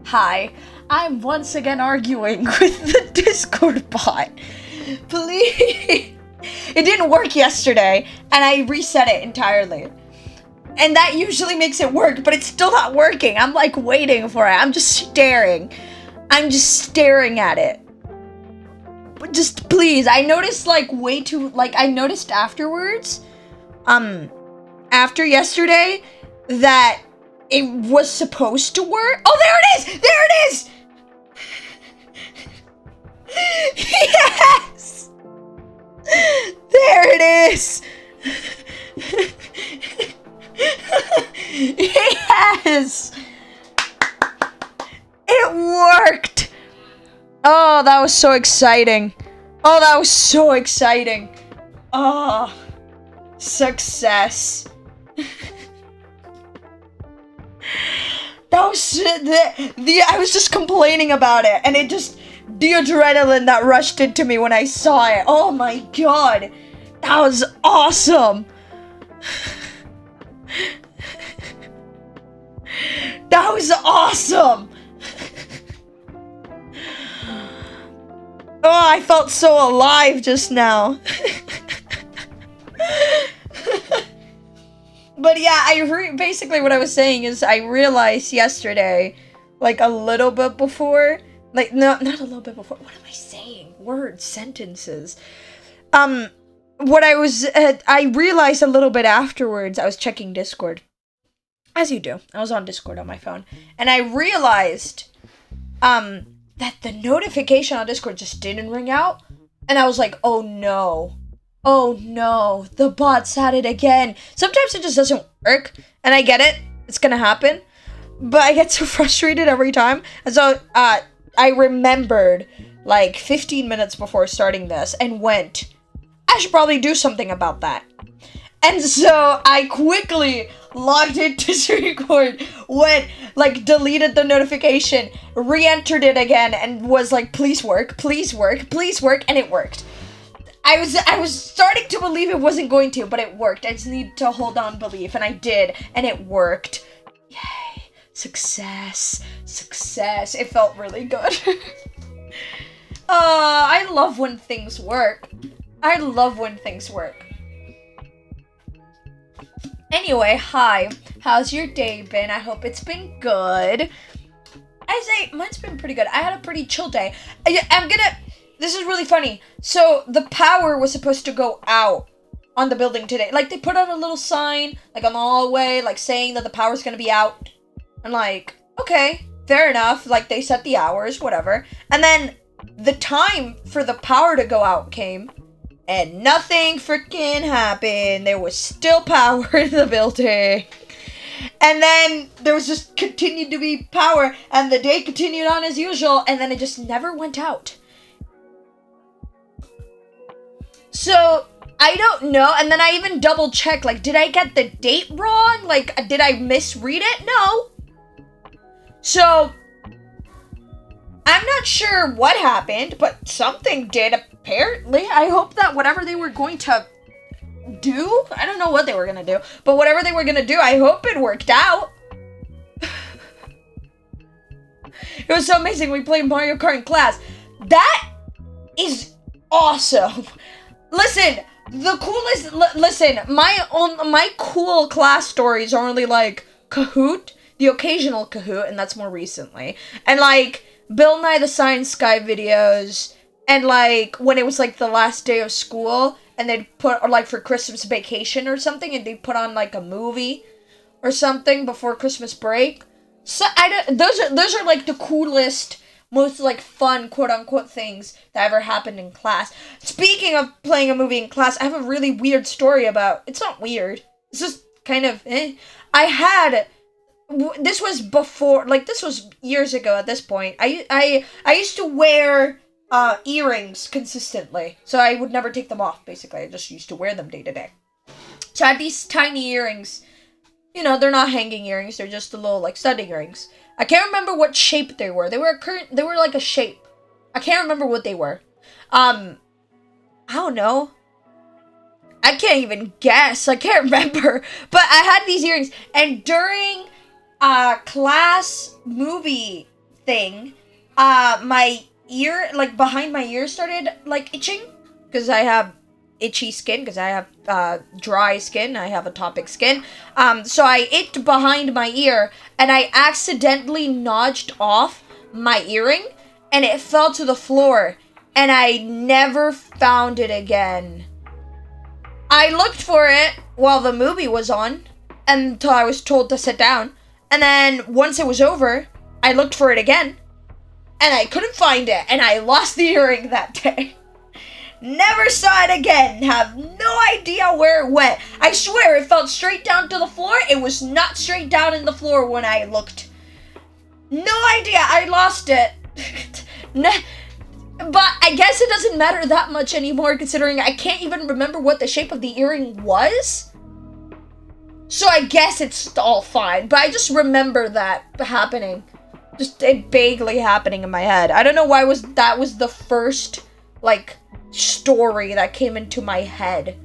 Hi, I'm once again arguing with the Discord bot. Please. It didn't work yesterday, and I reset it entirely. And that usually makes it work, but it's still not working. I'm like waiting for it. I'm just staring. I'm just staring at it. But just please, I noticed I noticed afterwards, after yesterday, that it was supposed to work. Oh, there it is! There it is! Yes! There it is! Yes! It worked! Oh, that was so exciting. Oh, that was so exciting. Oh, success. That was I was just complaining about it, and the adrenaline that rushed into me when I saw it. Oh my god, that was awesome. That was awesome. Oh, I felt so alive just now. But yeah, basically what I was saying is I realized yesterday, like a little bit before, like, no, not a little bit before, what am I saying? Words, sentences. I realized a little bit afterwards, I was checking Discord. As you do. I was on Discord on my phone. And I realized, that the notification on Discord just didn't ring out. And I was like, oh no. Oh no, the bot's at it again. Sometimes it just doesn't work, and I get it, it's gonna happen, but I get so frustrated every time. And so, I remembered, like, 15 minutes before starting this, and went, I should probably do something about that. And so, I quickly logged into Discord, deleted the notification, re-entered it again, and was like, please work, please work, please work, and it worked. I was starting to believe it wasn't going to, but it worked. I just needed to hold on belief, and I did, and it worked. Yay. Success. Success. It felt really good. I love when things work. I love when things work. Anyway, hi. How's your day been? I hope it's been good. I say, mine's been pretty good. I had a pretty chill day. This is really funny. So the power was supposed to go out on the building today. Like, they put out a little sign, like, on the hallway, like, saying that the power's gonna be out. And, like, okay, fair enough. Like, they set the hours, whatever. And then the time for the power to go out came, and nothing freaking happened. There was still power in the building. And then there was just continued to be power, and the day continued on as usual, and then it just never went out. So, I don't know, and then I even double checked, like, did I get the date wrong? Like, did I misread it? No. So, I'm not sure what happened, but something did, apparently. I hope that whatever they were going to do, I don't know what they were going to do, but whatever they were going to do, I hope it worked out. It was so amazing. We played Mario Kart in class. That is awesome. Listen, the coolest, listen, my cool class stories are only, like, Kahoot, the occasional Kahoot, and that's more recently, and, like, Bill Nye the Science Guy videos, and, like, when it was, like, the last day of school, and they'd put, or, like, for Christmas vacation or something, and they'd put on, like, a movie or something before Christmas break. So, those are, like, the coolest, most, like, fun, quote-unquote, things that ever happened in class. Speaking of playing a movie in class, I have a really weird story about, it's not weird, it's just kind of, this was before, like, this was years ago at this point. I used to wear earrings consistently, so I would never take them off, basically. I just used to wear them day to day. So I had these tiny earrings. You know, they're not hanging earrings, they're just the little, like, studding earrings. I can't remember what shape they were. They were like a shape. I can't remember what they were. I don't know. I can't even guess. I can't remember. But I had these earrings, and during class movie thing, my ear, like, behind my ear started, like, itching, because I have itchy skin, because I have dry skin, I have atopic skin, so I itched behind my ear, and I accidentally notched off my earring, and it fell to the floor, and I never found it again. I looked for it while the movie was on, until I was told to sit down, and then once it was over, I looked for it again, and I couldn't find it, and I lost the earring that day. Never saw it again. Have no idea where it went. I swear it fell straight down to the floor. It was not straight down in the floor when I looked. No idea. I lost it. But I guess it doesn't matter that much anymore, considering I can't even remember what the shape of the earring was. So I guess it's all fine. But I just remember that happening. Just it vaguely happening in my head. I don't know why that was the first, like, story that came into my head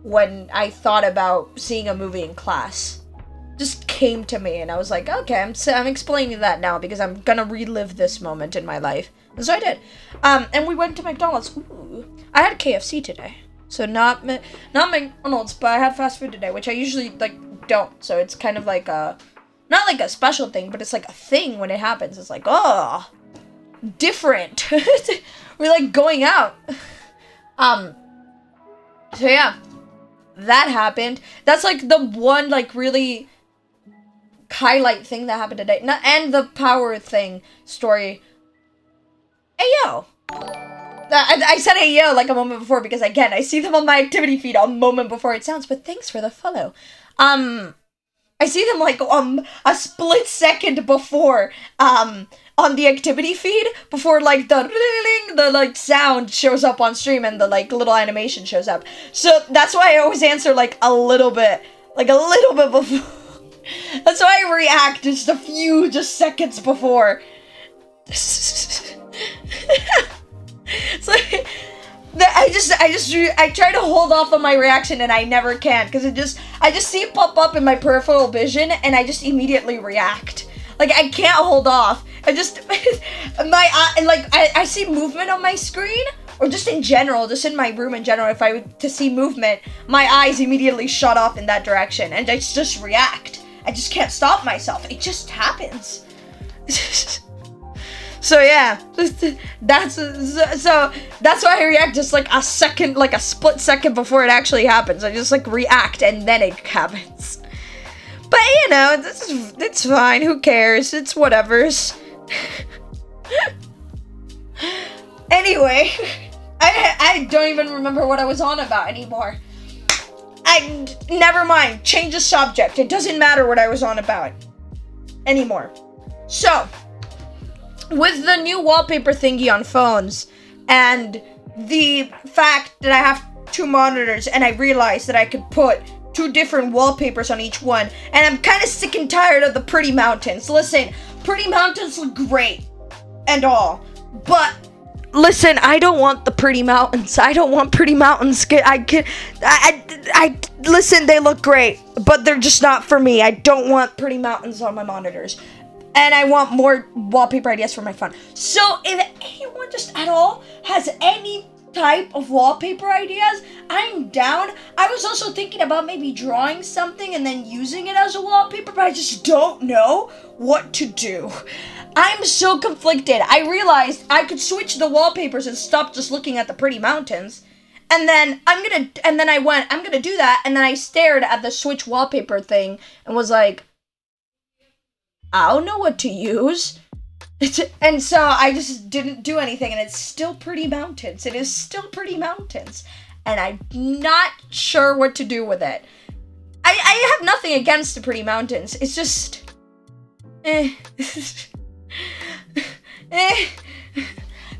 when I thought about seeing a movie in class. Just came to me, and I was like, okay, I'm explaining that now because I'm gonna relive this moment in my life. And so I did. And we went to McDonald's. Ooh. I had KFC today. So not McDonald's, but I had fast food today, which I usually, like, don't. So it's kind of like a, not like a special thing, but it's like a thing when it happens. It's like, oh, different. We're like going out. So yeah, that happened. That's like the one, like, really highlight thing that happened today. And the power thing story. Hey yo. I said hey yo like a moment before because, again, I see them on my activity feed a moment before it sounds, but thanks for the follow. I see them like a split second before on the activity feed, before like the like sound shows up on stream and the like little animation shows up. So that's why I always answer like a little bit before. That's why I react just a few seconds before. It's like I try to hold off on my reaction and I never can, because I just see it pop up in my peripheral vision and I just immediately react. Like, I can't hold off. I just I see movement on my screen, or just in general, just in my room in general. If I were to see movement, my eyes immediately shut off in that direction and I just react. I just can't stop myself. It just happens. So yeah, that's why I react just like a second, like a split second before it actually happens. I just like react and then it happens. But you know, it's fine. Who cares? It's whatever's. Anyway, I don't even remember what I was on about anymore. Never mind. Change the subject. It doesn't matter what I was on about anymore. So, with the new wallpaper thingy on phones and the fact that I have 2 monitors and I realized that I could put 2 different wallpapers on each one, and I'm kind of sick and tired of the pretty mountains. Listen, pretty mountains look great and all, but listen, I don't want the pretty mountains. I don't want pretty mountains. Listen, they look great, but they're just not for me. I don't want pretty mountains on my monitors. And I want more wallpaper ideas for my phone. So if anyone just at all has any type of wallpaper ideas, I'm down. I was also thinking about maybe drawing something and then using it as a wallpaper, but I just don't know what to do. I'm so conflicted. I realized I could switch the wallpapers and stop just looking at the pretty mountains. And then I'm gonna do that, and then I stared at the switch wallpaper thing and was like, I don't know what to use. And so I just didn't do anything, and it's still pretty mountains. It is still pretty mountains. And I'm not sure what to do with it. I have nothing against the pretty mountains. It's just... They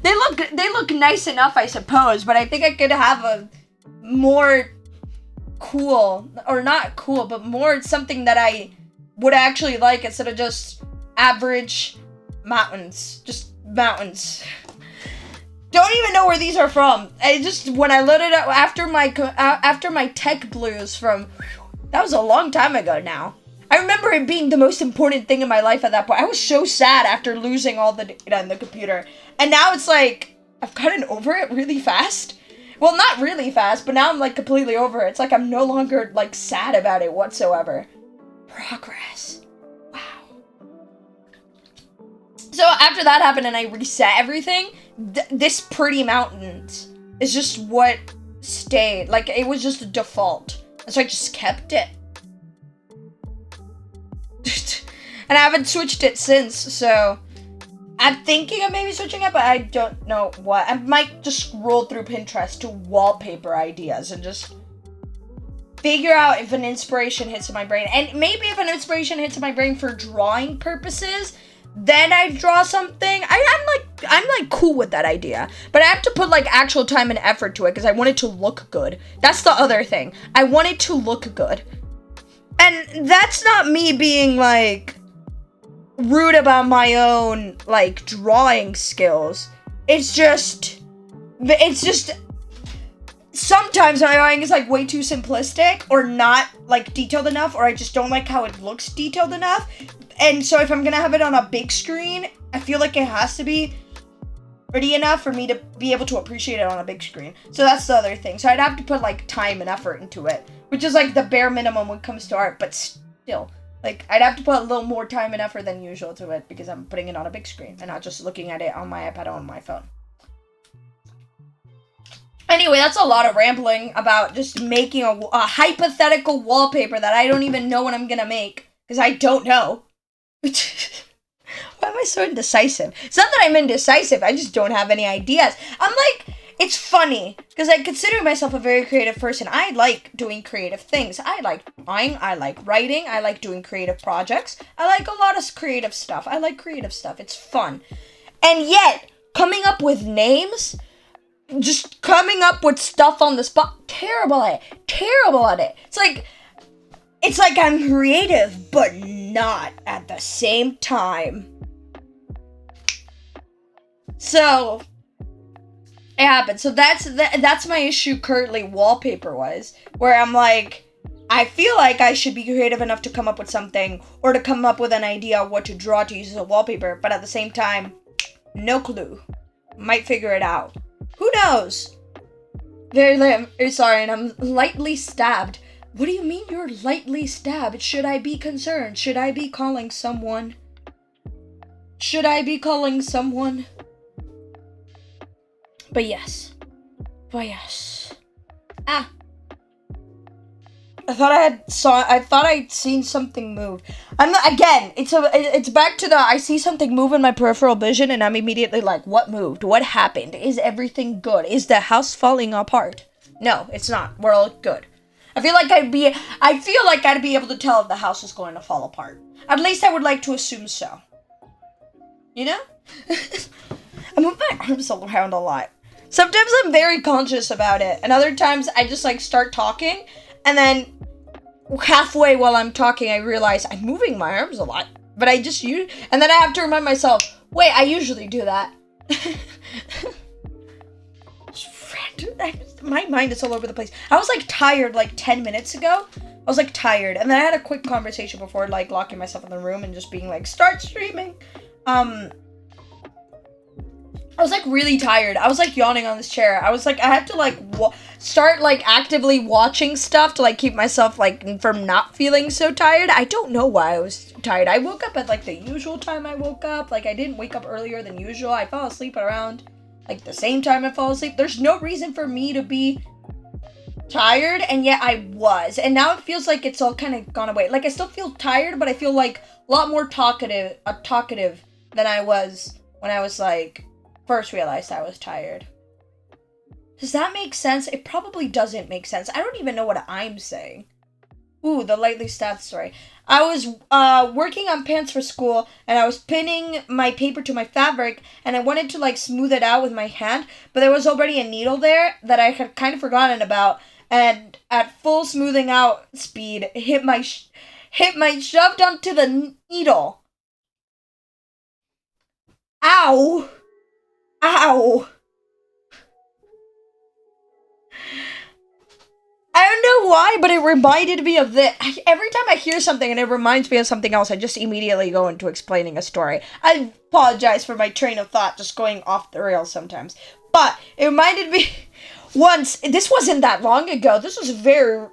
look nice enough, I suppose, but I think I could have a more cool, or not cool, but more something that I would actually like instead of just average mountains. Just mountains. Don't even know where these are from. When I loaded up after my tech blues from, that was a long time ago now. I remember it being the most important thing in my life at that point. I was so sad after losing all the data in the computer. And now it's like, I've gotten over it really fast. Well, not really fast, but now I'm like completely over it. It's like I'm no longer like sad about it whatsoever. Progress. Wow. So after that happened and I reset everything, this pretty mountains is just what stayed. Like, it was just a default. And so I just kept it. And I haven't switched it since, so I'm thinking of maybe switching it, but I don't know what. I might just scroll through Pinterest to wallpaper ideas and just figure out if an inspiration hits in my brain. And maybe if an inspiration hits in my brain for drawing purposes, then I draw something. I'm like cool with that idea, but I have to put like actual time and effort to it because I want it to look good. That's the other thing. I want it to look good. And that's not me being like rude about my own like drawing skills. It's just sometimes my drawing is like way too simplistic or not like detailed enough, or I just don't like how it looks detailed enough. And so if I'm gonna have it on a big screen, I feel like it has to be pretty enough for me to be able to appreciate it on a big screen. So that's the other thing. So I'd have to put like time and effort into it, which is like the bare minimum when it comes to art, but still, like, I'd have to put a little more time and effort than usual to it because I'm putting it on a big screen and not just looking at it on my iPad or on my phone. Anyway, that's a lot of rambling about just making a hypothetical wallpaper that I don't even know what I'm gonna make because I don't know. Why am I so indecisive? It's not that I'm indecisive, I just don't have any ideas. I'm like, it's funny, because I consider myself a very creative person. I like doing creative things. I like drawing, I like writing, I like doing creative projects. I like a lot of creative stuff. I like creative stuff. It's fun. And yet, coming up with names, just coming up with stuff on the spot, terrible at it. It's like I'm creative, but not at the same time. So it happened. So that's my issue currently, wallpaper-wise, where I'm like, I feel like I should be creative enough to come up with something, or to come up with an idea of what to draw to use as a wallpaper, but at the same time, no clue. Might figure it out. Who knows? Sorry, and I'm lightly stabbed. What do you mean you're lightly stabbed? Should I be concerned? Should I be calling someone? Should I be calling someone? But yes. Ah. I thought I'd seen something move. It's back to the I see something move in my peripheral vision and I'm immediately like, what moved? What happened? Is everything good? Is the house falling apart? No, it's not. We're all good. I feel like I'd be able to tell if the house is going to fall apart. At least I would like to assume so. You know? I move my arms around a lot. Sometimes I'm very conscious about it, and other times I just like start talking, and then halfway while I'm talking, I realize I'm moving my arms a lot. But and then I have to remind myself, wait, I usually do that. My mind is all over the place. I was like tired like 10 minutes ago. I was like tired, and then I had a quick conversation before like locking myself in the room and just being like, start streaming. I was like really tired. I was like yawning on this chair. I was like, I had to like start like actively watching stuff to like keep myself like from not feeling so tired. I don't know why I was tired. I woke up at like the usual time I woke up. Like I didn't wake up earlier than usual. I fell asleep around like the same time I fall asleep. There's no reason for me to be tired, and yet I was. And now it feels like it's all kind of gone away. Like I still feel tired, but I feel like a lot more talkative than I was when I was like first realized I was tired. Does that make sense? It probably doesn't make sense. I don't even know what I'm saying. Ooh, the lightly stabbed story. I was working on pants for school, and I was pinning my paper to my fabric, and I wanted to like smooth it out with my hand, but there was already a needle there that I had kind of forgotten about, and at full smoothing out speed, hit my shoved onto the needle. Ow! Ow! I don't know why, but it reminded me of this. Every time I hear something and it reminds me of something else, I just immediately go into explaining a story. I apologize for my train of thought just going off the rails sometimes. But it reminded me once, this wasn't that long ago. This was very,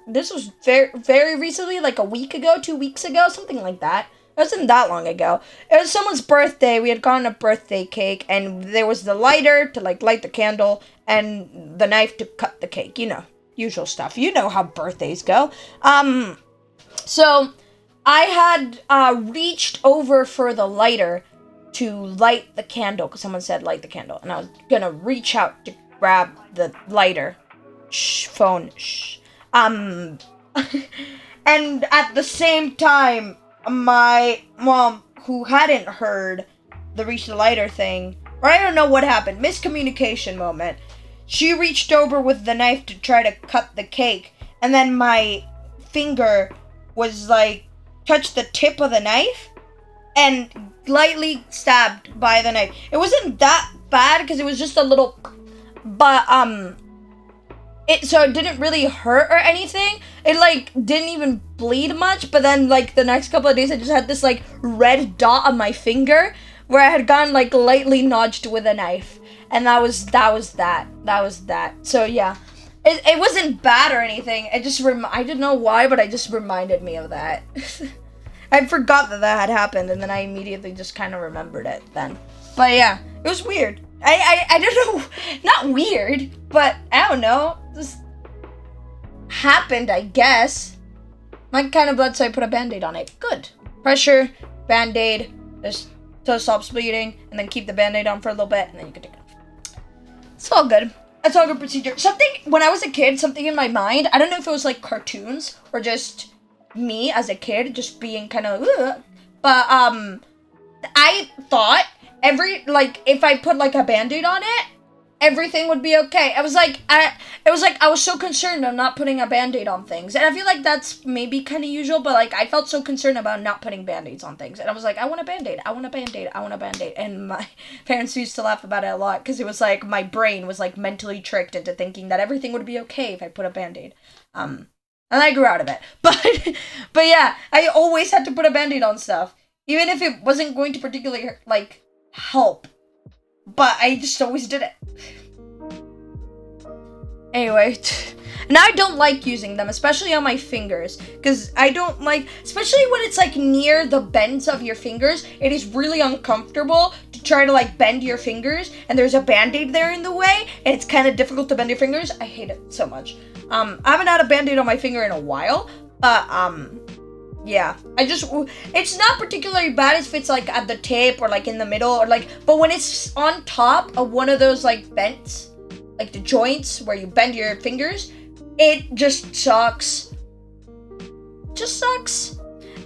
very recently, like a week ago, 2 weeks ago, something like that. It wasn't that long ago. It was someone's birthday. We had gotten a birthday cake, and there was the lighter to like light the candle and the knife to cut the cake, you know. Usual stuff. You know how birthdays go. So I had reached over for the lighter to light the candle, because someone said light the candle, and I was gonna reach out to grab the lighter. Phone. And at the same time, my mom, who hadn't heard the reach the lighter thing, or I don't know what happened, miscommunication moment. She reached over with the knife to try to cut the cake, and then my finger was like, touched the tip of the knife, and lightly stabbed by the knife. It wasn't that bad, because it was just a little, but, so it didn't really hurt or anything. It, like, didn't even bleed much, but then, like, the next couple of days, I just had this, like, red dot on my finger, where I had gotten, like, lightly nudged with a knife. And that was that. So, yeah. It wasn't bad or anything. It just, I didn't know why, but it just reminded me of that. I forgot that had happened, and then I immediately just kind of remembered it then. But, yeah. It was weird. I don't know. Not weird, but I don't know. Just happened, I guess. My kind of blood, so I put a band-aid on it. Good. Pressure, band-aid, just so it stops bleeding, and then keep the band-aid on for a little bit, and then you can take it off. It's all good. It's all good procedure. When I was a kid, something in my mind, I don't know if it was like cartoons or just me as a kid just being kind of, but I thought if I put like a band-aid on it, everything would be okay. I was so concerned of not putting a band-aid on things. And I feel like that's maybe kind of usual, but like I felt so concerned about not putting band-aids on things. And I was like, I want a band-aid. And my parents used to laugh about it a lot, because it was like my brain was like mentally tricked into thinking that everything would be okay if I put a band-aid. And I grew out of it. But yeah, I always had to put a band-aid on stuff, even if it wasn't going to particularly like help. But I just always did it. Anyway, And I don't like using them, especially on my fingers, because I don't like, especially when it's like near the bends of your fingers, it is really uncomfortable to try to like bend your fingers, and there's a band-aid there in the way, and it's kind of difficult to bend your fingers. I hate it so much. I haven't had a band-aid on my finger in a while, but yeah, it's not particularly bad if it's like at the tip or like in the middle or like, but when it's on top of one of those like bends, like the joints where you bend your fingers, it just sucks. Just sucks.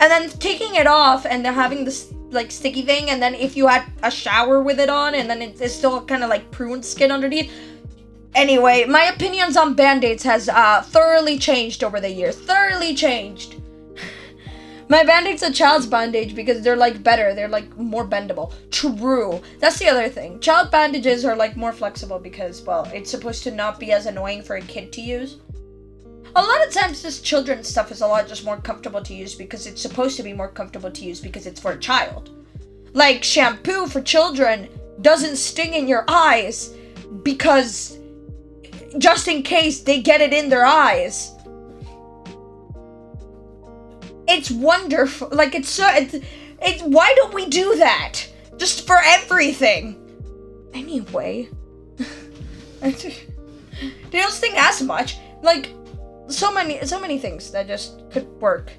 And then taking it off and then having this like sticky thing, and then if you had a shower with it on, and then it's still kind of like prune skin underneath. Anyway, my opinions on band-aids has thoroughly changed over the years. Thoroughly changed. My band-aid's a child's bandage because they're like better. They're like more bendable. True. That's the other thing. Child bandages are like more flexible because, well, it's supposed to not be as annoying for a kid to use. A lot of times this children's stuff is a lot just more comfortable to use because it's supposed to be more comfortable to use because it's for a child. Like shampoo for children doesn't sting in your eyes because just in case they get it in their eyes. It's wonderful. Like, it's why don't we do that? Just for everything. Anyway. They don't sting as much. Like, so many things that just could work.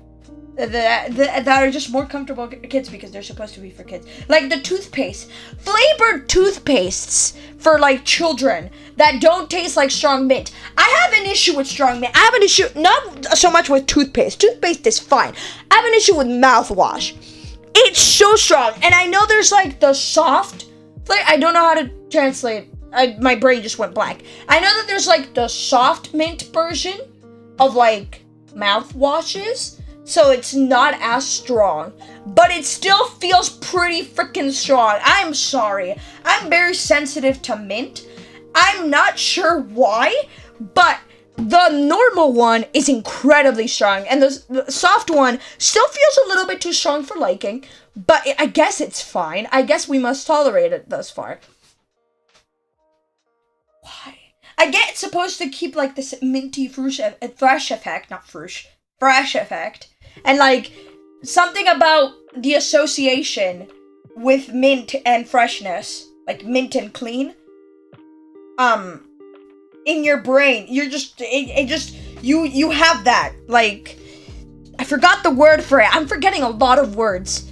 That are just more comfortable kids because they're supposed to be for kids. Like the toothpaste. Flavored toothpastes for like children that don't taste like strong mint. I have an issue with strong mint. I have an issue not so much with toothpaste. Toothpaste is fine. I have an issue with mouthwash. It's so strong. And I know there's like the soft flavor. I don't know how to translate. My brain just went blank. I know that there's like the soft mint version of like mouthwashes. So it's not as strong, but it still feels pretty freaking strong. I'm sorry. I'm very sensitive to mint. I'm not sure why, but the normal one is incredibly strong, and the soft one still feels a little bit too strong for liking, but I guess it's fine. I guess we must tolerate it thus far. Why? I get it's supposed to keep like this minty fresh effect, not fresh effect. And, like, something about the association with mint and freshness, like mint and clean, in your brain, you're just, you have that, like, I forgot the word for it. I'm forgetting a lot of words.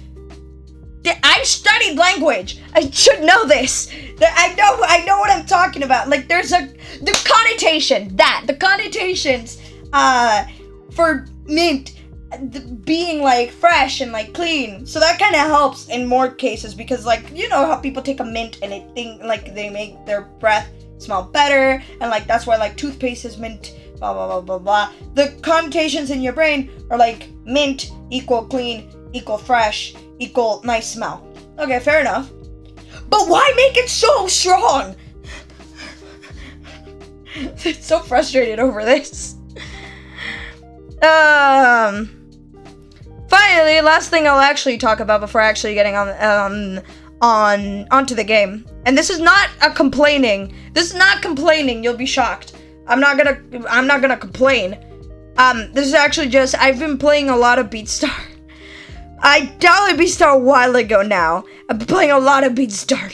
I've studied language. I should know this. I know what I'm talking about. Like, the connotations, for mint being like fresh and like clean, so that kind of helps in more cases because, like, you know how people take a mint and they make their breath smell better, and like that's why like toothpaste is mint, blah blah blah blah blah. The connotations in your brain are like mint equal clean equal fresh equal nice smell. Okay, fair enough. But why make it so strong? It's so frustrated over this. Finally, last thing I'll actually talk about before actually getting onto the game. And this is not complaining. You'll be shocked. I'm not gonna complain. This is actually just, I've been playing a lot of Beatstar. I downloaded Beatstar a while ago now. I've been playing a lot of Beatstar.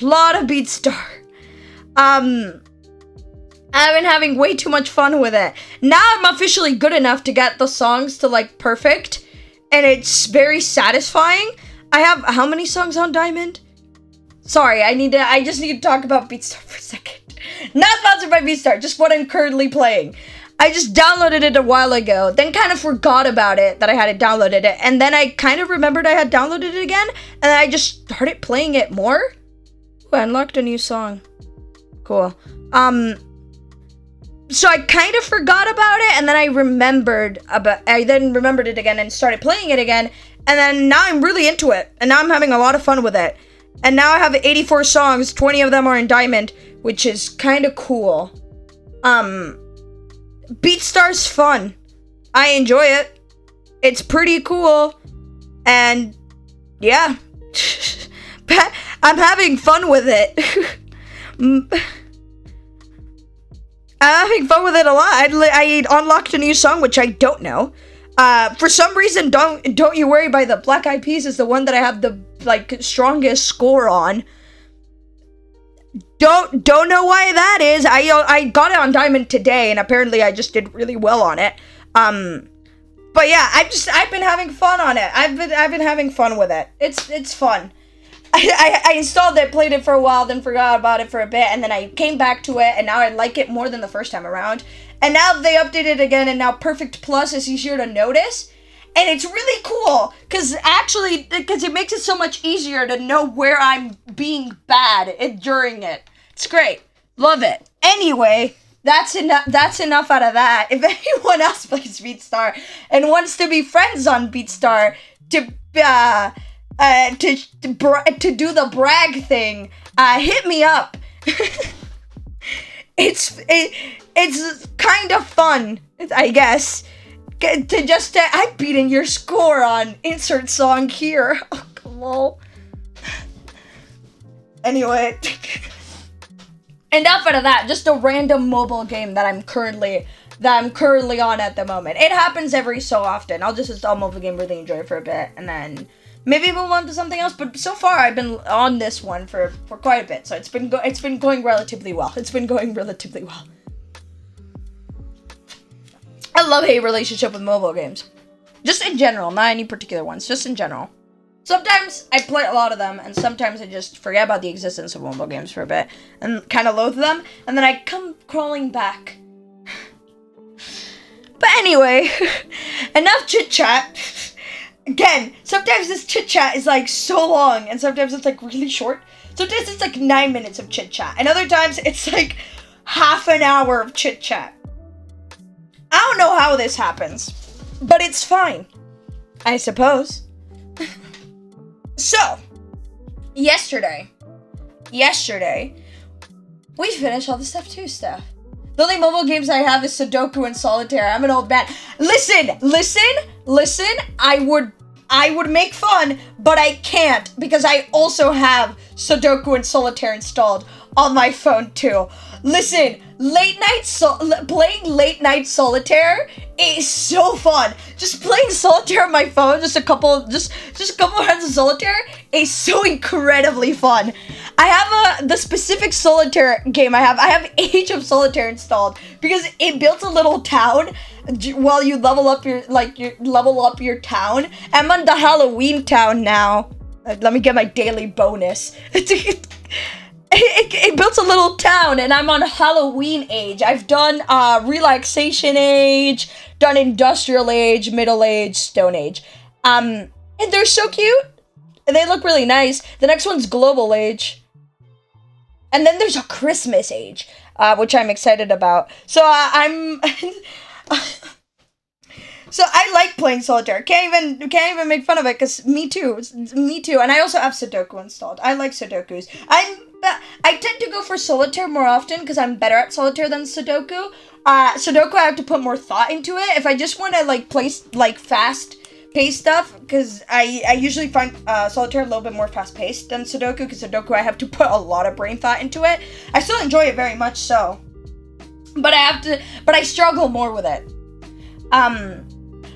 I've been having way too much fun with it. Now I'm officially good enough to get the songs to like perfect, and it's very satisfying. I have how many songs on Diamond? Sorry, I just need to talk about Beatstar for a second. Not sponsored by Beatstar, just what I'm currently playing. I just downloaded it a while ago, then kind of forgot about it, that I had downloaded it, and then I kind of remembered I had downloaded it again, and then I just started playing it more. Ooh, I unlocked a new song. Cool. So I kind of forgot about it, and then I remembered it again and started playing it again, and then now I'm really into it, and now I'm having a lot of fun with it. And now I have 84 songs, 20 of them are in Diamond, which is kind of cool. Beatstar's fun. I enjoy it. It's pretty cool. And yeah. I'm having fun with it. I'm having fun with it a lot. I unlocked a new song, which I don't know. For some reason, Don't You Worry by the Black Eyed Peas is the one that I have the, like, strongest score on. Don't know why that is. I got it on Diamond today, and apparently I just did really well on it. But yeah, I've been having fun on it. I've been having fun with it. It's fun. I installed it, played it for a while, then forgot about it for a bit, and then I came back to it, and now I like it more than the first time around. And now they updated it again, and now Perfect Plus is easier to notice. And it's really cool, because it makes it so much easier to know where I'm being bad during it. It's great. Love it. Anyway, that's enough out of that. If anyone else plays BeatStar and wants to be friends on BeatStar to do the brag thing, hit me up. It's kind of fun, I guess, to just I'm beating your score on insert song here. Oh, come on. Anyway, enough out of that. Just a random mobile game that I'm currently on at the moment. It happens every so often. I'll just install a mobile game, really enjoy it for a bit, and then maybe move on to something else. But so far, I've been on this one for quite a bit, so it's been going relatively well. I love-hate relationship with mobile games. Just in general, not any particular ones, just in general. Sometimes I play a lot of them, and sometimes I just forget about the existence of mobile games for a bit, and kind of loathe them, and then I come crawling back. But anyway, enough chit-chat. Again, sometimes this chit-chat is like so long, and sometimes it's like really short. Sometimes it's like 9 minutes of chit-chat, and other times it's like half an hour of chit-chat. I don't know how this happens, but it's fine, I suppose. So, yesterday, we finished all the Step 2 stuff. The only mobile games I have is Sudoku and Solitaire. I'm an old man. Listen, I would make fun, but I can't, because I also have Sudoku and Solitaire installed on my phone too. Listen, playing late night solitaire is so fun. Just playing solitaire on my phone, just a couple rounds of solitaire is so incredibly fun. I have the specific solitaire game I have Age of Solitaire installed because it built a little town while you level up your town. I'm on the Halloween town now. Let me get my daily bonus. It built a little town, and I'm on Halloween age. I've done relaxation age, done industrial age, middle age, stone age. And they're so cute. And they look really nice. The next one's global age. And then there's a Christmas age, which I'm excited about. So So I like playing solitaire. Can't even make fun of it, because me too. And I also have Sudoku installed. I like Sudokus. I tend to go for solitaire more often because I'm better at solitaire than Sudoku. Sudoku, I have to put more thought into it. If I just want to play fast paced stuff, because I usually find solitaire a little bit more fast paced than Sudoku, because Sudoku I have to put a lot of brain thought into it. I still enjoy it very much so, but I struggle more with it.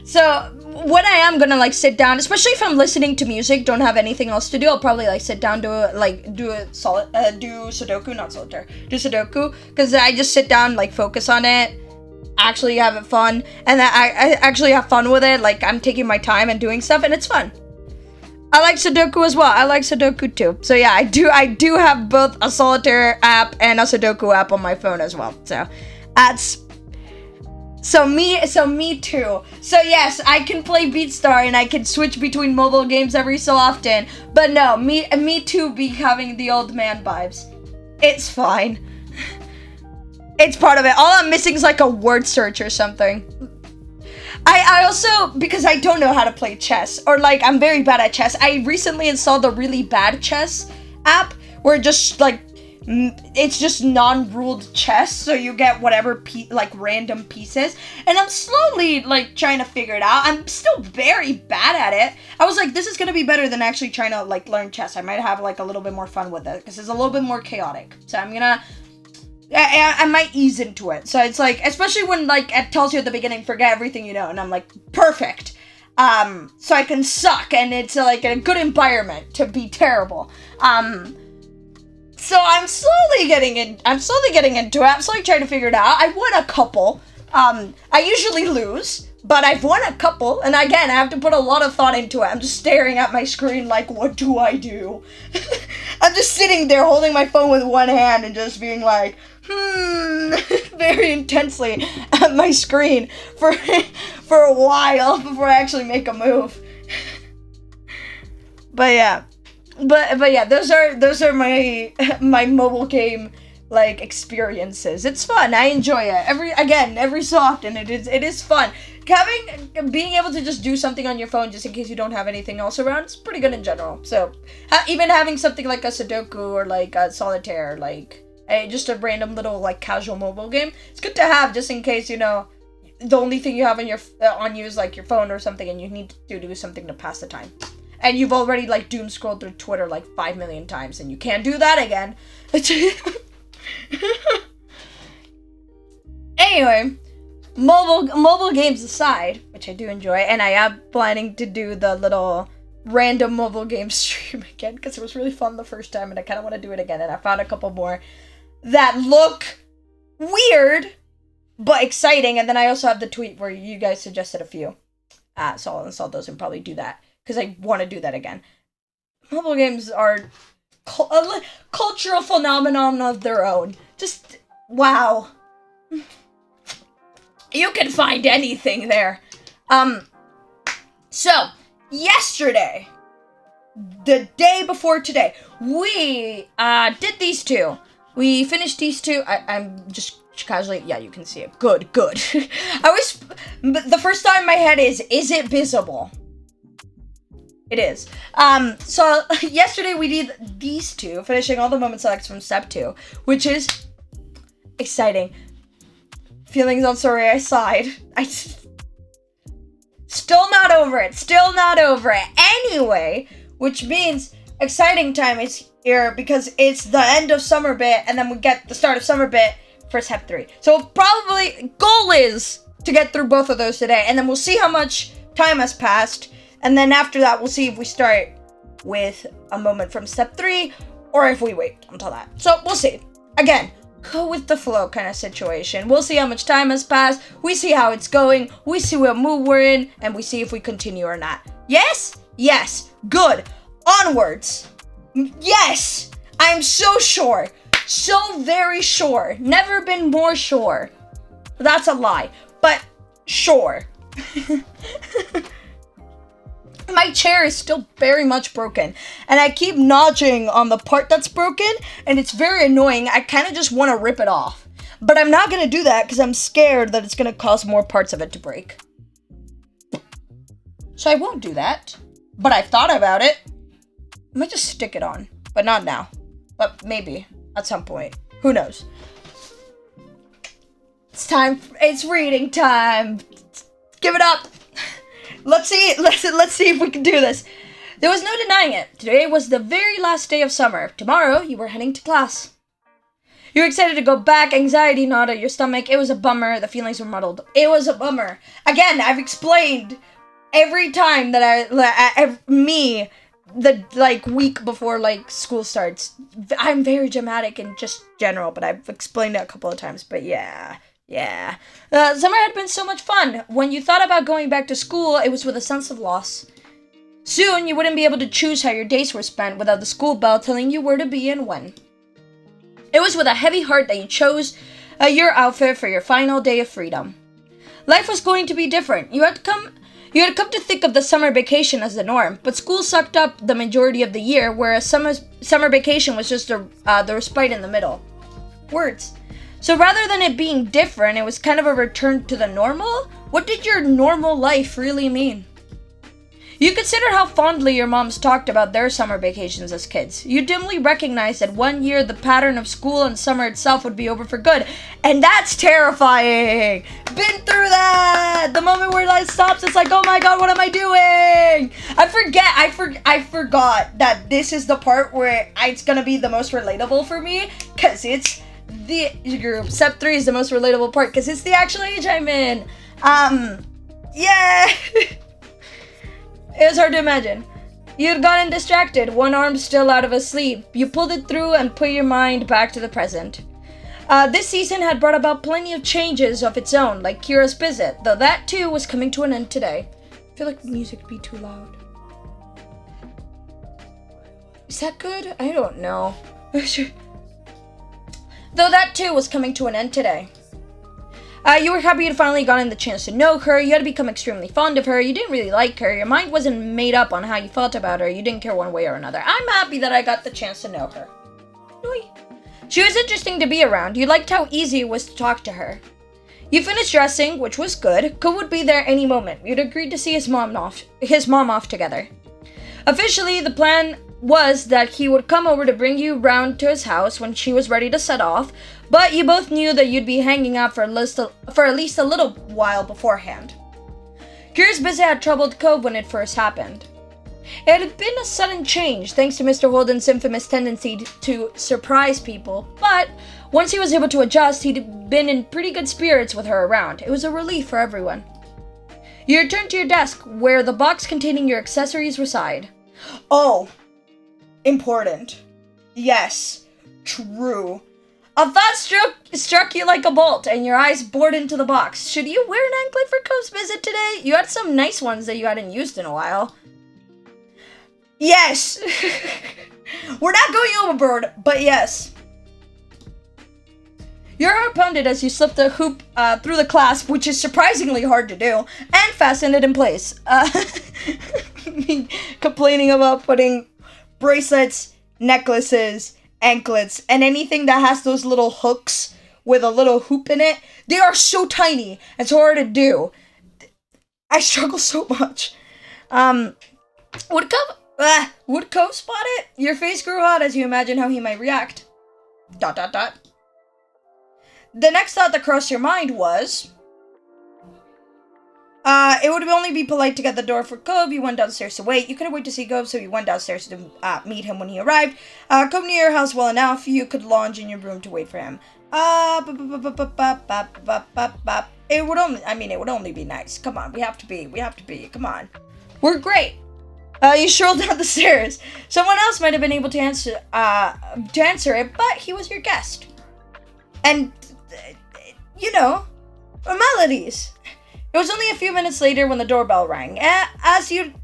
So when I am gonna sit down, especially if I'm listening to music, don't have anything else to do, I'll probably sit down do Sudoku, not solitaire, do Sudoku, because I just sit down, focus on it, actually have it fun, and I actually have fun with it. I'm taking my time and doing stuff, and it's fun. I like Sudoku as well. I like Sudoku too. So yeah, I do have both a solitaire app and a Sudoku app on my phone as well. So that's. So me too. So yes, I can play BeatStar and I can switch between mobile games every so often. But no, me too be having the old man vibes. It's fine. It's part of it. All I'm missing is a word search or something. I also, because I don't know how to play chess, or I'm very bad at chess, I recently installed a really bad chess app where it's just non-ruled chess, so you get whatever random pieces, and I'm slowly trying to figure it out. I'm still very bad at it. I was this is gonna be better than actually trying to learn chess. I might have a little bit more fun with it because it's a little bit more chaotic. So I'm gonna I might ease into it. So it's like, especially when like it tells you at the beginning, forget everything you know, and I'm like, perfect. So I can suck, and it's like a good environment to be terrible. So I'm slowly getting into it. I'm slowly trying to figure it out. I won a couple. I usually lose, but I've won a couple, and again, I have to put a lot of thought into it. I'm just staring at my screen like, what do I do? I'm just sitting there holding my phone with one hand and just being like, very intensely at my screen for a while before I actually make a move. But yeah, those are my mobile game like experiences. It's fun. I enjoy it every so often. It is fun. Being able to just do something on your phone just in case you don't have anything else around, it's pretty good in general. So even having something like a Sudoku or like a Solitaire, like just a random little like casual mobile game, it's good to have just in case, you know, the only thing you have on you is like your phone or something, and you need to do something to pass the time. And you've already like doom scrolled through Twitter like 5 million times, and you can't do that again. Anyway, mobile games aside, which I do enjoy, and I am planning to do the little random mobile game stream again because it was really fun the first time, and I kind of want to do it again. And I found a couple more that look weird but exciting, and then I also have the tweet where you guys suggested a few. So I'll install those and probably do that because I want to do that again. Mobile games are a cultural phenomenon of their own. Just wow. You can find anything there. So yesterday, the day before today, we did these two. We finished these two. I'm just casually, yeah, you can see it. Good. The first thought in my head is it visible? It is. So yesterday we did these two, finishing all the moment selects from step 2, which is exciting. Feelings on Sorry I Sighed. Still not over it. Anyway, which means exciting time is here because it's the end of summer bit, and then we get the start of summer bit for step 3. So probably goal is to get through both of those today, and then we'll see how much time has passed, and then after that we'll see if we start with a moment from step 3 or if we wait until that. So we'll see. Again, go with the flow kind of situation. We'll see how much time has passed, we see how it's going, we see what mood we're in, and we see if we continue or not. Yes, good. Onwards. Yes, I'm so sure. So very sure. Never been more sure. That's a lie, but sure. My chair is still very much broken, and I keep nudging on the part that's broken, and it's very annoying. I kind of just want to rip it off, but I'm not going to do that because I'm scared that it's going to cause more parts of it to break. So I won't do that, but I've thought about it. I might just stick it on, but not now, but maybe at some point. Who knows? It's reading time. Give it up. Let's see if we can do this. There was no denying it. Today was the very last day of summer. Tomorrow, you were heading to class. You were excited to go back. Anxiety gnawed at your stomach. It was a bummer. The feelings were muddled. It was a bummer. Again, I've explained every time that the week before school starts. I'm very dramatic in just general, but I've explained it a couple of times. But yeah. Summer had been so much fun. When you thought about going back to school, it was with a sense of loss. Soon, you wouldn't be able to choose how your days were spent without the school bell telling you where to be and when. It was with a heavy heart that you chose your outfit for your final day of freedom. Life was going to be different. You had come to think of the summer vacation as the norm, but school sucked up the majority of the year, whereas summer vacation was just the respite in the middle. Words. So rather than it being different, it was kind of a return to the normal? What did your normal life really mean? You considered how fondly your moms talked about their summer vacations as kids. You dimly recognized that one year the pattern of school and summer itself would be over for good. And that's terrifying! Been through that! The moment where life stops, it's like, oh my god, what am I doing? I forgot that this is the part where it's gonna be the most relatable for me, because it's the group. Step 3 is the most relatable part because it's the actual age I'm in. Yeah. It was hard to imagine. You'd gotten distracted, one arm still out of a sleeve. You pulled it through and put your mind back to the present. This season had brought about plenty of changes of its own, like Kira's visit, though that too was coming to an end today. I feel like the music would be too loud. Is that good? I don't know. Though that too was coming to an end today. You were happy you'd finally gotten the chance to know her. You had become extremely fond of her. You didn't really like her. Your mind wasn't made up on how you felt about her. You didn't care one way or another. I'm happy that I got the chance to know her. She was interesting to be around. You liked how easy it was to talk to her. You finished dressing, which was good. Ko would be there any moment. You'd agreed to see his mom off together. Officially, the plan was that he would come over to bring you round to his house when she was ready to set off, but you both knew that you'd be hanging out for at least a little while beforehand. Kira's visit had troubled Cove when it first happened. It had been a sudden change, thanks to Mr. Holden's infamous tendency to surprise people, but once he was able to adjust, he'd been in pretty good spirits with her around. It was a relief for everyone. You returned to your desk, where the box containing your accessories reside. Oh, important. Yes, true. A thought struck you like a bolt, and your eyes bored into the box. Should you wear an anklet for Cove's visit today? You had some nice ones that you hadn't used in a while. Yes! We're not going overboard, but yes. Your heart pounded as you slipped the hoop through the clasp, which is surprisingly hard to do, and fastened it in place. Complaining about putting bracelets, necklaces, anklets, and anything that has those little hooks with a little hoop in it. They are so tiny and so hard to do. I struggle so much. Would Cove spot it? Your face grew hot as you imagined how he might react. ... The next thought that crossed your mind was... it would only be polite to get the door for Cove. You went downstairs to wait. You couldn't wait to see Cove, so you went downstairs to meet him when he arrived. Cove knew your house well enough. You could lounge in your room to wait for him. It would only be nice. Come on, we have to be. Come on. We're great. You strolled down the stairs. Someone else might have been able to answer it, but he was your guest. And, melodies. It was only a few minutes later when the doorbell rang. As you'd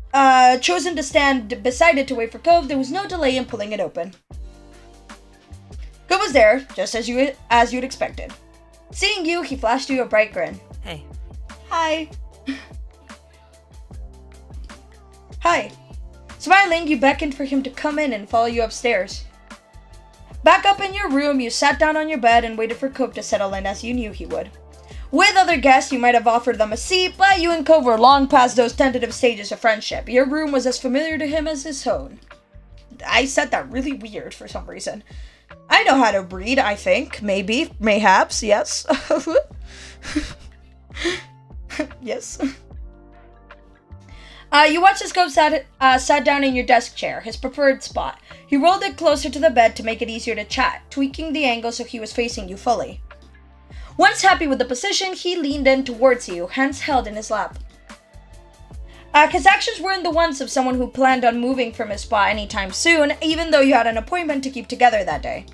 chosen to stand beside it to wait for Cove, there was no delay in pulling it open. Cove was there, just as you'd expected. Seeing you, he flashed you a bright grin. Hey. Hi. Hi. Smiling, you beckoned for him to come in and follow you upstairs. Back up in your room, you sat down on your bed and waited for Cove to settle in as you knew he would. With other guests, you might have offered them a seat, but you and Cove were long past those tentative stages of friendship. Your room was as familiar to him as his own. I said that really weird for some reason. I know how to breed, I think. Maybe. Mayhaps. Yes. Yes. You watched as Cove sat down in your desk chair, his preferred spot. He rolled it closer to the bed to make it easier to chat, tweaking the angle so he was facing you fully. Once happy with the position, he leaned in towards you, hands held in his lap. His actions weren't the ones of someone who planned on moving from his spot anytime soon, even though you had an appointment to keep together that day.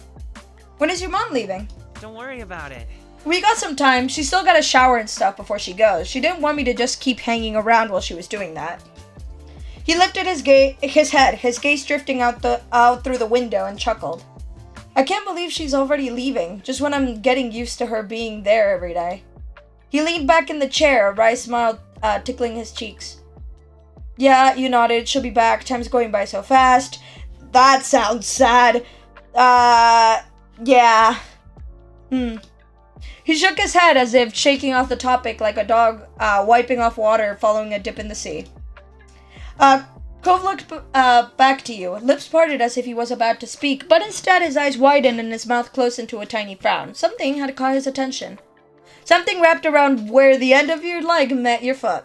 When is your mom leaving? Don't worry about it. We got some time. She still got a shower and stuff before she goes. She didn't want me to just keep hanging around while she was doing that. He lifted his head, his gaze drifting out through the window, and chuckled. I can't believe she's already leaving, just when I'm getting used to her being there every day. He leaned back in the chair, a wry smile tickling his cheeks. Yeah, you nodded. She'll be back. Time's going by so fast. That sounds sad. Yeah. He shook his head as if shaking off the topic like a dog wiping off water following a dip in the sea. Cove looked back to you, lips parted as if he was about to speak, but instead his eyes widened and his mouth closed into a tiny frown. Something had caught his attention. Something wrapped around where the end of your leg met your foot.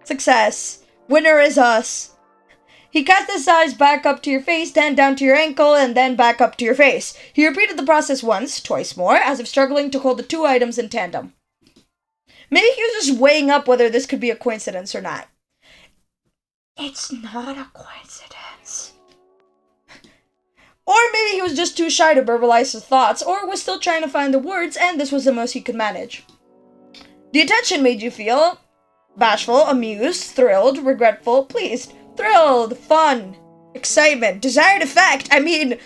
Success. Winner is us. He cast his eyes back up to your face, then down to your ankle, and then back up to your face. He repeated the process once, twice more, as if struggling to hold the two items in tandem. Maybe he was just weighing up whether this could be a coincidence or not. It's not a coincidence. Or maybe he was just too shy to verbalize his thoughts, or was still trying to find the words, and this was the most he could manage. The attention made you feel bashful, amused, thrilled, regretful, pleased. Thrilled, fun, excitement, desired effect. I mean,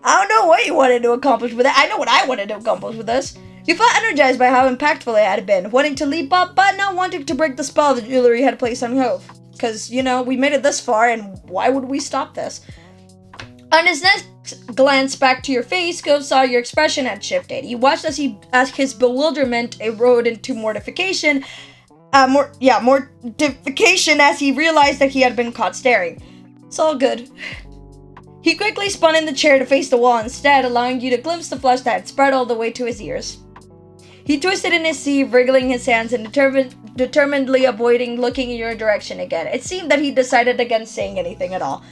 I don't know what you wanted to accomplish with it. I know what I wanted to accomplish with this. You felt energized by how impactful it had been, wanting to leap up, but not wanting to break the spell the jewelry had placed on Hove. Because, we made it this far, and why would we stop this? On his next glance back to your face, Gove saw your expression had shifted. He watched as his bewilderment erode into mortification. Mortification as he realized that he had been caught staring. It's all good. He quickly spun in the chair to face the wall instead, allowing you to glimpse the flesh that had spread all the way to his ears. He twisted in his seat, wriggling his hands and determinedly avoiding looking in your direction again. It seemed that he decided against saying anything at all.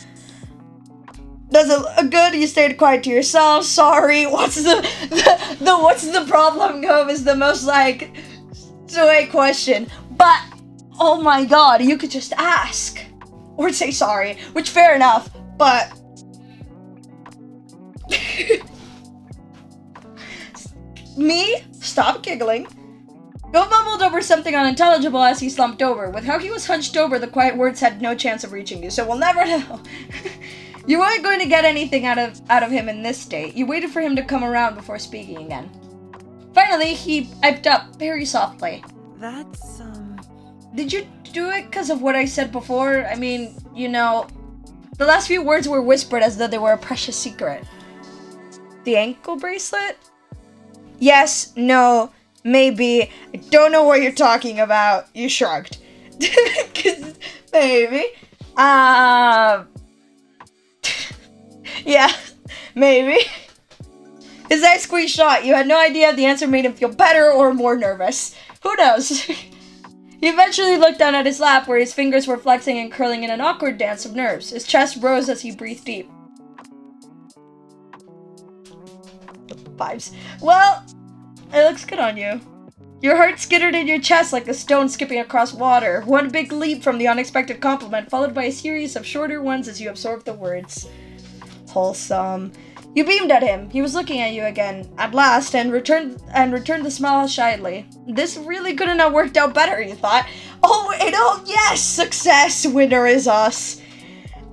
Does it look good? You stayed quiet to yourself. Sorry. What's the problem, Gove, is the most, stoic question. But, oh my god, you could just ask. Or say sorry, which fair enough, but... Me? Stop giggling. Gove mumbled over something unintelligible as he slumped over. With how he was hunched over, the quiet words had no chance of reaching you, so we'll never know. You weren't going to get anything out of him in this state. You waited for him to come around before speaking again. Finally, he piped up, very softly. That's, Did you do it because of what I said before? I mean, the last few words were whispered as though they were a precious secret. The ankle bracelet? Yes, no, maybe. I don't know what you're talking about. You shrugged. Maybe. Yeah, maybe. His eyes squeezed shut. You had no idea if the answer made him feel better or more nervous. Who knows? He eventually looked down at his lap where his fingers were flexing and curling in an awkward dance of nerves. His chest rose as he breathed deep. Vibes. Well, it looks good on you. Your heart skittered in your chest like a stone skipping across water. One big leap from the unexpected compliment, followed by a series of shorter ones as you absorbed the words. Wholesome. You beamed at him. He was looking at you again, at last, and returned the smile shyly. This really couldn't have worked out better, you thought. Oh, yes! Success! Winner is us!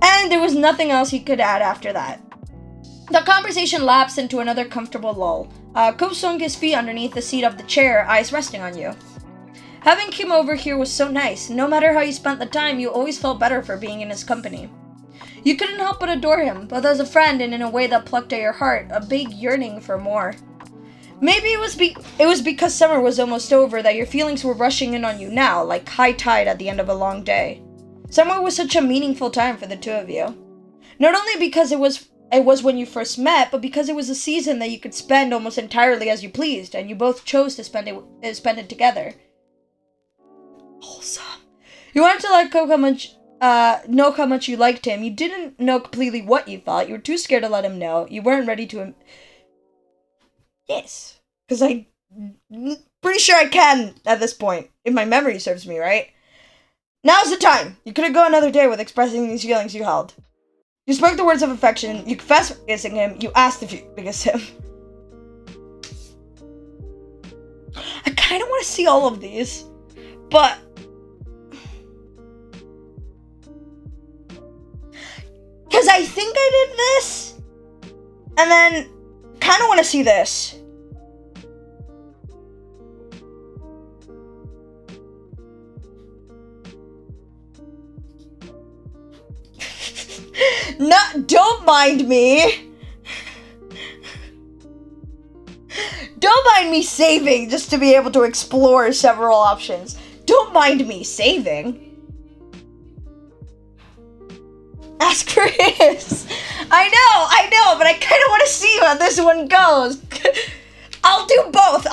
And there was nothing else he could add after that. The conversation lapsed into another comfortable lull. Gove swung his feet underneath the seat of the chair, eyes resting on you. Having him over here was so nice. No matter how you spent the time, you always felt better for being in his company. You couldn't help but adore him, both as a friend and in a way that plucked at your heart, a big yearning for more. Maybe it was because summer was almost over that your feelings were rushing in on you now, like high tide at the end of a long day. Summer was such a meaningful time for the two of you. Not only because it was when you first met, but because it was a season that you could spend almost entirely as you pleased, and you both chose to spend it together. Wholesome. You wanted to let Gove know how much you liked him. You didn't know completely what you thought. You were too scared to let him know. You weren't ready to... Yes. Because I'm pretty sure I can at this point, if my memory serves me right. Now's the time. You couldn't go another day with expressing these feelings you held. You spoke the words of affection. You confessed kissing him. You asked if you could kiss him. I kind of want to see all of these, but... Because I think I did this, and then kind of want to see this. No, don't mind me. Don't mind me saving just to be able to explore several options. Don't mind me saving. Ask for his. I know, but I kind of want to see how this one goes. I'll do both.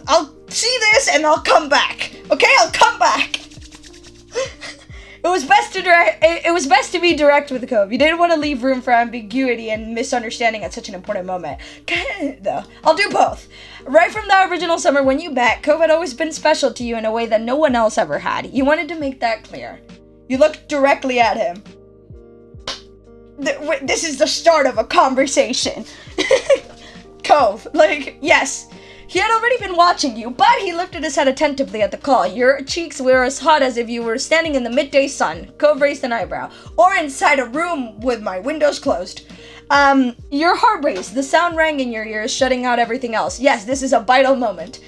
I'll see this and I'll come back. Okay, I'll come back. It was best to be direct with Cove. You didn't want to leave room for ambiguity and misunderstanding at such an important moment. Though, I'll do both. Right from the original summer when you met, Cove had always been special to you in a way that no one else ever had. You wanted to make that clear. You looked directly at him. This is the start of a conversation. Cove, yes. He had already been watching you, but he lifted his head attentively at the call. Your cheeks were as hot as if you were standing in the midday sun. Cove raised an eyebrow. Or inside a room with my windows closed. Your heart raced. The sound rang in your ears, shutting out everything else. Yes, this is a vital moment.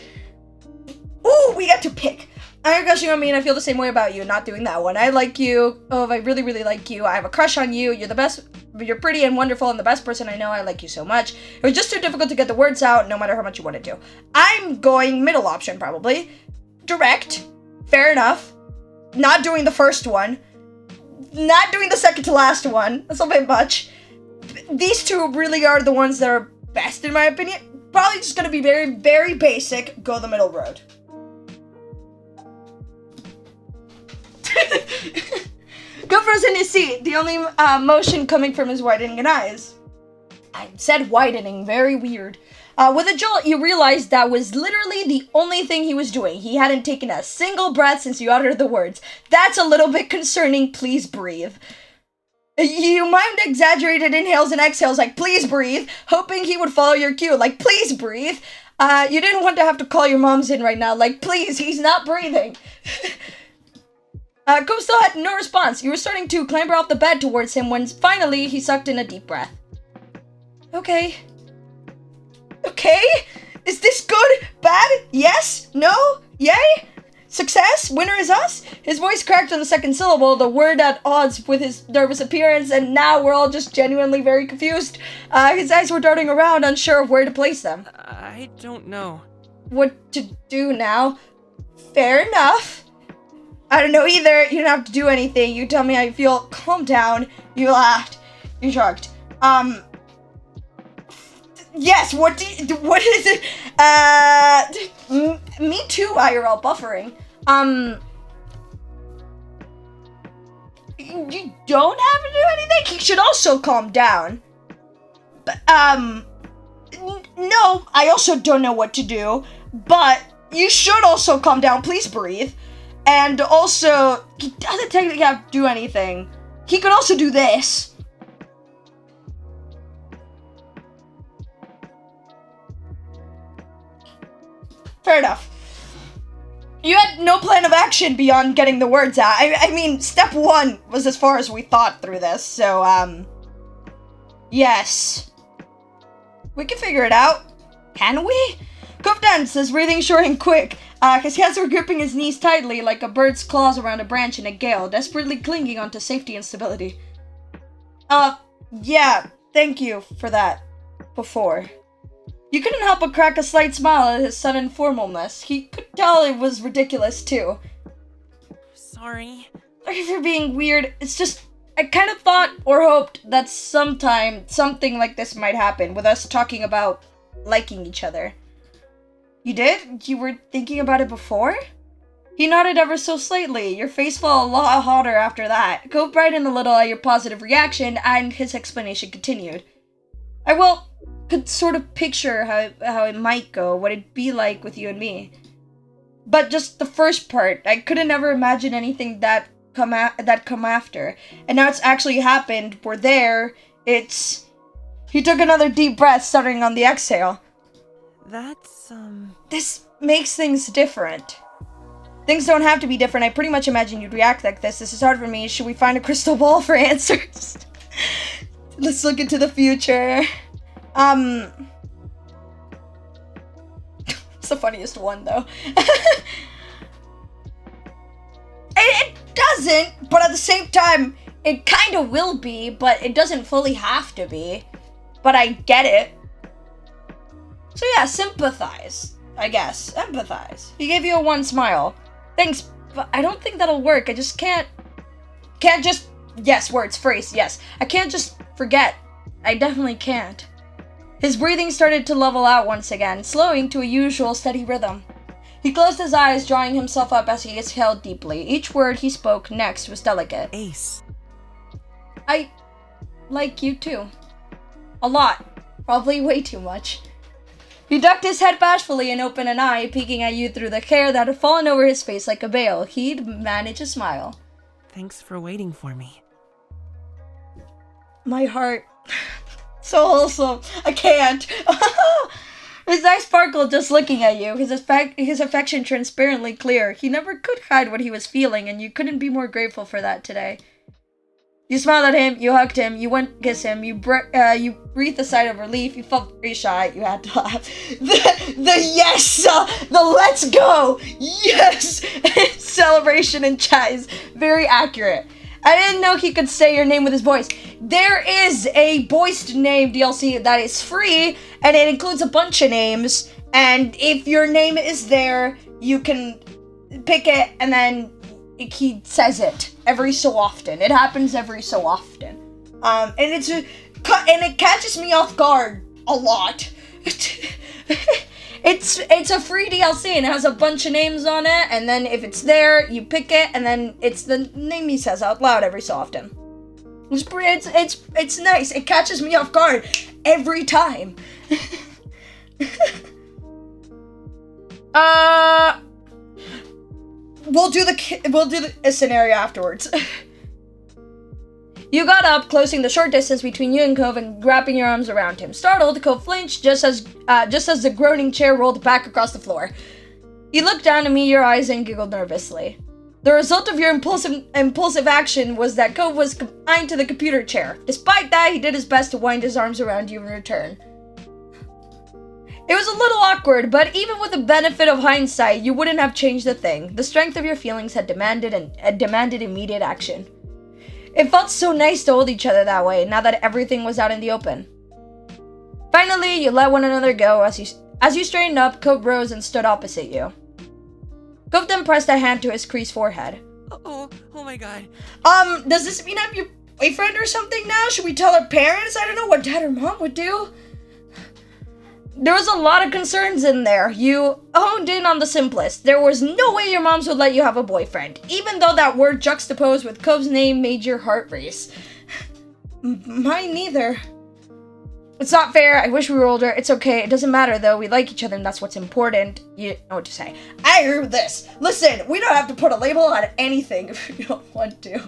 Ooh, we get to pick. I'm gushing on me and I feel the same way about you. Not doing that one. I like you. Oh, I really, really like you. I have a crush on you. You're the best. You're pretty and wonderful and the best person I know. I like you so much. It was just too difficult to get the words out, no matter how much you wanted to. I'm going middle option, probably. Direct. Fair enough. Not doing the first one. Not doing the second to last one. That's a bit much. These two really are the ones that are best, in my opinion. Probably just gonna be very, very basic. Go the middle road. Go froze in his seat, the only motion coming from his widening eyes. I said widening, very weird. With a jolt, you realized that was literally the only thing he was doing. He hadn't taken a single breath since you uttered the words. That's a little bit concerning, please breathe. You mimed exaggerated inhales and exhales like, please breathe, hoping he would follow your cue, like, please breathe. You didn't want to have to call your moms in right now, like, please, he's not breathing. Cove still had no response. You were starting to clamber off the bed towards him when finally he sucked in a deep breath. Okay. Okay? Is this good? Bad? Yes? No? Yay? Success? Winner is us? His voice cracked on the second syllable, the word at odds with his nervous appearance, and now we're all just genuinely very confused. His eyes were darting around, unsure of where to place them. I don't know. What to do now? Fair enough. I don't know either. You don't have to do anything. You tell me how you feel. Calm down. You laughed. You shrugged. Yes, what is it? Me too, IRL buffering. You don't have to do anything? He should also calm down. But, no, I also don't know what to do. But you should also calm down. Please breathe. And also, he doesn't technically have to do anything. He could also do this. Fair enough. You had no plan of action beyond getting the words out. I mean, step one was as far as we thought through this, so, yes. We can figure it out. Can we? Cove danced, his breathing short and quick. His hands were gripping his knees tightly like a bird's claws around a branch in a gale, desperately clinging onto safety and stability. Yeah, thank you for that. Before. You couldn't help but crack a slight smile at his sudden formalness. He could tell it was ridiculous, too. Sorry. Sorry for being weird. It's just, I kind of thought or hoped that sometime something like this might happen, with us talking about liking each other. You did? You were thinking about it before? He nodded ever so slightly. Your face fell a lot hotter after that. Cove brightened a little at your positive reaction, and his explanation continued. I could sort of picture how it might go, what it'd be like with you and me. But just the first part, I couldn't ever imagine anything that come after. And now it's actually happened. We're there. He took another deep breath, stuttering on the exhale. That's, This makes things different. Things don't have to be different. I pretty much imagine you'd react like this. This is hard for me. Should we find a crystal ball for answers? Let's look into the future. It's the funniest one, though. It doesn't, but at the same time, it kind of will be, but it doesn't fully have to be. But I get it. So yeah, sympathize, I guess. Empathize. He gave you a one smile. Thanks, but I don't think that'll work. I just can't just, yes, words, phrase, yes. I can't just forget. I definitely can't. His breathing started to level out once again, slowing to a usual steady rhythm. He closed his eyes, drawing himself up as he exhaled deeply. Each word he spoke next was delicate. Ace. I like you too. A lot. Probably way too much. He ducked his head bashfully and opened an eye, peeking at you through the hair that had fallen over his face like a veil. He'd manage a smile. Thanks for waiting for me. My heart. So wholesome. I can't. His eyes sparkled just looking at you, his affection transparently clear. He never could hide what he was feeling, and you couldn't be more grateful for that today. You smiled at him, you hugged him, you went to kiss him, you breathed a sigh of relief, you felt very shy, you had to laugh. The yes, the let's go, yes, celebration in chat is very accurate. I didn't know he could say your name with his voice. There is a voiced name DLC that is free, and it includes a bunch of names, and if your name is there, you can pick it, and then he says it every so often. It happens every so often. And it catches me off guard a lot. It's a free DLC and it has a bunch of names on it, and then if it's there, you pick it, and then it's the name he says out loud every so often. It's nice. It catches me off guard every time. We'll do the scenario afterwards. You got up, closing the short distance between you and Cove and wrapping your arms around him. Startled, Cove flinched just as the groaning chair rolled back across the floor. He looked down to meet your eyes and giggled nervously. The result of your impulsive action was that Cove was confined to the computer chair. Despite that, he did his best to wind his arms around you in return. It was a little awkward, but even with the benefit of hindsight, you wouldn't have changed a thing. The strength of your feelings had demanded immediate action. It felt so nice to hold each other that way, now that everything was out in the open. Finally, you let one another go. As you straightened up, Cove rose and stood opposite you. Cove then pressed a hand to his creased forehead. Oh my god. Does this mean I'm your boyfriend or something now? Should we tell our parents? I don't know what dad or mom would do. There was a lot of concerns in there. You honed in on the simplest. There was no way your moms would let you have a boyfriend, even though that word juxtaposed with Cove's name made your heart race. Mine neither. It's not fair. I wish we were older. It's okay. It doesn't matter, though. We like each other, and that's what's important. You know what to say. I agree with this. Listen, we don't have to put a label on anything if we don't want to.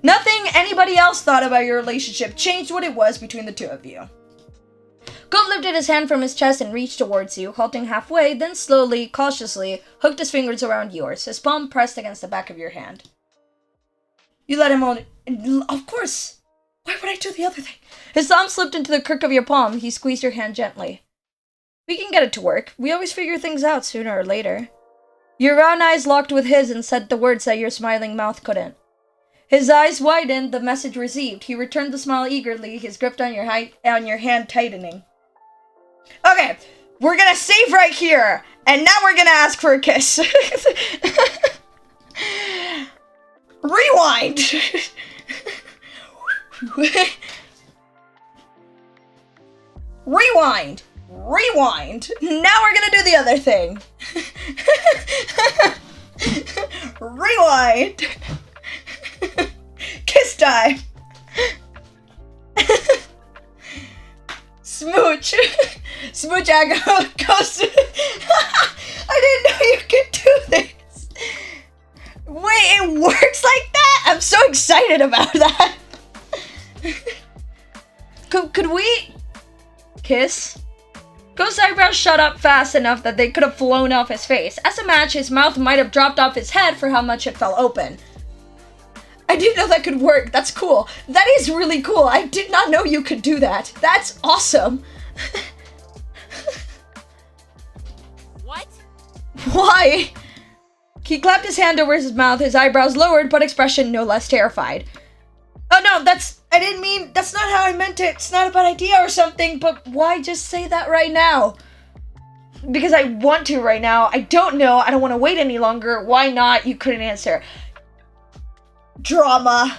Nothing anybody else thought about your relationship changed what it was between the two of you. Cove lifted his hand from his chest and reached towards you, halting halfway, then slowly, cautiously, hooked his fingers around yours, his palm pressed against the back of your hand. You let him hold it. Of course. Why would I do the other thing? His thumb slipped into the crook of your palm. He squeezed your hand gently. We can get it to work. We always figure things out sooner or later. Your round eyes locked with his and said the words that your smiling mouth couldn't. His eyes widened, the message received. He returned the smile eagerly, his grip on your hand tightening. Okay, we're gonna save right here, and now we're gonna ask for a kiss. Rewind! Rewind! Rewind! Now we're gonna do the other thing. Rewind! Kiss time! Smooch! Smooch aggro goes to... I didn't know you could do this! Wait, it works like that? I'm so excited about that! Could we... kiss? Ghost's eyebrows shut up fast enough that they could have flown off his face. As a match, his mouth might have dropped off his head for how much it fell open. I didn't know that could work. That's cool. That is really cool. I did not know you could do that. That's awesome. What? Why? He clapped his hand over his mouth, his eyebrows lowered, but expression no less terrified. Oh no, I didn't mean, that's not how I meant it. It's not a bad idea or something, but why just say that right now? Because I want to right now. I don't know. I don't want to wait any longer. Why not? You couldn't answer. Drama.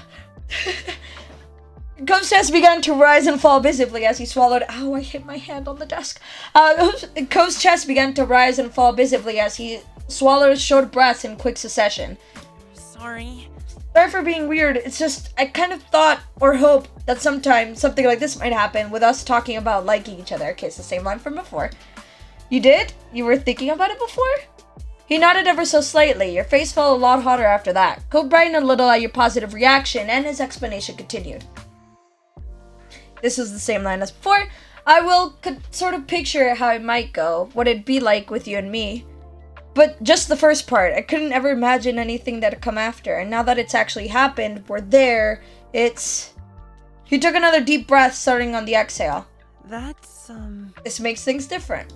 Cove's chest began to rise and fall visibly as he swallowed. Ow, I hit my hand on the desk. Cove's chest began to rise and fall visibly as he swallowed short breaths in quick succession. Sorry. Sorry for being weird. It's just, I kind of thought or hoped that sometime something like this might happen with us talking about liking each other. Okay, it's the same line from before. You did? You were thinking about it before? He nodded ever so slightly. Your face felt a lot hotter after that. Cove brightened a little at your positive reaction, and his explanation continued. This is the same line as before. Could sort of picture how it might go, what it'd be like with you and me. But just the first part, I couldn't ever imagine anything that'd come after, and now that it's actually happened, we're there, it's... He took another deep breath, starting on the exhale. That's, This makes things different.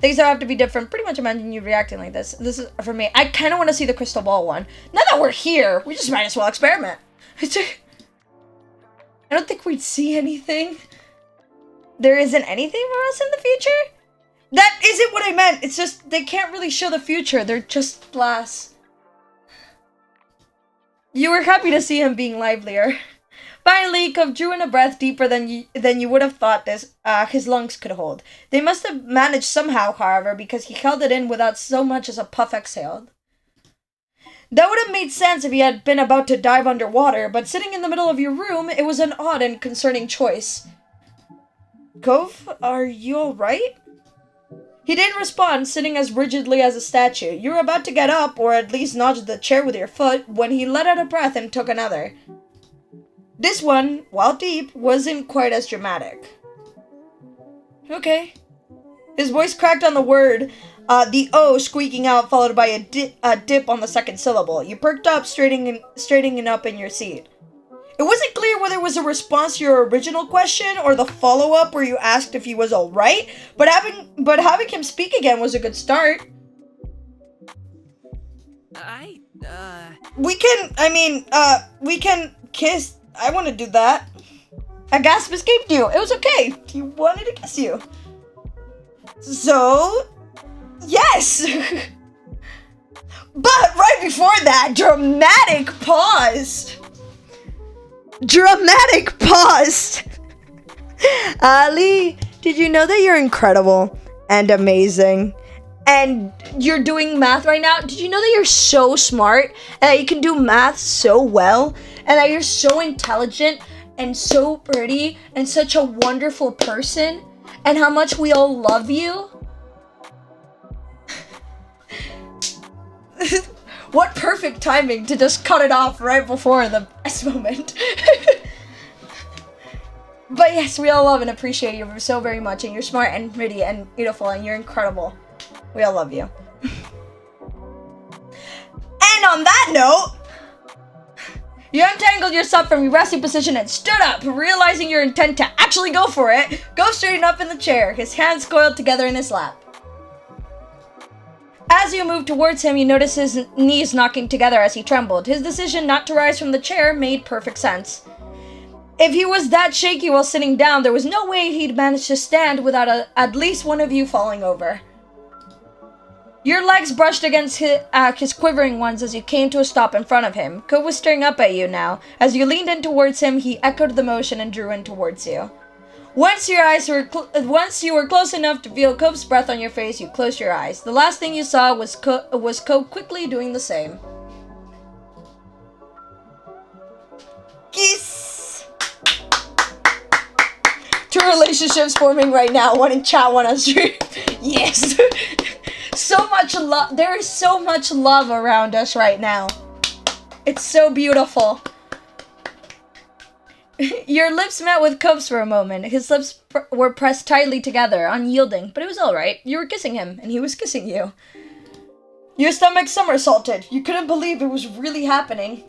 Things that have to be different. Pretty much imagine you reacting like this. This is, for me, I kind of want to see the crystal ball one. Now that we're here, we just might as well experiment. I don't think we'd see anything. There isn't anything for us in the future? That isn't what I meant. It's just, they can't really show the future. They're just glass. You were happy to see him being livelier. Finally, Cove drew in a breath deeper than you would have thought his lungs could hold. They must have managed somehow, however, because he held it in without so much as a puff exhaled. That would have made sense if he had been about to dive underwater, but sitting in the middle of your room, it was an odd and concerning choice. Cove, are you alright? He didn't respond, sitting as rigidly as a statue. You were about to get up, or at least nudge the chair with your foot, when he let out a breath and took another. This one, while deep, wasn't quite as dramatic. Okay. His voice cracked on the word, the O squeaking out, followed by a dip on the second syllable. You perked up, straightening up in your seat. It wasn't clear whether it was a response to your original question or the follow-up where you asked if he was alright, but having him speak again was a good start. We can kiss. I want to do that. A gasp escaped you. It was okay. He wanted to kiss you. So, yes! But right before that, dramatic pause. Ali, did you know that you're incredible and amazing? And you're doing math right now? Did you know that you're so smart and that you can do math so well? And that you're so intelligent and so pretty and such a wonderful person? And how much we all love you? What perfect timing to just cut it off right before the best moment. But yes, we all love and appreciate you so very much, and you're smart and pretty and beautiful and you're incredible. We all love you. And on that note, you untangled yourself from your resting position and stood up, realizing your intent to actually go for it. Go straighten up in the chair, his hands coiled together in his lap. As you moved towards him, you noticed his knees knocking together as he trembled. His decision not to rise from the chair made perfect sense. If he was that shaky while sitting down, there was no way he'd manage to stand without at least one of you falling over. Your legs brushed against his quivering ones as you came to a stop in front of him. Cove was staring up at you now. As you leaned in towards him, he echoed the motion and drew in towards you. Once you were close enough to feel Cove's breath on your face, you closed your eyes. The last thing you saw was Cove quickly doing the same. Kiss! Two relationships forming right now, one in chat, one on stream. Yes! So much love. There is so much love around us right now. It's so beautiful. Your lips met with Cove's for a moment. His lips were pressed tightly together, unyielding, but it was alright. You were kissing him, and he was kissing you. Your stomach somersaulted. You couldn't believe it was really happening.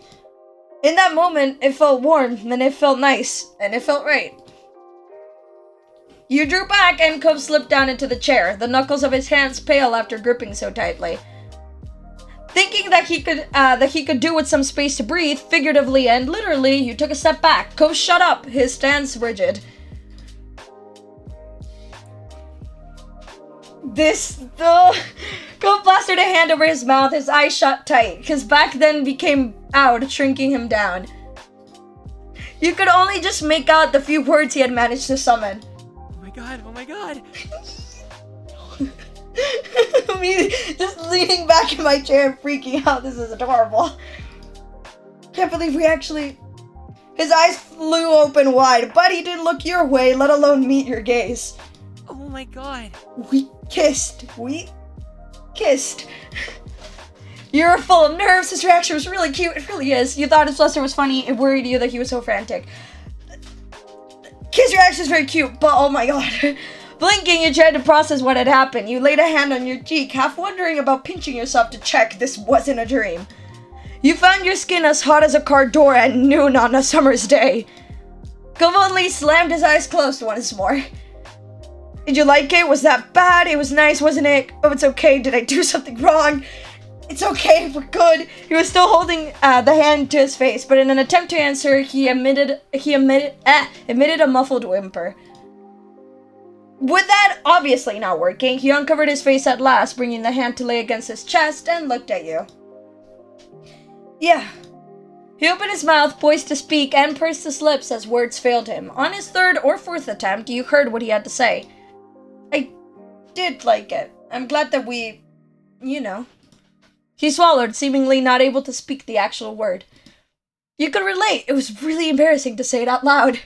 In that moment, it felt warm, then it felt nice, and it felt right. You drew back, and Cove slipped down into the chair, the knuckles of his hands pale after gripping so tightly. Thinking that he could do with some space to breathe, figuratively and literally, you took a step back. Cove shut up, his stance rigid. Cove plastered a hand over his mouth, his eyes shut tight. His back then became out, shrinking him down. You could only just make out the few words he had managed to summon. Oh my god, oh my god. Me just leaning back in my chair and freaking out. This is adorable. Can't believe we actually... His eyes flew open wide, but he didn't look your way, let alone meet your gaze. Oh my god. We kissed. You were full of nerves. His reaction was really cute. It really is. You thought his bluster was funny. It worried you that he was so frantic. His reaction is very cute, but oh my god. Blinking, you tried to process what had happened. You laid a hand on your cheek, half wondering about pinching yourself to check this wasn't a dream. You found your skin as hot as a car door at noon on a summer's day. Kavonli slammed his eyes closed once more. Did you like it? Was that bad? It was nice, wasn't it? Oh, it's okay. Did I do something wrong? It's okay. We're good. He was still holding the hand to his face, but in an attempt to answer, he emitted a muffled whimper. With that obviously not working, he uncovered his face at last, bringing the hand to lay against his chest and looked at you. Yeah. He opened his mouth, poised to speak, and pursed his lips as words failed him. On his third or fourth attempt, you heard what he had to say. I did like it. I'm glad that we, He swallowed, seemingly not able to speak the actual word. You could relate. It was really embarrassing to say it out loud.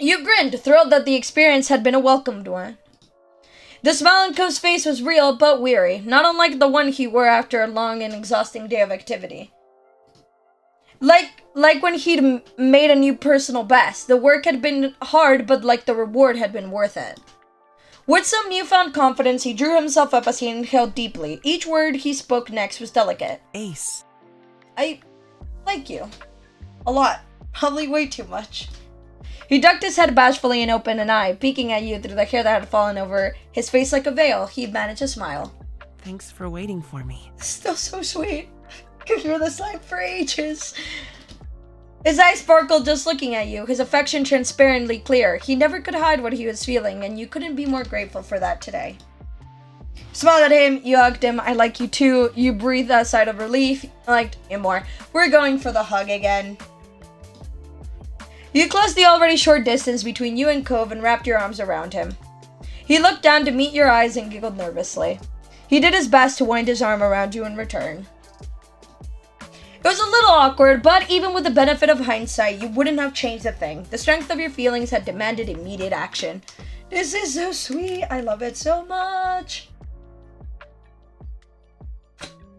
You grinned, thrilled that the experience had been a welcomed one. The smile on Kove's face was real, but weary, not unlike the one he wore after a long and exhausting day of activity. Like when he'd made a new personal best. The work had been hard, but like the reward had been worth it. With some newfound confidence, he drew himself up as he inhaled deeply. Each word he spoke next was delicate. Ace. I like you. A lot. Probably way too much. He ducked his head bashfully and opened an eye, peeking at you through the hair that had fallen over his face like a veil. He managed a smile. Thanks for waiting for me. Still so sweet. Could hear this line for ages. His eyes sparkled just looking at you, his affection transparently clear. He never could hide what he was feeling, and you couldn't be more grateful for that today. You smiled at him, you hugged him. I like you too. You breathed a sigh of relief. I liked him more. We're going for the hug again. You closed the already short distance between you and Kove and wrapped your arms around him. He looked down to meet your eyes and giggled nervously. He did his best to wind his arm around you in return. It was a little awkward, but even with the benefit of hindsight, you wouldn't have changed a thing. The strength of your feelings had demanded immediate action. This is so sweet. I love it so much.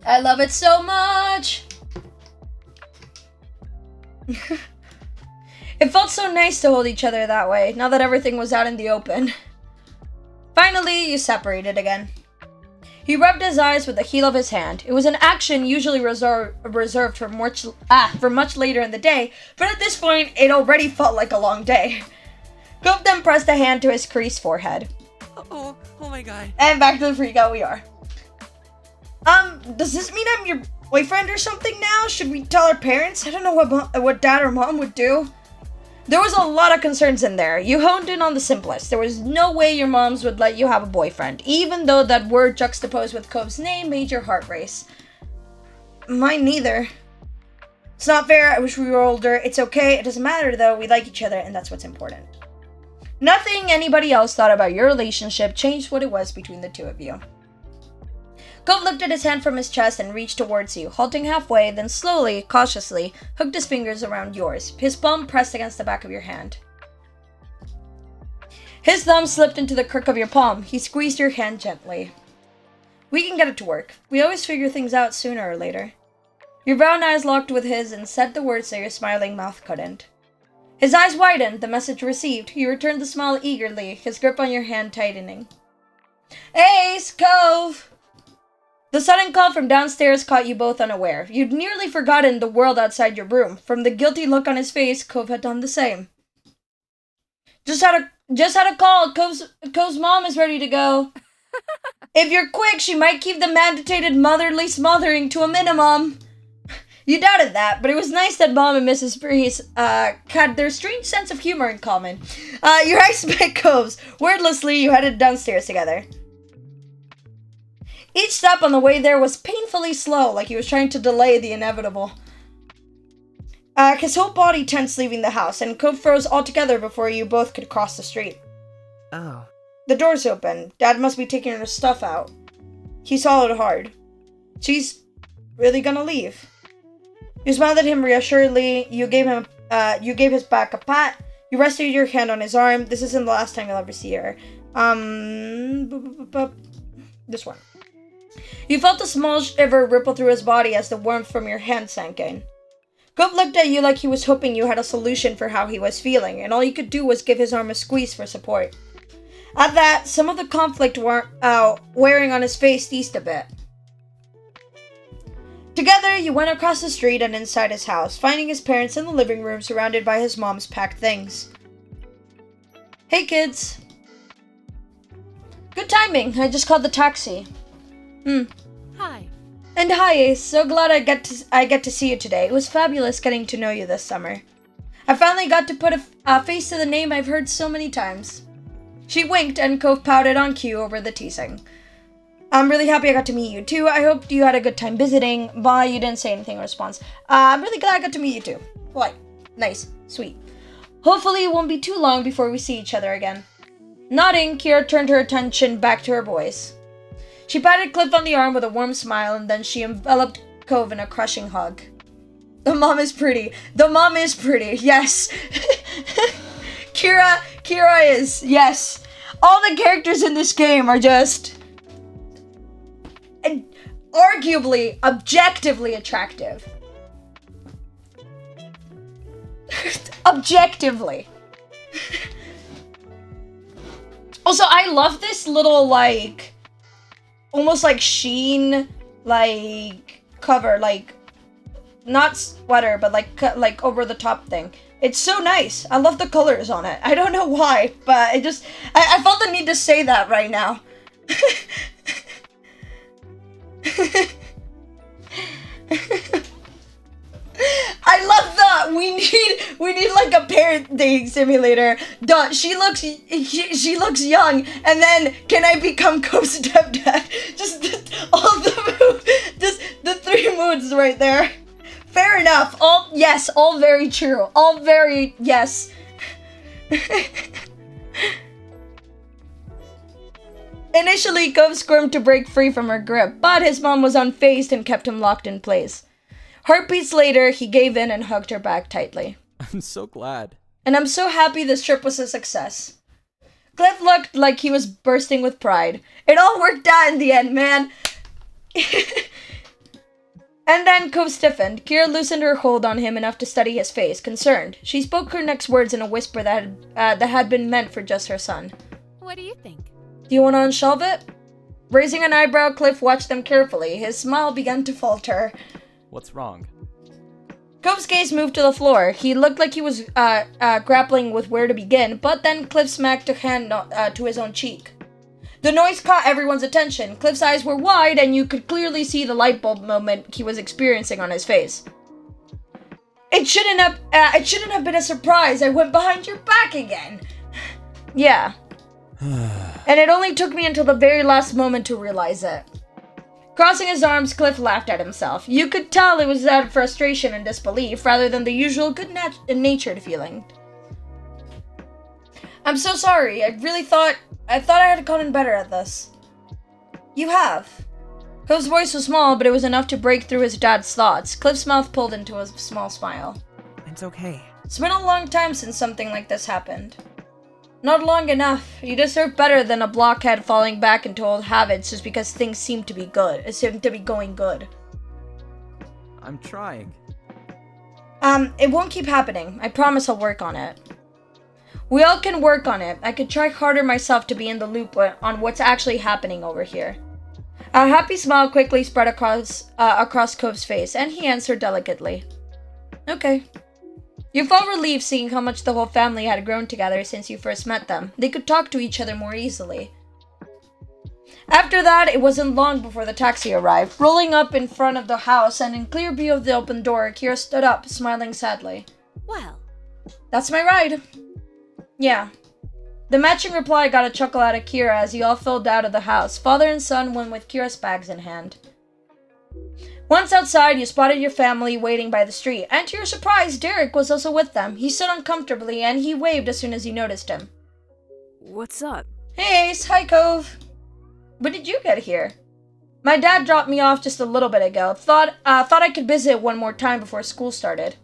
I love it so much. It felt so nice to hold each other that way, now that everything was out in the open. Finally, you separated again. He rubbed his eyes with the heel of his hand. It was an action usually reserved for much later in the day, but at this point, it already felt like a long day. Kove then pressed a hand to his creased forehead. Oh my god. And back to the freak out we are. Does this mean I'm your boyfriend or something now? Should we tell our parents? I don't know what dad or mom would do. There was a lot of concerns in there. You honed in on the simplest. There was no way your moms would let you have a boyfriend, even though that word juxtaposed with Kove's name made your heart race. Mine neither. It's not fair. I wish we were older. It's okay. It doesn't matter though. We like each other and that's what's important. Nothing anybody else thought about your relationship changed what it was between the two of you. Kove lifted his hand from his chest and reached towards you, halting halfway, then slowly, cautiously, hooked his fingers around yours, his palm pressed against the back of your hand. His thumb slipped into the crook of your palm. He squeezed your hand gently. We can get it to work. We always figure things out sooner or later. Your brown eyes locked with his and said the words that your smiling mouth couldn't. His eyes widened, the message received. He returned the smile eagerly, his grip on your hand tightening. Ace, Kove! The sudden call from downstairs caught you both unaware. You'd nearly forgotten the world outside your room. From the guilty look on his face, Kove had done the same. Just had a call. Kove's mom is ready to go. If you're quick, she might keep the mandated motherly smothering to a minimum. You doubted that, but it was nice that Mom and Mrs. Breeze had their strange sense of humor in common. Your eyes met Kove's. Wordlessly, you headed downstairs together. Each step on the way there was painfully slow, like he was trying to delay the inevitable. His whole body tense leaving the house, and Cove froze altogether before you both could cross the street. Oh. The door's open. Dad must be taking her stuff out. He swallowed hard. She's really gonna leave. You smiled at him reassuringly. You gave his back a pat. You rested your hand on his arm. This isn't the last time you'll ever see her. This one. You felt a small shiver ripple through his body as the warmth from your hand sank in. Cove looked at you like he was hoping you had a solution for how he was feeling, and all you could do was give his arm a squeeze for support. At that, some of the conflict wearing on his face eased a bit. Together, you went across the street and inside his house, finding his parents in the living room surrounded by his mom's packed things. Hey kids. Good timing, I just called the taxi. Hi. And hi Ace, so glad I get to see you today. It was fabulous getting to know you this summer. I finally got to put a face to the name I've heard so many times. She winked and Cove pouted on cue over the teasing. I'm really happy I got to meet you too. I hope you had a good time visiting. Bye, you didn't say anything in response. I'm really glad I got to meet you too. Polite. Nice. Sweet. Hopefully it won't be too long before we see each other again. Nodding, Kira turned her attention back to her boys. She patted Cliff on the arm with a warm smile, and then she enveloped Cove in a crushing hug. The mom is pretty. The mom is pretty. Yes. Kira is. Yes. All the characters in this game are just arguably, objectively attractive. Objectively. Also, I love this little, like, almost like sheen, like, cover, like, not sweater, but like over the top thing. It's so nice. I love the colors on it. I don't know why, but I felt the need to say that right now. I love that. We need like a parenting simulator. Duh, she looks young, and then can I become Cove's stepdad? Just the three moods right there. Fair enough. All very true. All very yes. Initially, Cove squirmed to break free from her grip, but his mom was unfazed and kept him locked in place. Heartbeats later, he gave in and hugged her back tightly. I'm so glad. And I'm so happy this trip was a success. Cliff looked like he was bursting with pride. It all worked out in the end, man. And then Cove stiffened. Kira loosened her hold on him enough to study his face, concerned. She spoke her next words in a whisper that had been meant for just her son. What do you think? Do you want to unshelve it? Raising an eyebrow, Cliff watched them carefully. His smile began to falter. What's wrong? Cove's gaze moved to the floor. He looked like he was grappling with where to begin, but then Cliff smacked a hand to his own cheek. The noise caught everyone's attention. Cliff's eyes were wide, and you could clearly see the light bulb moment he was experiencing on his face. It shouldn't have been a surprise. I went behind your back again. Yeah. And it only took me until the very last moment to realize it. Crossing his arms, Cliff laughed at himself. You could tell it was out of frustration and disbelief, rather than the usual good-natured feeling. I'm so sorry. I thought I had gotten better at this. You have. Cliff's voice was small, but it was enough to break through his dad's thoughts. Cliff's mouth pulled into a small smile. It's okay. It's been a long time since something like this happened. Not long enough. You deserve better than a blockhead falling back into old habits just because things seem to be going good. I'm trying. It won't keep happening. I promise I'll work on it. We all can work on it. I could try harder myself to be in the loop on what's actually happening over here. A happy smile quickly spread across Cove's face, and he answered delicately. Okay. You felt relieved seeing how much the whole family had grown together since you first met them. They could talk to each other more easily. After that, it wasn't long before the taxi arrived. Rolling up in front of the house and in clear view of the open door, Kira stood up, smiling sadly. Well, That's my ride. Yeah. The matching reply got a chuckle out of Kira as you all filed out of the house. Father and son went with Kira's bags in hand. Once outside, you spotted your family waiting by the street, and to your surprise, Derek was also with them. He stood uncomfortably, and he waved as soon as you noticed him. What's up? Hey Ace, hi Cove. When did you get here? My dad dropped me off just a little bit ago. Thought I could visit one more time before school started.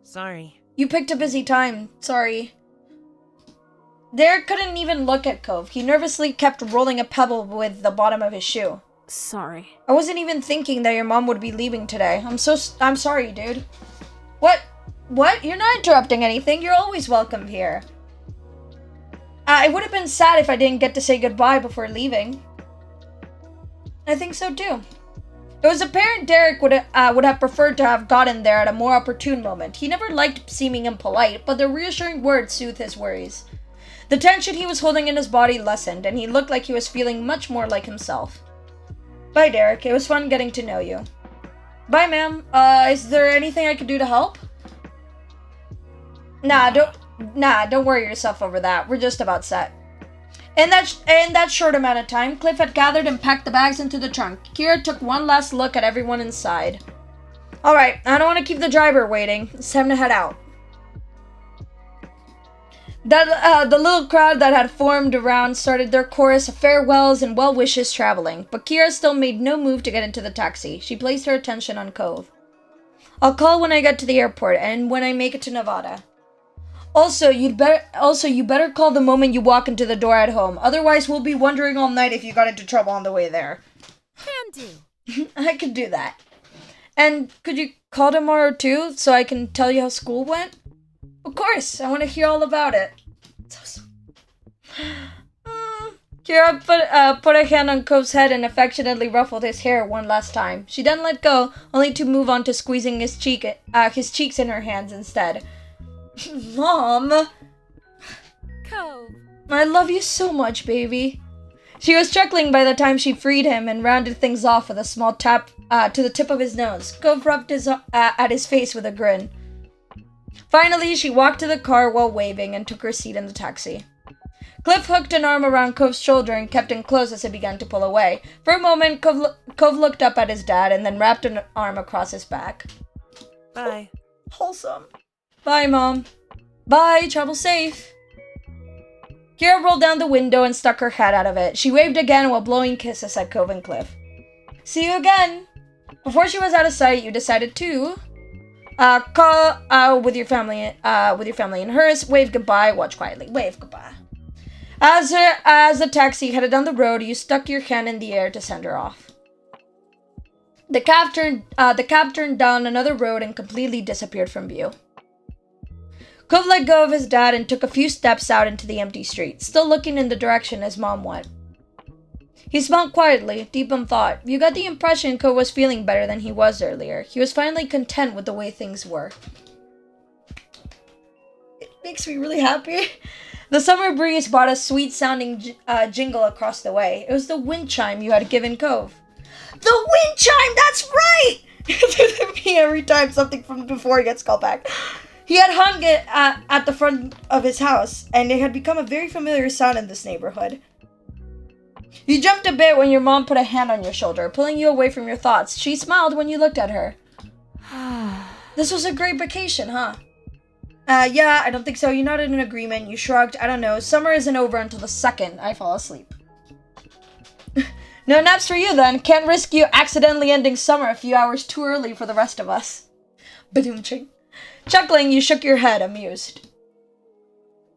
Sorry. You picked a busy time. Sorry. Derek couldn't even look at Cove. He nervously kept rolling a pebble with the bottom of his shoe. Sorry. I wasn't even thinking that your mom would be leaving today. I'm sorry, dude. What? You're not interrupting anything. You're always welcome here. It would have been sad if I didn't get to say goodbye before leaving. I think so too. It was apparent Derek would have preferred to have gotten there at a more opportune moment. He never liked seeming impolite, but the reassuring words soothed his worries. The tension he was holding in his body lessened, and he looked like he was feeling much more like himself. Bye, Derek. It was fun getting to know you. Bye, ma'am. Is there anything I could do to help? Nah, don't worry yourself over that. We're just about set. In that short amount of time, Cliff had gathered and packed the bags into the trunk. Kira took one last look at everyone inside. Alright, I don't want to keep the driver waiting. It's time to head out. The little crowd that had formed around started their chorus of farewells and well wishes traveling, but Kira still made no move to get into the taxi. She placed her attention on Cove. I'll call when I get to the airport and when I make it to Nevada. Also, you better call the moment you walk into the door at home. Otherwise, we'll be wondering all night if you got into trouble on the way there. Can do. I could do that. And could you call tomorrow too, so I can tell you how school went? Of course, I want to hear all about it. Kira put a hand on Cove's head and affectionately ruffled his hair one last time. She then let go, only to move on to squeezing his cheeks in her hands instead. Mom! Cove. I love you so much, baby. She was chuckling by the time she freed him and rounded things off with a small tap to the tip of his nose. Cove rubbed at his face with a grin. Finally, she walked to the car while waving and took her seat in the taxi. Cliff hooked an arm around Cove's shoulder and kept him close as he began to pull away. For a moment, Cove looked up at his dad and then wrapped an arm across his back. Bye. Wholesome. Bye, Mom. Bye, travel safe. Kira rolled down the window and stuck her head out of it. She waved again while blowing kisses at Cove and Cliff. See you again. Before she was out of sight, you decided to call with your family and hers. Wave goodbye. Watch quietly. Wave goodbye. As the taxi headed down the road, you stuck your hand in the air to send her off. The cab turned down another road and completely disappeared from view. Cove let go of his dad and took a few steps out into the empty street, still looking in the direction his mom went. He smiled quietly, deep in thought. You got the impression Cove was feeling better than he was earlier. He was finally content with the way things were. It makes me really happy. The summer breeze brought a sweet-sounding jingle across the way. It was the wind chime you had given Cove. The wind chime! That's right! Me every time something from before gets called back. He had hung it at the front of his house, and it had become a very familiar sound in this neighborhood. You jumped a bit when your mom put a hand on your shoulder, pulling you away from your thoughts. She smiled when you looked at her. This was a great vacation, huh? Yeah, I don't think so. You nodded in agreement. You shrugged. I don't know. Summer isn't over until the second I fall asleep. No naps for you, then. Can't risk you accidentally ending summer a few hours too early for the rest of us. Badoom-ching. Chuckling, you shook your head, amused.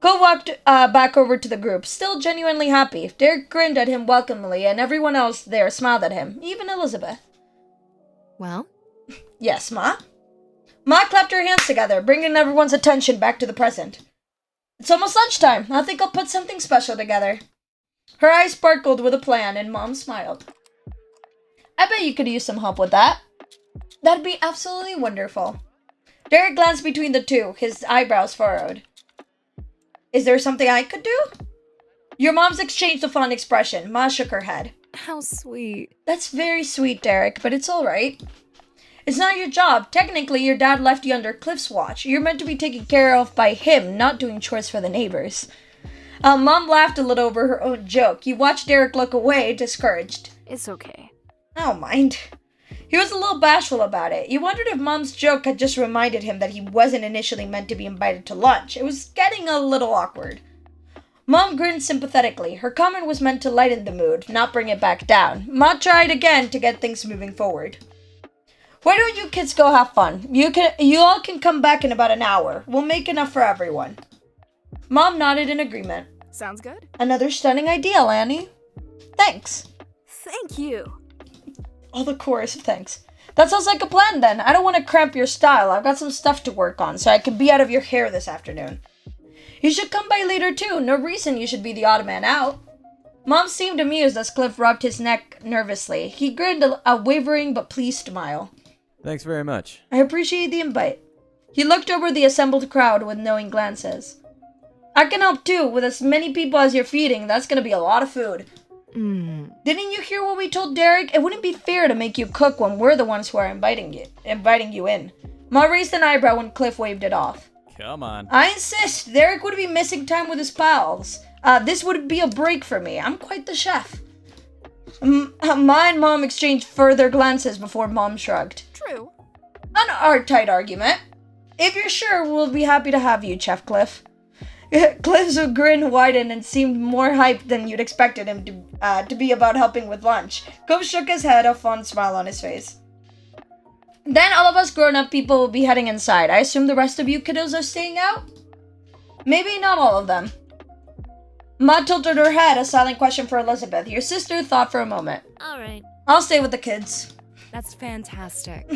Cole walked back over to the group, still genuinely happy. Derek grinned at him welcomingly, and everyone else there smiled at him, even Elizabeth. Well? Yes, Ma? Ma clapped her hands together, bringing everyone's attention back to the present. It's almost lunchtime. I think I'll put something special together. Her eyes sparkled with a plan, and Mom smiled. I bet you could use some help with that. That'd be absolutely wonderful. Derek glanced between the two, his eyebrows furrowed. Is there something I could do? Your moms exchanged a fond expression. Ma shook her head. How sweet. That's very sweet, Derek, but it's all right. It's not your job. Technically, your dad left you under Cliff's watch. You're meant to be taken care of by him, not doing chores for the neighbors. Mom laughed a little over her own joke. You watched Derek look away, discouraged. It's okay. I don't mind. He was a little bashful about it. He wondered if Mom's joke had just reminded him that he wasn't initially meant to be invited to lunch. It was getting a little awkward. Mom grinned sympathetically. Her comment was meant to lighten the mood, not bring it back down. Ma tried again to get things moving forward. Why don't you kids go have fun? You all can come back in about an hour. We'll make enough for everyone. Mom nodded in agreement. Sounds good. Another stunning idea, Lanny. Thanks. Thank you. All the chorus of thanks. That sounds like a plan then. I don't want to cramp your style. I've got some stuff to work on, so I can be out of your hair this afternoon. You should come by later too. No reason you should be the odd man out. Mom seemed amused as Cliff rubbed his neck nervously. He grinned a wavering but pleased smile. Thanks very much. I appreciate the invite. He looked over the assembled crowd with knowing glances. I can help too. With as many people as you're feeding, that's gonna be a lot of food. Didn't you hear what we told Derek? It wouldn't be fair to make you cook when we're the ones who are inviting you in. Ma raised an eyebrow when Cliff waved it off. Come on. I insist. Derek would be missing time with his pals. This would be a break for me. I'm quite the chef. Ma and Mom exchanged further glances before Mom shrugged. True. An tight argument. If you're sure, we'll be happy to have you, Chef Cliff. Cliff's grin widened and seemed more hyped than you'd expected him to be about helping with lunch. Cliff shook his head, a fond smile on his face. Then all of us grown-up people will be heading inside. I assume the rest of you kiddos are staying out? Maybe not all of them. Ma tilted her head, a silent question for Elizabeth. Your sister thought for a moment. All right. I'll stay with the kids. That's fantastic.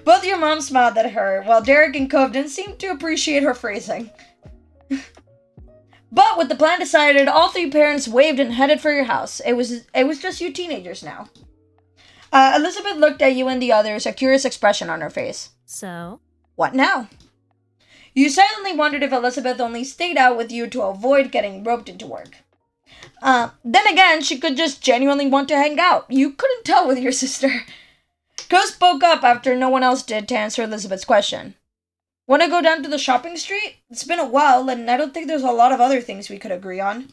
Both your moms smiled at her, while Derek and Cove didn't seem to appreciate her phrasing. But with the plan decided, all three parents waved and headed for your house. It was just you teenagers now. Elizabeth looked at you and the others, a curious expression on her face. So? What now? You silently wondered if Elizabeth only stayed out with you to avoid getting roped into work. Then again, she could just genuinely want to hang out. You couldn't tell with your sister. Cove spoke up after no one else did to answer Elizabeth's question. Want to go down to the shopping street? It's been a while, and I don't think there's a lot of other things we could agree on.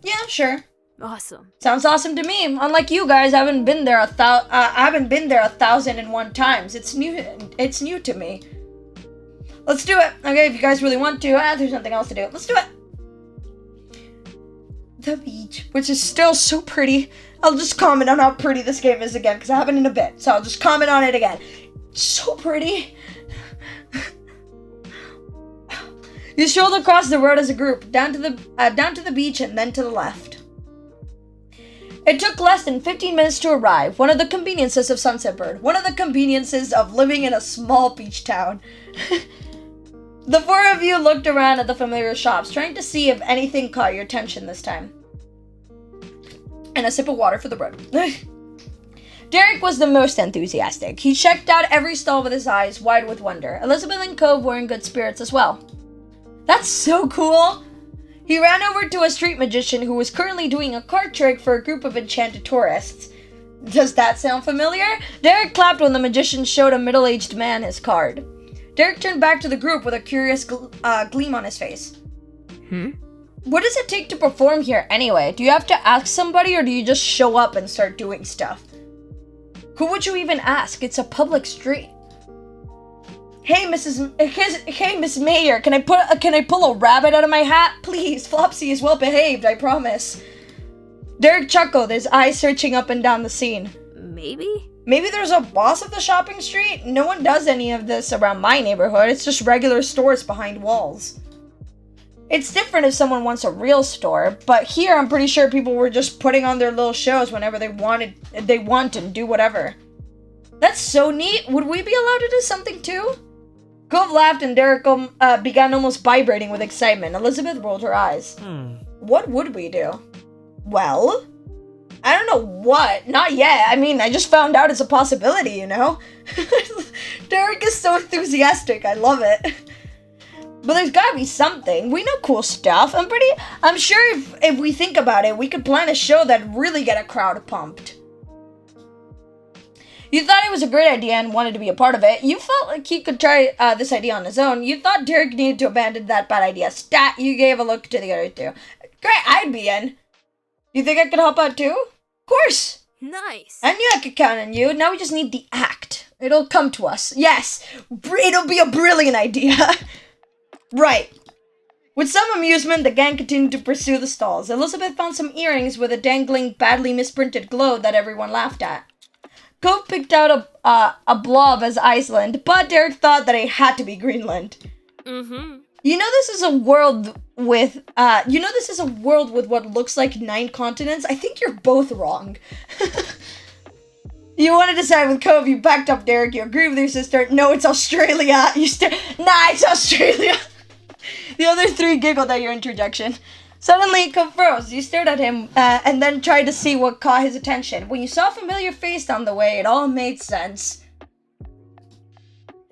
Yeah, sure. Awesome. Sounds awesome to me. Unlike you guys, I haven't been there 1,001 times. It's new to me. Let's do it. Okay, if you guys really want to. There's nothing else to do. Let's do it. The beach, which is still so pretty. I'll just comment on how pretty this game is again, because I haven't in a bit. So I'll just comment on it again. It's so pretty. You strolled across the road as a group, down to the beach and then to the left. It took less than 15 minutes to arrive, one of the conveniences of Sunset Bird, one of the conveniences of living in a small beach town. The four of you looked around at the familiar shops, trying to see if anything caught your attention this time. And a sip of water for the road. Derek was the most enthusiastic. He checked out every stall with his eyes wide with wonder. Elizabeth and Cove were in good spirits as well. That's so cool! He ran over to a street magician who was currently doing a card trick for a group of enchanted tourists. Does that sound familiar? Derek clapped when the magician showed a middle-aged man his card. Derek turned back to the group with a curious gleam on his face. What does it take to perform here anyway? Do you have to ask somebody or do you just show up and start doing stuff? Who would you even ask? It's a public street. Hey, Miss Mayor, can I pull a rabbit out of my hat? Please, Flopsy is well behaved, I promise. Derek chuckled, his eyes searching up and down the scene. Maybe there's a boss of the shopping street? No one does any of this around my neighborhood. It's just regular stores behind walls. It's different if someone wants a real store, but here I'm pretty sure people were just putting on their little shows whenever they want and do whatever. That's so neat. Would we be allowed to do something too? Cove laughed and Derek began almost vibrating with excitement. Elizabeth rolled her eyes. What would we do? Well, I don't know what. Not yet. I mean, I just found out it's a possibility, you know? Derek is so enthusiastic. I love it. But there's gotta be something. We know cool stuff. I'm sure if we think about it, we could plan a show that'd really get a crowd pumped. You thought it was a great idea and wanted to be a part of it. You felt like he could try this idea on his own. You thought Derek needed to abandon that bad idea. Stat, you gave a look to the other two. Great, I'd be in. You think I could help out too? Of course. Nice. I knew I could count on you. Now we just need the act. It'll come to us. Yes! It'll be a brilliant idea. Right. With some amusement, the gang continued to pursue the stalls. Elizabeth found some earrings with a dangling, badly misprinted globe that everyone laughed at. Cove picked out a blob as Iceland, but Derek thought that it had to be Greenland. Mm-hmm. This is a world with what looks like 9 continents? I think you're both wrong. You wanted to side with Cove, you backed up Derek, you agree with your sister. No, it's Australia. Nah, it's Australia. The other 3 giggled at your interjection. Suddenly, Cove froze. You stared at him, and then tried to see what caught his attention. When you saw a familiar face down the way, it all made sense.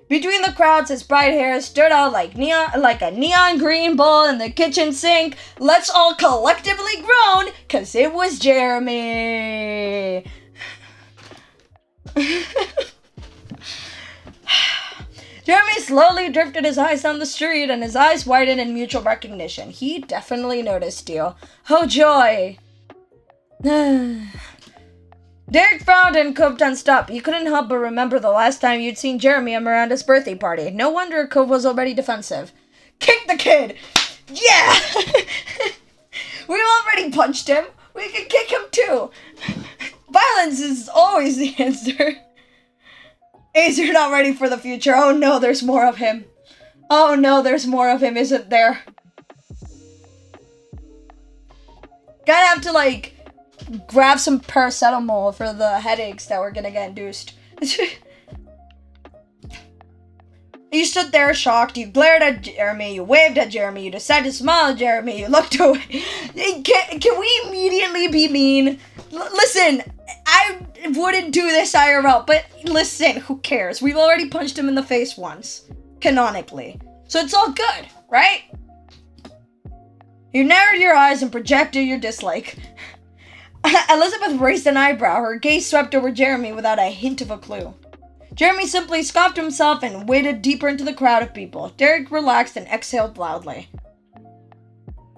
Between the crowds, his bright hair stood out like a neon green bowl in the kitchen sink. Let's all collectively groan, 'cause it was Jeremy. Jeremy slowly drifted his eyes down the street, and his eyes widened in mutual recognition. He definitely noticed you. Oh, joy! Derek frowned and Cove tensed up. He couldn't help but remember the last time you'd seen Jeremy at Miranda's birthday party. No wonder Cove was already defensive. Kick the kid! Yeah! We've already punched him. We can kick him too. Violence is always the answer. Ace, you're not ready for the future. Oh no, there's more of him. Oh no, there's more of him, isn't there? Gotta have to, grab some paracetamol for the headaches that we're gonna get induced. You stood there shocked. You glared at Jeremy. You waved at Jeremy. You decided to smile at Jeremy. You looked away. Can we immediately be mean? Listen, I wouldn't do this IRL, but listen, who cares? We've already punched him in the face once, canonically. So it's all good, right? You narrowed your eyes and projected your dislike. Elizabeth raised an eyebrow. Her gaze swept over Jeremy without a hint of a clue. Jeremy simply scoffed to himself and waded deeper into the crowd of people. Derek relaxed and exhaled loudly.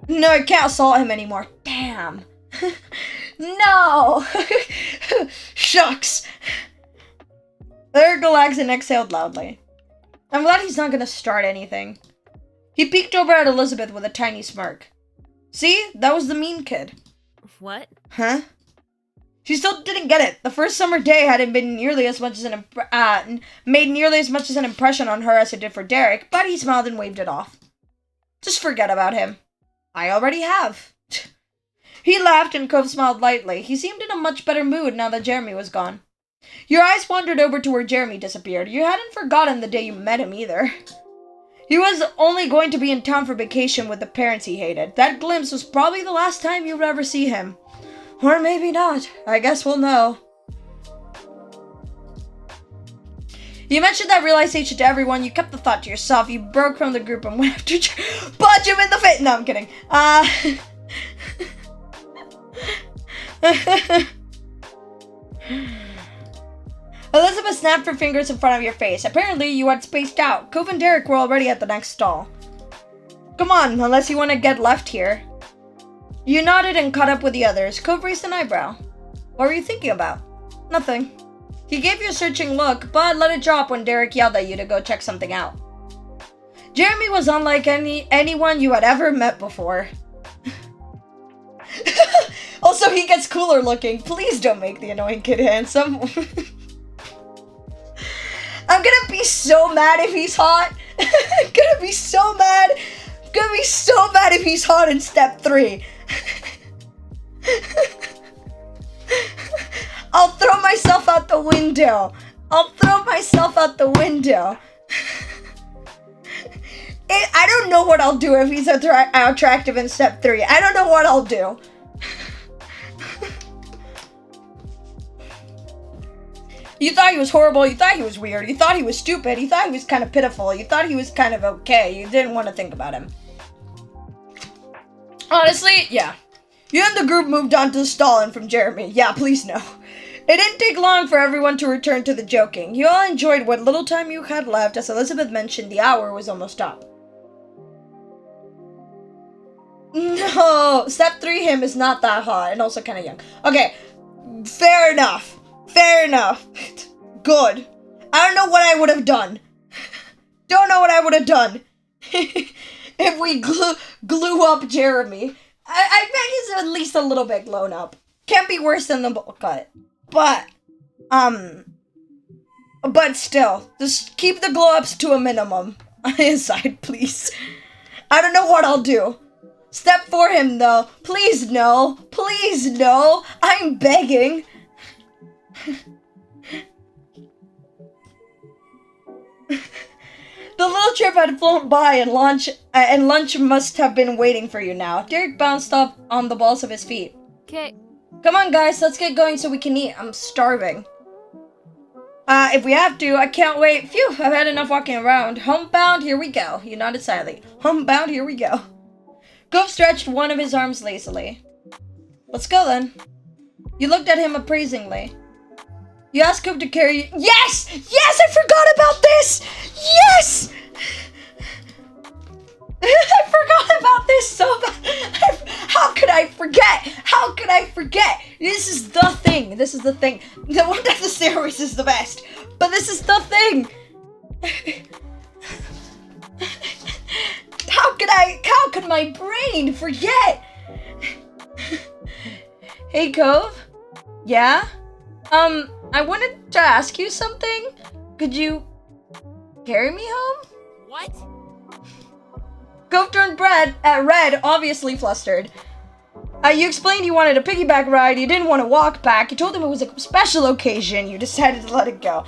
No, I can't assault him anymore. Damn. No! Shucks. Derek relaxed and exhaled loudly. I'm glad he's not gonna start anything. He peeked over at Elizabeth with a tiny smirk. See? That was the mean kid. What? Huh? She still didn't get it. The first summer day hadn't been nearly as much as made nearly as much as an impression on her as it did for Derek, but he smiled and waved it off. Just forget about him. I already have. He laughed and Cove smiled lightly. He seemed in a much better mood now that Jeremy was gone. Your eyes wandered over to where Jeremy disappeared. You hadn't forgotten the day you met him either. He was only going to be in town for vacation with the parents he hated. That glimpse was probably the last time you would ever see him. Or maybe not. I guess we'll know. You mentioned that realization to everyone. You kept the thought to yourself. You broke from the group and went after punch him in the face. No, I'm kidding. Elizabeth snapped her fingers in front of your face. Apparently, you had spaced out. Cove and Derek were already at the next stall. Come on, unless you want to get left here. You nodded and caught up with the others. Cove raised an eyebrow. What were you thinking about? Nothing. He gave you a searching look, but let it drop when Derek yelled at you to go check something out. Jeremy was unlike anyone you had ever met before. Also, he gets cooler looking. Please don't make the annoying kid handsome. I'm gonna be so mad if he's hot. I'm gonna be so mad. I'm gonna be so mad if he's hot in step 3. I'll throw myself out the window. I don't know what I'll do if he's attractive in step 3. I don't know what I'll do. You thought he was horrible, you thought he was weird, you thought he was stupid, you thought he was kind of pitiful, you thought he was kind of okay, you didn't want to think about him. Honestly, yeah. You and the group moved on to the stall and from Jeremy. Yeah, please no. It didn't take long for everyone to return to the joking. You all enjoyed what little time you had left. As Elizabeth mentioned, the hour was almost up. No, step 3 him is not that hot and also kind of young. Okay, Fair enough. Fair enough. Good. I don't know what I would have done. Don't know what I would have done if we glue up Jeremy. I bet he's at least a little bit blown up. Can't be worse than the bowl cut. But still, just keep the glow ups to a minimum on his side, please. I don't know what I'll do. Step for him, though. Please, no. Please, no. I'm begging. The little trip had flown by and lunch must have been waiting for you now. Derek bounced up on the balls of his feet. Okay. Come on, guys. Let's get going so we can eat. I'm starving. If we have to, I can't wait. Phew, I've had enough walking around. Homebound, here we go. He nodded silently. Homebound, here we go. Gove stretched one of his arms lazily. Let's go then. You looked at him appraisingly. You asked Gove to carry you. Yes! Yes, I forgot about this! Yes! I forgot about this so bad. How could I forget? How could I forget? This is the thing. This is the thing. The one at the stairways is the best. But this is the thing. How could my brain forget? Hey, Cove? Yeah? I wanted to ask you something. Could you carry me home? What? Cove turned red, obviously flustered. You explained you wanted a piggyback ride, you didn't want to walk back, you told him it was a special occasion, you decided to let it go.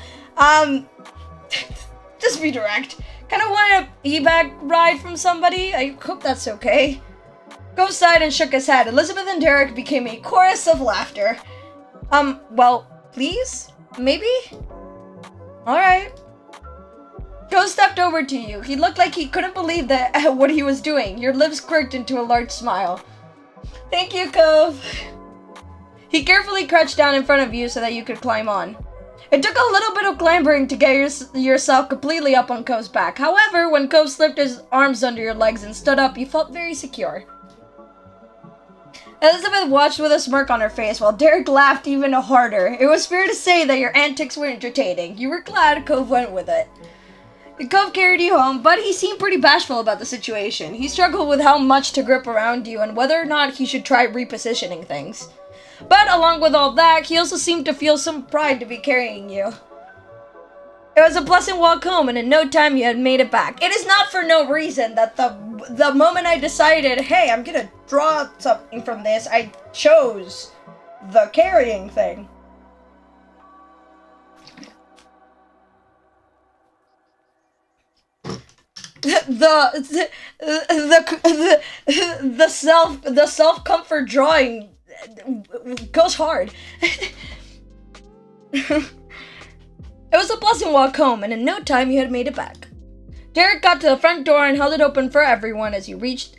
Just be direct. Kinda wanted a piggyback ride from somebody, I hope that's okay. Cove sighed and shook his head. Elizabeth and Derek became a chorus of laughter. Well, please? Maybe? Alright. Cove stepped over to you. He looked like he couldn't believe that what he was doing. Your lips quirked into a large smile. Thank you, Cove. He carefully crouched down in front of you so that you could climb on. It took a little bit of clambering to get yourself completely up on Cove's back. However, when Cove slipped his arms under your legs and stood up, you felt very secure. Elizabeth watched with a smirk on her face while Derek laughed even harder. It was fair to say that your antics were entertaining. You were glad Cove went with it. Cove carried you home, but he seemed pretty bashful about the situation. He struggled with how much to grip around you and whether or not he should try repositioning things. But along with all that, he also seemed to feel some pride to be carrying you. It was a pleasant walk home, and in no time you had made it back. It is not for no reason that the moment I decided, hey, I'm gonna draw something from this, I chose the carrying thing. The self-comfort drawing goes hard. It was a pleasant walk home, and in no time you had made it back. Derek got to the front door and held it open for everyone as you each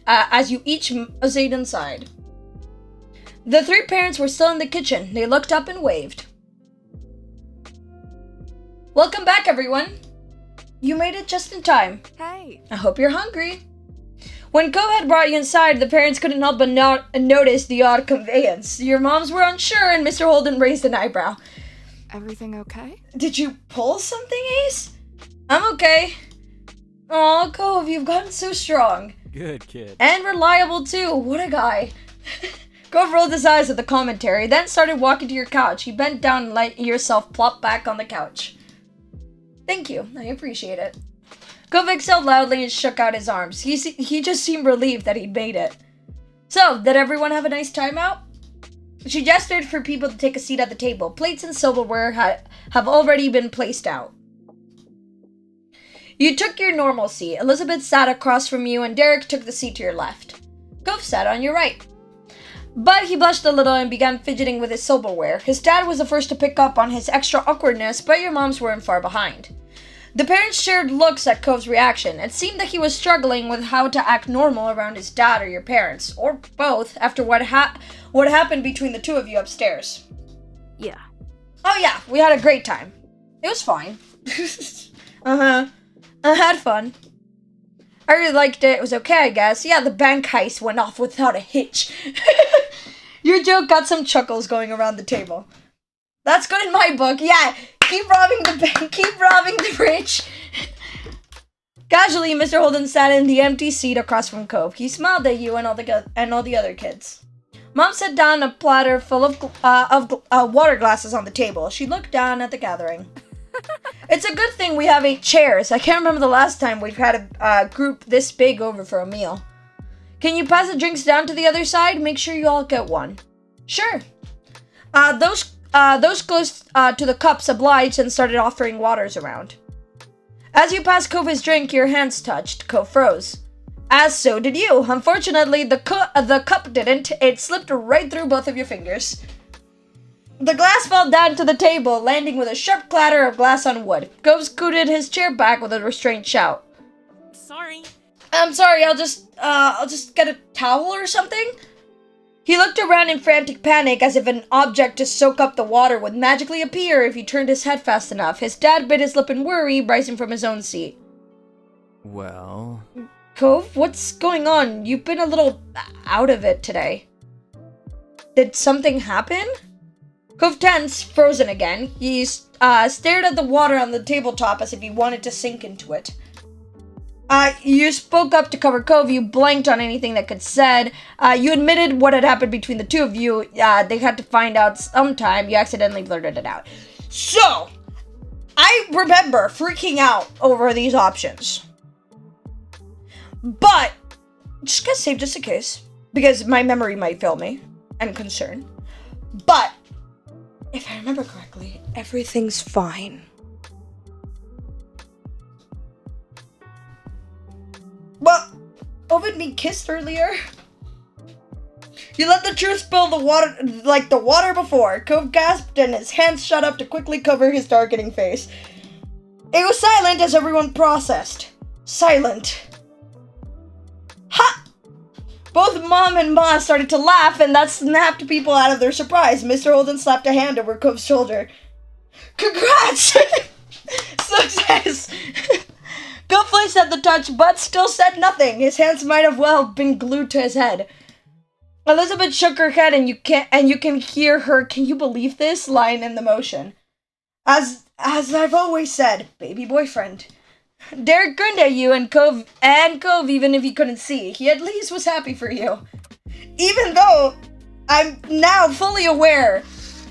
stayed inside. The three parents were still in the kitchen. They looked up and waved. Welcome back, everyone. You made it just in time. Hey. I hope you're hungry. When Cove had brought you inside, the parents couldn't help but notice the odd conveyance. Your moms were unsure, and Mr. Holden raised an eyebrow. Everything okay? Did you pull something, Ace? I'm okay. Aw, Cove, you've gotten so strong. Good kid. And reliable, too. What a guy. Cove rolled his eyes at the commentary, then started walking to your couch. He bent down and let yourself plop back on the couch. Thank you. I appreciate it. Cove exhaled loudly and shook out his arms. He just seemed relieved that he'd made it. So, did everyone have a nice time out? She gestured for people to take a seat at the table. Plates and silverware have already been placed out. You took your normal seat. Elizabeth sat across from you, and Derek took the seat to your left. Cove sat on your right. But he blushed a little and began fidgeting with his silverware. His dad was the first to pick up on his extra awkwardness, but your moms weren't far behind. The parents shared looks at Cove's reaction. It seemed that he was struggling with how to act normal around his dad or your parents, or both, after what happened between the two of you upstairs. Yeah. Oh yeah, we had a great time. It was fine. I had fun. I really liked it. It was okay, I guess. Yeah, the bank heist went off without a hitch. Your joke got some chuckles going around the table. That's good in my book. Yeah, keep robbing the bank, keep robbing the rich. Casually, Mr. Holden sat in the empty seat across from Cove. He smiled at you and all the other kids. Mom set down a platter full of water glasses on the table. She looked down at the gathering. It's a good thing we have 8 chairs. I can't remember the last time we've had a group this big over for a meal. Can you pass the drinks down to the other side? Make sure you all get one. Sure. Those close to the cups obliged and started offering waters around. As you passed Cove his drink, your hands touched. Cove froze. As so did you. Unfortunately, the cup didn't. It slipped right through both of your fingers. The glass fell down to the table, landing with a sharp clatter of glass on wood. Cove scooted his chair back with a restrained shout. Sorry. I'm sorry, I'll just get a towel or something? He looked around in frantic panic as if an object to soak up the water would magically appear if he turned his head fast enough. His dad bit his lip in worry, rising from his own seat. Well... Cove, what's going on? You've been a little out of it today. Did something happen? Cove tense, frozen again. He stared at the water on the tabletop as if he wanted to sink into it. You spoke up to cover Cove. You blanked on anything that could said. You admitted what had happened between the two of you. They had to find out sometime. You accidentally blurted it out. So, I remember freaking out over these options. But, just gonna save just in case, because my memory might fail me, and concern. But, if I remember correctly, everything's fine. Well, Ovid being kissed earlier. You let the truth spill the water like the water before. Cove gasped and his hands shot up to quickly cover his darkening face. It was silent as everyone processed. Silent. Ha! Both Mom and Ma started to laugh, and that snapped people out of their surprise. Mr. Holden slapped a hand over Cove's shoulder. Congrats! Success! Cove flinched at the touch, but still said nothing. His hands might have well been glued to his head. Elizabeth shook her head, and you can hear her "Can you believe this?" line in the motion. As I've always said, baby boyfriend. Derek grinned at you, and Cove, even if he couldn't see, he at least was happy for you. Even though I'm now fully aware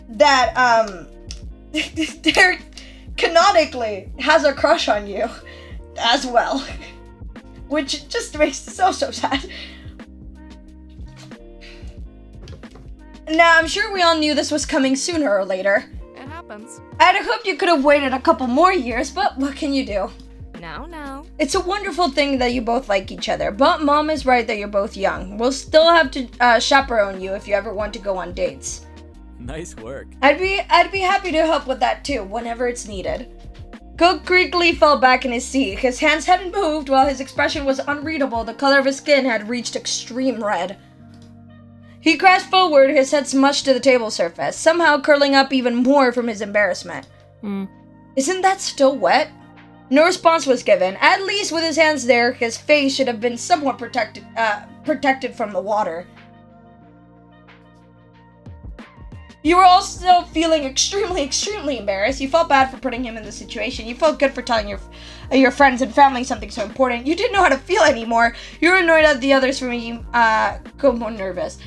that Derek canonically has a crush on you as well, which just makes it so sad. Now, I'm sure we all knew this was coming sooner or later. It happens. I'd hoped you could have waited a couple more years, but what can you do? No. It's a wonderful thing that you both like each other, but Mom is right that you're both young. We'll still have to chaperone you if you ever want to go on dates. Nice work. I'd be happy to help with that too, whenever it's needed. Cook creakily fell back in his seat. His hands hadn't moved, while his expression was unreadable. The color of his skin had reached extreme red. He crashed forward, his head smushed to the table surface, somehow curling up even more from his embarrassment. Isn't that still wet? No response was given. At least with his hands there, his face should have been somewhat protected from the water. You were also feeling extremely embarrassed. You felt bad for putting him in this situation. You felt good for telling your friends and family something so important. You didn't know how to feel anymore. You were annoyed at the others for making go more nervous.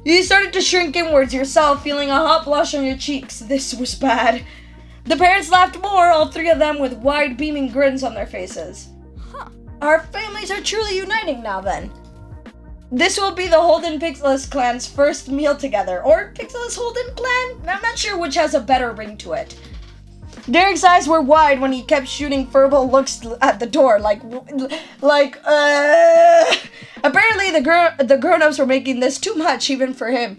You started to shrink inwards yourself, feeling a hot blush on your cheeks. This was bad. The parents laughed more, all three of them with wide, beaming grins on their faces. Our families are truly uniting now, then. This will be the Holden Pixelus clan's first meal together. Or Pixelus Holden clan? I'm not sure which has a better ring to it. Derek's eyes were wide when he kept shooting verbal looks at the door, Apparently the grown-ups were making this too much even for him.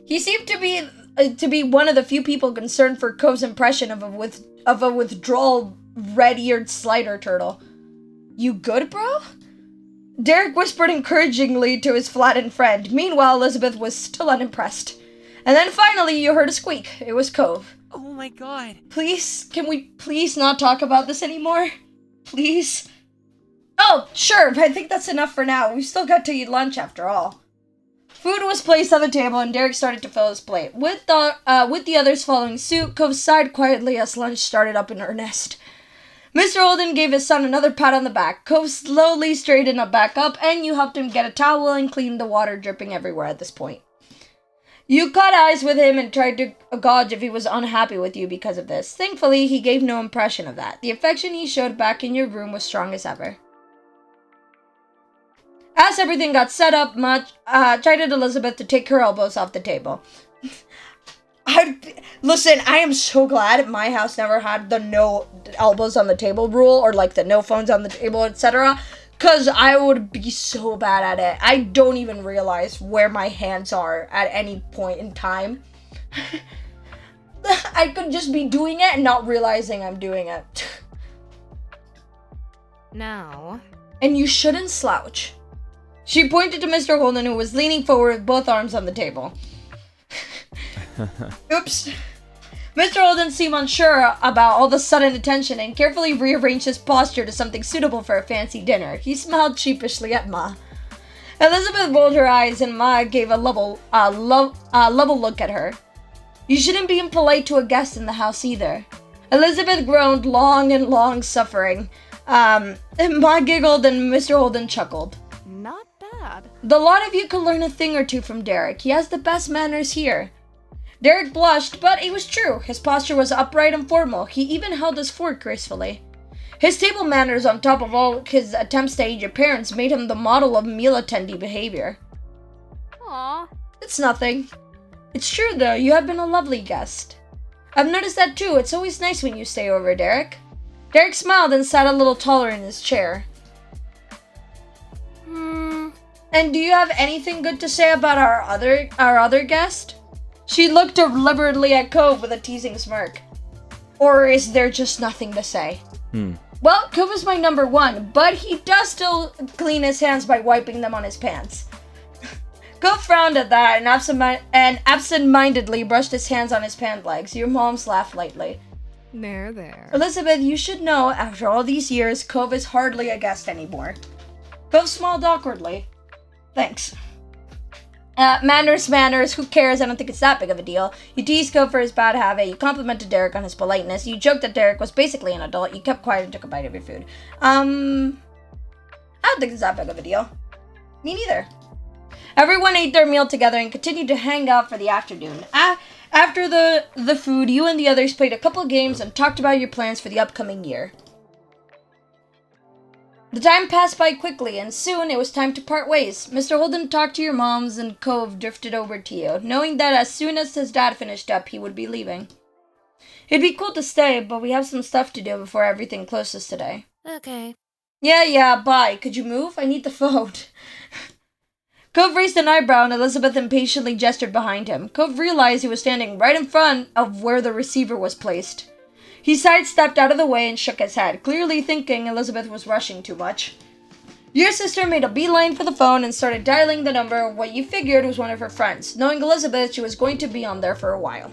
He seemed to be one of the few people concerned for Cove's impression of a withdrawal red-eared slider turtle. You good, bro? Derek whispered encouragingly to his flattened friend. Meanwhile, Elizabeth was still unimpressed. And then finally, you heard a squeak. It was Cove. Oh my god. Please, can we please not talk about this anymore? Please? Oh, sure, but I think that's enough for now. We've still got to eat lunch after all. Food was placed on the table and Derek started to fill his plate. With the others following suit, Cove sighed quietly as lunch started up in earnest. Mr. Holden gave his son another pat on the back. Cove slowly straightened up back up, and you helped him get a towel and clean the water dripping everywhere at this point. You caught eyes with him and tried to gauge if he was unhappy with you because of this. Thankfully, he gave no impression of that. The affection he showed back in your room was strong as ever. As everything got set up, Mudge chided Elizabeth to take her elbows off the table. Listen, I am so glad my house never had the no elbows on the table rule, or like the no phones on the table, etc. Because I would be so bad at it. I don't even realize where my hands are at any point in time. I could just be doing it and not realizing I'm doing it. Now. And you shouldn't slouch. She pointed to Mr. Holden, who was leaning forward with both arms on the table. Oops. Mr. Holden seemed unsure about all the sudden attention and carefully rearranged his posture to something suitable for a fancy dinner. He smiled sheepishly at Ma. Elizabeth rolled her eyes and Ma gave a level look at her. You shouldn't be impolite to a guest in the house either. Elizabeth groaned long, suffering. And Ma giggled and Mr. Holden chuckled. Not bad. The lot of you could learn a thing or two from Derek. He has the best manners here. Derek blushed, but it was true. His posture was upright and formal. He even held his fork gracefully. His table manners, on top of all his attempts to aid your parents, made him the model of meal attendee behavior. Aw. It's nothing. It's true, though. You have been a lovely guest. I've noticed that, too. It's always nice when you stay over, Derek. Derek smiled and sat a little taller in his chair. And do you have anything good to say about our other guest? She looked deliberately at Cove with a teasing smirk. Or is there just nothing to say? Well, Cove is my number one, but he does still clean his hands by wiping them on his pants. Cove frowned at that and absent-mindedly brushed his hands on his pant legs. Your mom's laughed lightly. There. Elizabeth, you should know, after all these years, Cove is hardly a guest anymore. Cove smiled awkwardly. Thanks. Manners, who cares? I don't think it's that big of a deal. You teased Cove for his bad habit, you complimented Derek on his politeness, you joked that Derek was basically an adult, you kept quiet and took a bite of your food. I don't think it's that big of a deal. Me neither. Everyone ate their meal together and continued to hang out for the afternoon. After the food, you and the others played a couple of games and talked about your plans for the upcoming year. The time passed by quickly, and soon it was time to part ways. Mr. Holden talked to your moms, and Cove drifted over to you, knowing that as soon as his dad finished up, he would be leaving. It'd be cool to stay, but we have some stuff to do before everything closes today. Okay. Yeah, bye. Could you move? I need the phone. Cove raised an eyebrow, and Elizabeth impatiently gestured behind him. Cove realized he was standing right in front of where the receiver was placed. He sidestepped out of the way and shook his head, clearly thinking Elizabeth was rushing too much. Your sister made a beeline for the phone and started dialing the number of what you figured was one of her friends. Knowing Elizabeth, she was going to be on there for a while.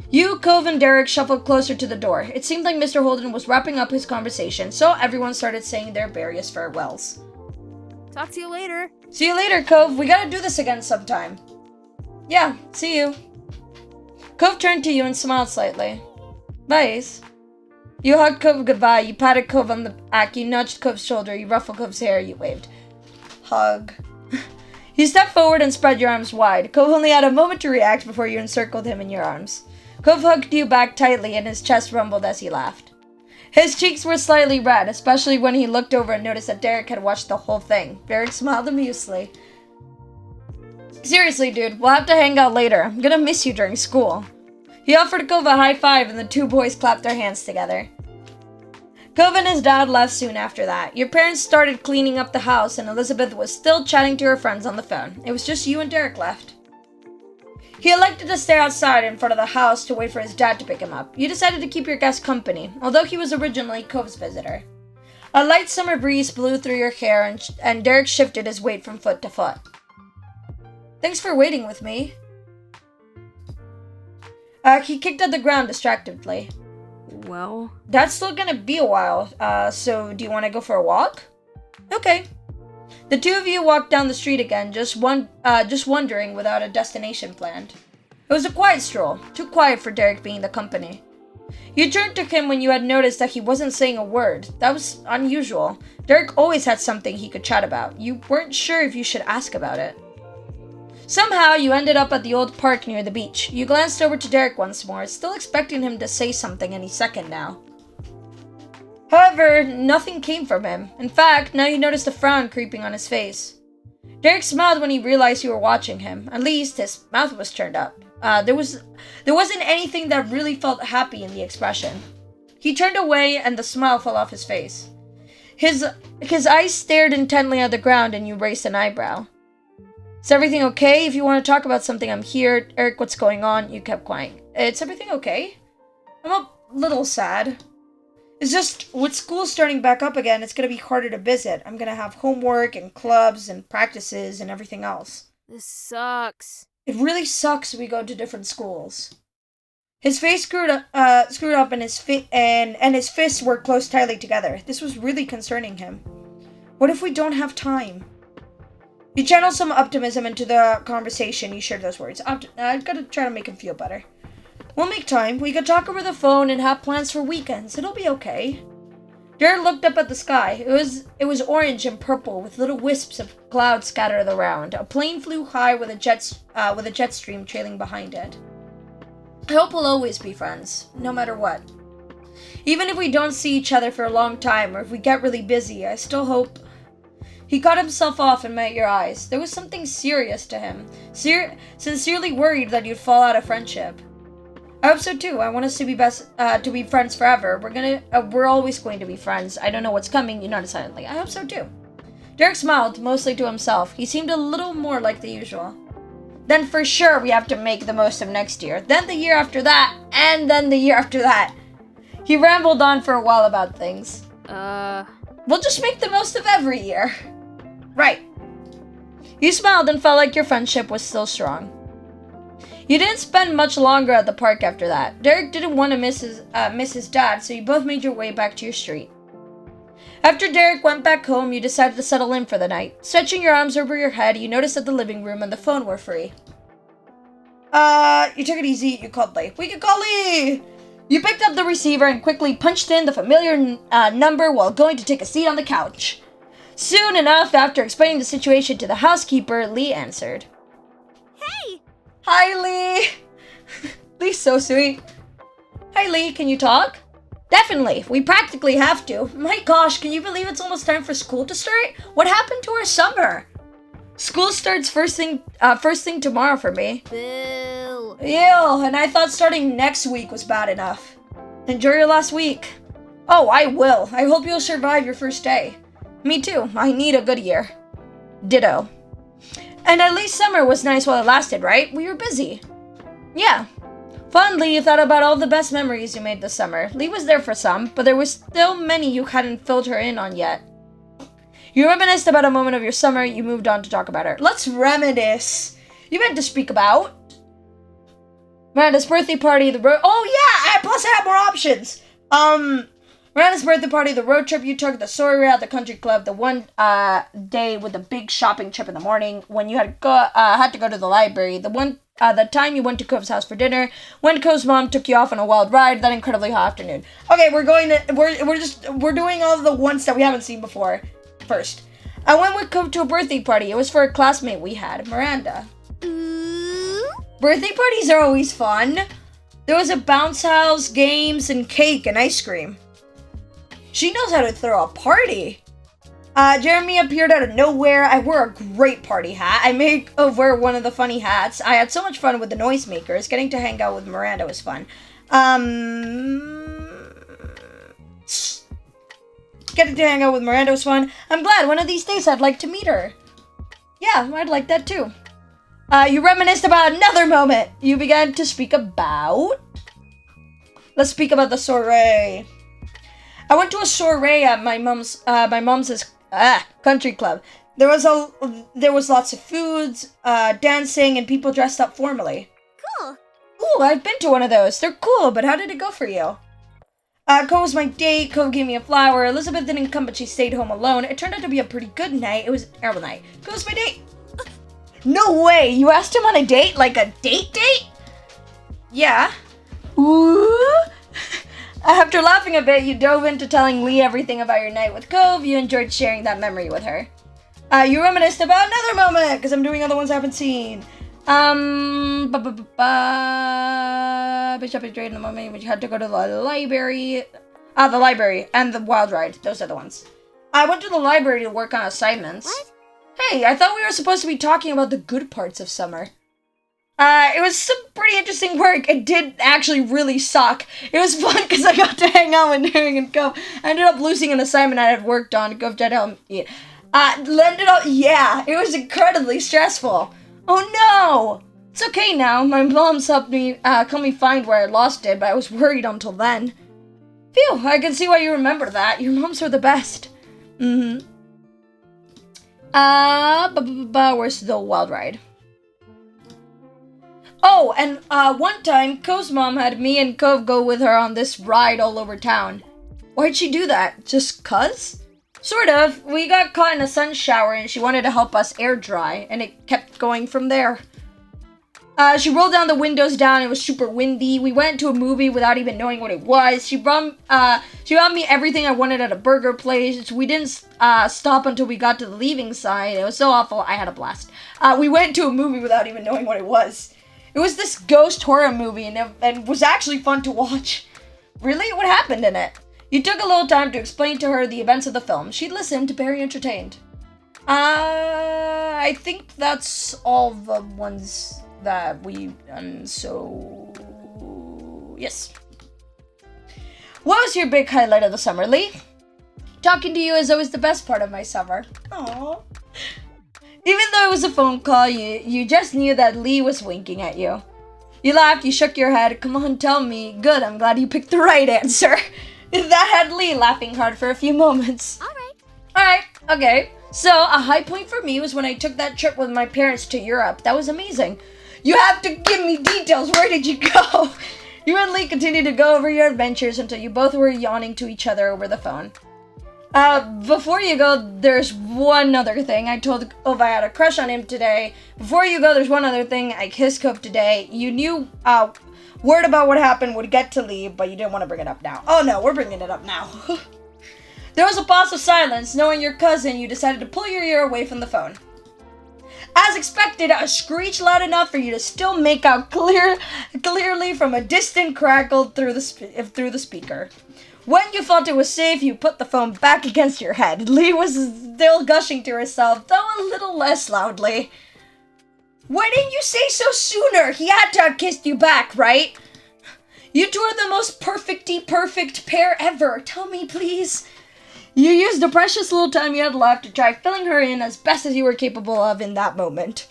You, Cove, and Derek shuffled closer to the door. It seemed like Mr. Holden was wrapping up his conversation, so everyone started saying their various farewells. Talk to you later. See you later, Cove. We gotta do this again sometime. Yeah, see you. Cove turned to you and smiled slightly. Bye. You hugged Cove goodbye, you patted Cove on the back, you nudged Cove's shoulder, you ruffled Cove's hair, you waved. Hug. You stepped forward and spread your arms wide. Cove only had a moment to react before you encircled him in your arms. Cove hugged you back tightly and his chest rumbled as he laughed. His cheeks were slightly red, especially when he looked over and noticed that Derek had watched the whole thing. Derek smiled amusedly. Seriously, dude, we'll have to hang out later. I'm gonna miss you during school. He offered Cove a high five and the two boys clapped their hands together. Cove and his dad left soon after that. Your parents started cleaning up the house and Elizabeth was still chatting to her friends on the phone. It was just you and Derek left. He elected to stay outside in front of the house to wait for his dad to pick him up. You decided to keep your guest company, although he was originally Cove's visitor. A light summer breeze blew through your hair and Derek shifted his weight from foot to foot. Thanks for waiting with me. He kicked at the ground distractedly. Well, That's still gonna be a while, so do you want to go for a walk? Okay. The two of you walked down the street again, just wandering without a destination planned. It was a quiet stroll, too quiet for Derek being the company. You turned to him when you had noticed that he wasn't saying a word. That was unusual. Derek always had something he could chat about. You weren't sure if you should ask about it. Somehow, you ended up at the old park near the beach. You glanced over to Derek once more, still expecting him to say something any second now. However, nothing came from him. In fact, now you noticed a frown creeping on his face. Derek smiled when he realized you were watching him. At least, his mouth was turned up. There wasn't anything that really felt happy in the expression. He turned away and the smile fell off his face. His eyes stared intently at the ground and you raised an eyebrow. Is everything okay? If you want to talk about something, I'm here. Eric, what's going on? You kept quiet. Is everything okay? I'm a little sad. It's just, with school starting back up again, it's going to be harder to visit. I'm going to have homework and clubs and practices and everything else. This sucks. It really sucks we go to different schools. His face screwed up and his fists were closed tightly together. This was really concerning him. What if we don't have time? You channeled some optimism into the conversation. You shared those words. I've got to try to make him feel better. We'll make time. We could talk over the phone and have plans for weekends. It'll be okay. Derek looked up at the sky. It was orange and purple with little wisps of clouds scattered around. A plane flew high with a jet stream trailing behind it. I hope we'll always be friends, no matter what. Even if we don't see each other for a long time, or if we get really busy, I still hope. He cut himself off and met your eyes. There was something serious to him. Sincerely worried that you'd fall out of friendship. I hope so too. I want us to be friends forever. We're always going to be friends. I don't know what's coming. You nodded silently. I hope so too. Derek smiled, mostly to himself. He seemed a little more like the usual. Then for sure we have to make the most of next year. Then the year after that, and then the year after that. He rambled on for a while about things. We'll just make the most of every year. Right. You smiled and felt like your friendship was still strong. You didn't spend much longer at the park after that. Derek didn't want to miss his dad, so you both made your way back to your street. After Derek went back home, you decided to settle in for the night. Stretching your arms over your head, you noticed that the living room and the phone were free. You took it easy. You called Lee. We can call Lee! You picked up the receiver and quickly punched in the familiar number while going to take a seat on the couch. Soon enough, after explaining the situation to the housekeeper, Lee answered. Hey! Hi, Lee! Lee's so sweet. Hi, Lee, can you talk? Definitely, we practically have to. My gosh, can you believe it's almost time for school to start? What happened to our summer? School starts first thing tomorrow for me. Boo. Ew, and I thought starting next week was bad enough. Enjoy your last week. Oh, I will. I hope you'll survive your first day. Me too. I need a good year. Ditto. And at least summer was nice while it lasted, right? We were busy. Yeah. Fondly, you thought about all the best memories you made this summer. Lee was there for some, but there were still many you hadn't filled her in on yet. You reminisced about a moment of your summer. You moved on to talk about her. Let's reminisce. You meant to speak about Miranda's birthday party, oh yeah, plus I have more options. Miranda's birthday party, the road trip you took, the soiree at the country club, the one day with the big shopping trip in the morning, when you had to go to the library, the time you went to Cove's house for dinner, when Cove's mom took you off on a wild ride, that incredibly hot afternoon. Okay, we're doing all the ones that we haven't seen before. First, I went with Cove to a birthday party. It was for a classmate we had, Miranda. Birthday parties are always fun. There was a bounce house, games, and cake and ice cream. She knows how to throw a party. Jeremy appeared out of nowhere. I wore a great party hat. I made over one of the funny hats. I had so much fun with the noisemakers. Getting to hang out with Miranda was fun. Getting to hang out with Miranda was fun. I'm glad one of these days I'd like to meet her. Yeah, I'd like that too. You reminisced about another moment. You began to speak about... Let's speak about the soiree. I went to a soiree at my mom's country club. There was lots of foods, dancing, and people dressed up formally. Cool. Ooh, I've been to one of those. They're cool, but how did it go for you? Cove was my date. Cove gave me a flower. Elizabeth didn't come, but she stayed home alone. It turned out to be a pretty good night. It was a terrible night. Cove was my date. No way! You asked him on a date? Like a date? Yeah. Ooh. After laughing a bit, you dove into telling Lee everything about your night with Cove. You enjoyed sharing that memory with her. You reminisced about another moment, because I'm doing other ones I haven't seen. Bishop enjoyed in the moment when you had to go to the library. The library and the wild ride. Those are the ones. I went to the library to work on assignments. What? Hey, I thought we were supposed to be talking about the good parts of summer. It was some pretty interesting work. It did actually really suck. It was fun because I got to hang out with Herring and Cove. I ended up losing an assignment I had worked on. Cove tried to help me. It was incredibly stressful. Oh no! It's okay now. My mom's helped me, help me find where I lost it, but I was worried until then. Phew, I can see why you remember that. Your moms were the best. Mm-hmm. Where's the wild ride? Oh, and one time, Cove's mom had me and Cove go with her on this ride all over town. Why'd she do that? Just 'cause? Sort of. We got caught in a sun shower and she wanted to help us air dry, and it kept going from there. She rolled down the windows down. It was super windy. We went to a movie without even knowing what it was. She brought me everything I wanted at a burger place. We didn't stop until we got to the leaving sign. It was so awful. I had a blast. We went to a movie without even knowing what it was. It was this ghost horror movie, and it was actually fun to watch. Really? What happened in it? You took a little time to explain to her the events of the film. She listened, very entertained. I think that's all the ones that we've done, so yes. What was your big highlight of the summer, Lee? Talking to you is always the best part of my summer. Aww. Even though it was a phone call, you just knew that Lee was winking at you. You laughed, you shook your head. Come on, tell me. Good, I'm glad you picked the right answer. That had Lee laughing hard for a few moments. Alright, okay. So, a high point for me was when I took that trip with my parents to Europe. That was amazing. You have to give me details. Where did you go? You and Lee continued to go over your adventures until you both were yawning to each other over the phone. Before you go, there's one other thing. I told Cove I had a crush on him today. Before you go, there's one other thing. I kissed Cove today. You knew, word about what happened would get to Lee, but you didn't want to bring it up now. Oh no, we're bringing it up now. There was a pause of silence. Knowing your cousin, you decided to pull your ear away from the phone. As expected, a screech loud enough for you to still make out clearly from a distant crackle through the speaker. When you felt it was safe, you put the phone back against your head. Lee was still gushing to herself, though a little less loudly. Why didn't you say so sooner? He had to have kissed you back, right? You two are the most perfect pair ever. Tell me, please. You used the precious little time you had left to try filling her in as best as you were capable of in that moment.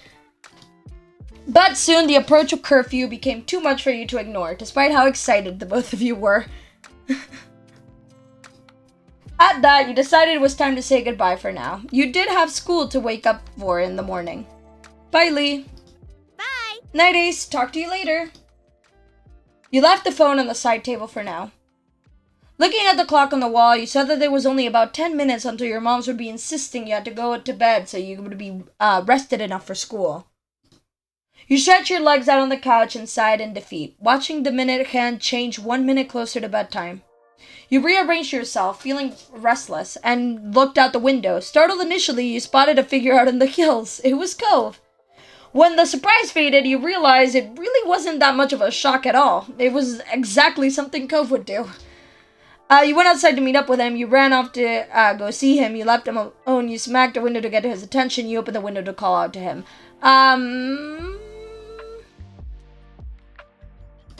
But soon the approach of curfew became too much for you to ignore, despite how excited the both of you were. At that, you decided it was time to say goodbye for now. You did have school to wake up for in the morning. Bye, Lee. Bye. Night, Ace. Talk to you later. You left the phone on the side table for now. Looking at the clock on the wall, you saw that there was only about 10 minutes until your moms would be insisting you had to go to bed so you would be rested enough for school. You stretched your legs out on the couch and sighed in defeat, watching the minute hand change 1 minute closer to bedtime. You rearranged yourself, feeling restless, and looked out the window. Startled initially, you spotted a figure out in the hills. It was Cove. When the surprise faded, you realized it really wasn't that much of a shock at all. It was exactly something Cove would do. You went outside to meet up with him. You ran off to go see him. You left him alone. You smacked the window to get his attention. You opened the window to call out to him.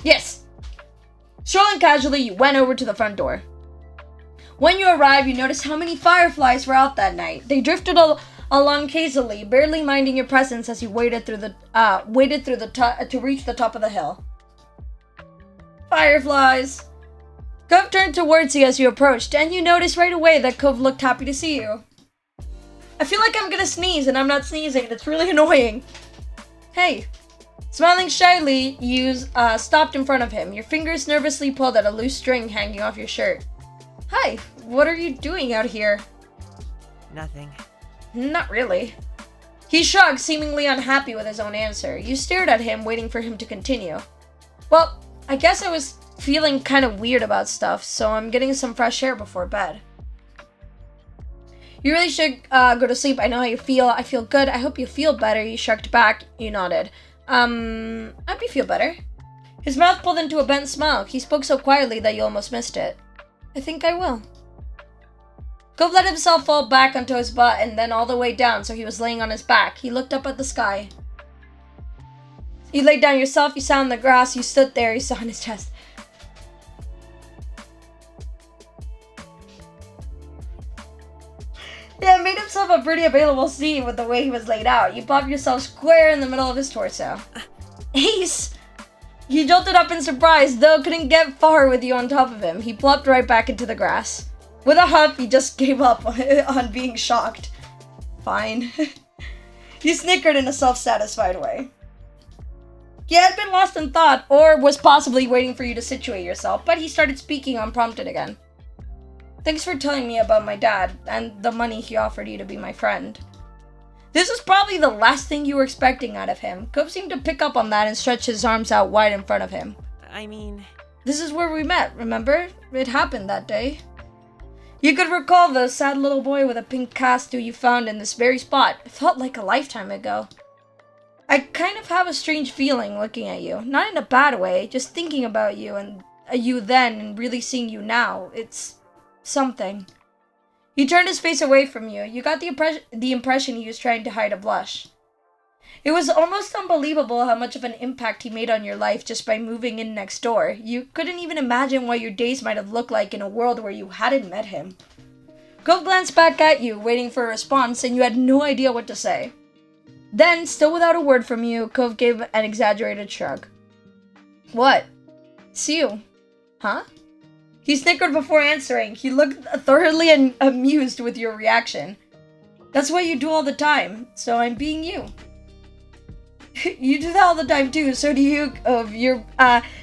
Yes. Strolling casually, you went over to the front door. When you arrived, you noticed how many fireflies were out that night. They drifted along hazily, barely minding your presence as you waited to reach the top of the hill. Fireflies. Cove turned towards you as you approached, and you noticed right away that Cove looked happy to see you. I feel like I'm gonna sneeze, and I'm not sneezing. It's really annoying. Hey. Smiling shyly, you stopped in front of him. Your fingers nervously pulled at a loose string hanging off your shirt. Hi, what are you doing out here? Nothing. Not really. He shrugged, seemingly unhappy with his own answer. You stared at him, waiting for him to continue. Well, I guess I was feeling kind of weird about stuff, so I'm getting some fresh air before bed. You really should go to sleep. I know how you feel. I feel good. I hope you feel better. You shrugged back. You nodded. I hope you feel better. His mouth pulled into a bent smile. He spoke so quietly that you almost missed it. I think I will. Gove let himself fall back onto his butt and then all the way down so he was laying on his back. He looked up at the sky. You laid down yourself, you sat on the grass, you stood there, you saw on his chest. Yeah, it made himself a pretty available scene with the way he was laid out. You popped yourself square in the middle of his torso. Ace! He jolted up in surprise, though couldn't get far with you on top of him. He plopped right back into the grass. With a huff, he just gave up on being shocked. Fine. You snickered in a self-satisfied way. He had been lost in thought, or was possibly waiting for you to situate yourself, but he started speaking unprompted again. Thanks for telling me about my dad, and the money he offered you to be my friend. This was probably the last thing you were expecting out of him. Cope seemed to pick up on that and stretch his arms out wide in front of him. I mean... This is where we met, remember? It happened that day. You could recall the sad little boy with a pink cast who you found in this very spot. It felt like a lifetime ago. I kind of have a strange feeling looking at you. Not in a bad way, just thinking about you and you then and really seeing you now. It's something. He turned his face away from you. You got the impression he was trying to hide a blush. It was almost unbelievable how much of an impact he made on your life just by moving in next door. You couldn't even imagine what your days might have looked like in a world where you hadn't met him. Cove glanced back at you, waiting for a response, and you had no idea what to say. Then, still without a word from you, Cove gave an exaggerated shrug. What? It's you. Huh? He snickered before answering. He looked thoroughly amused with your reaction. That's what you do all the time, so I'm being you. You do that all the time too, so do you.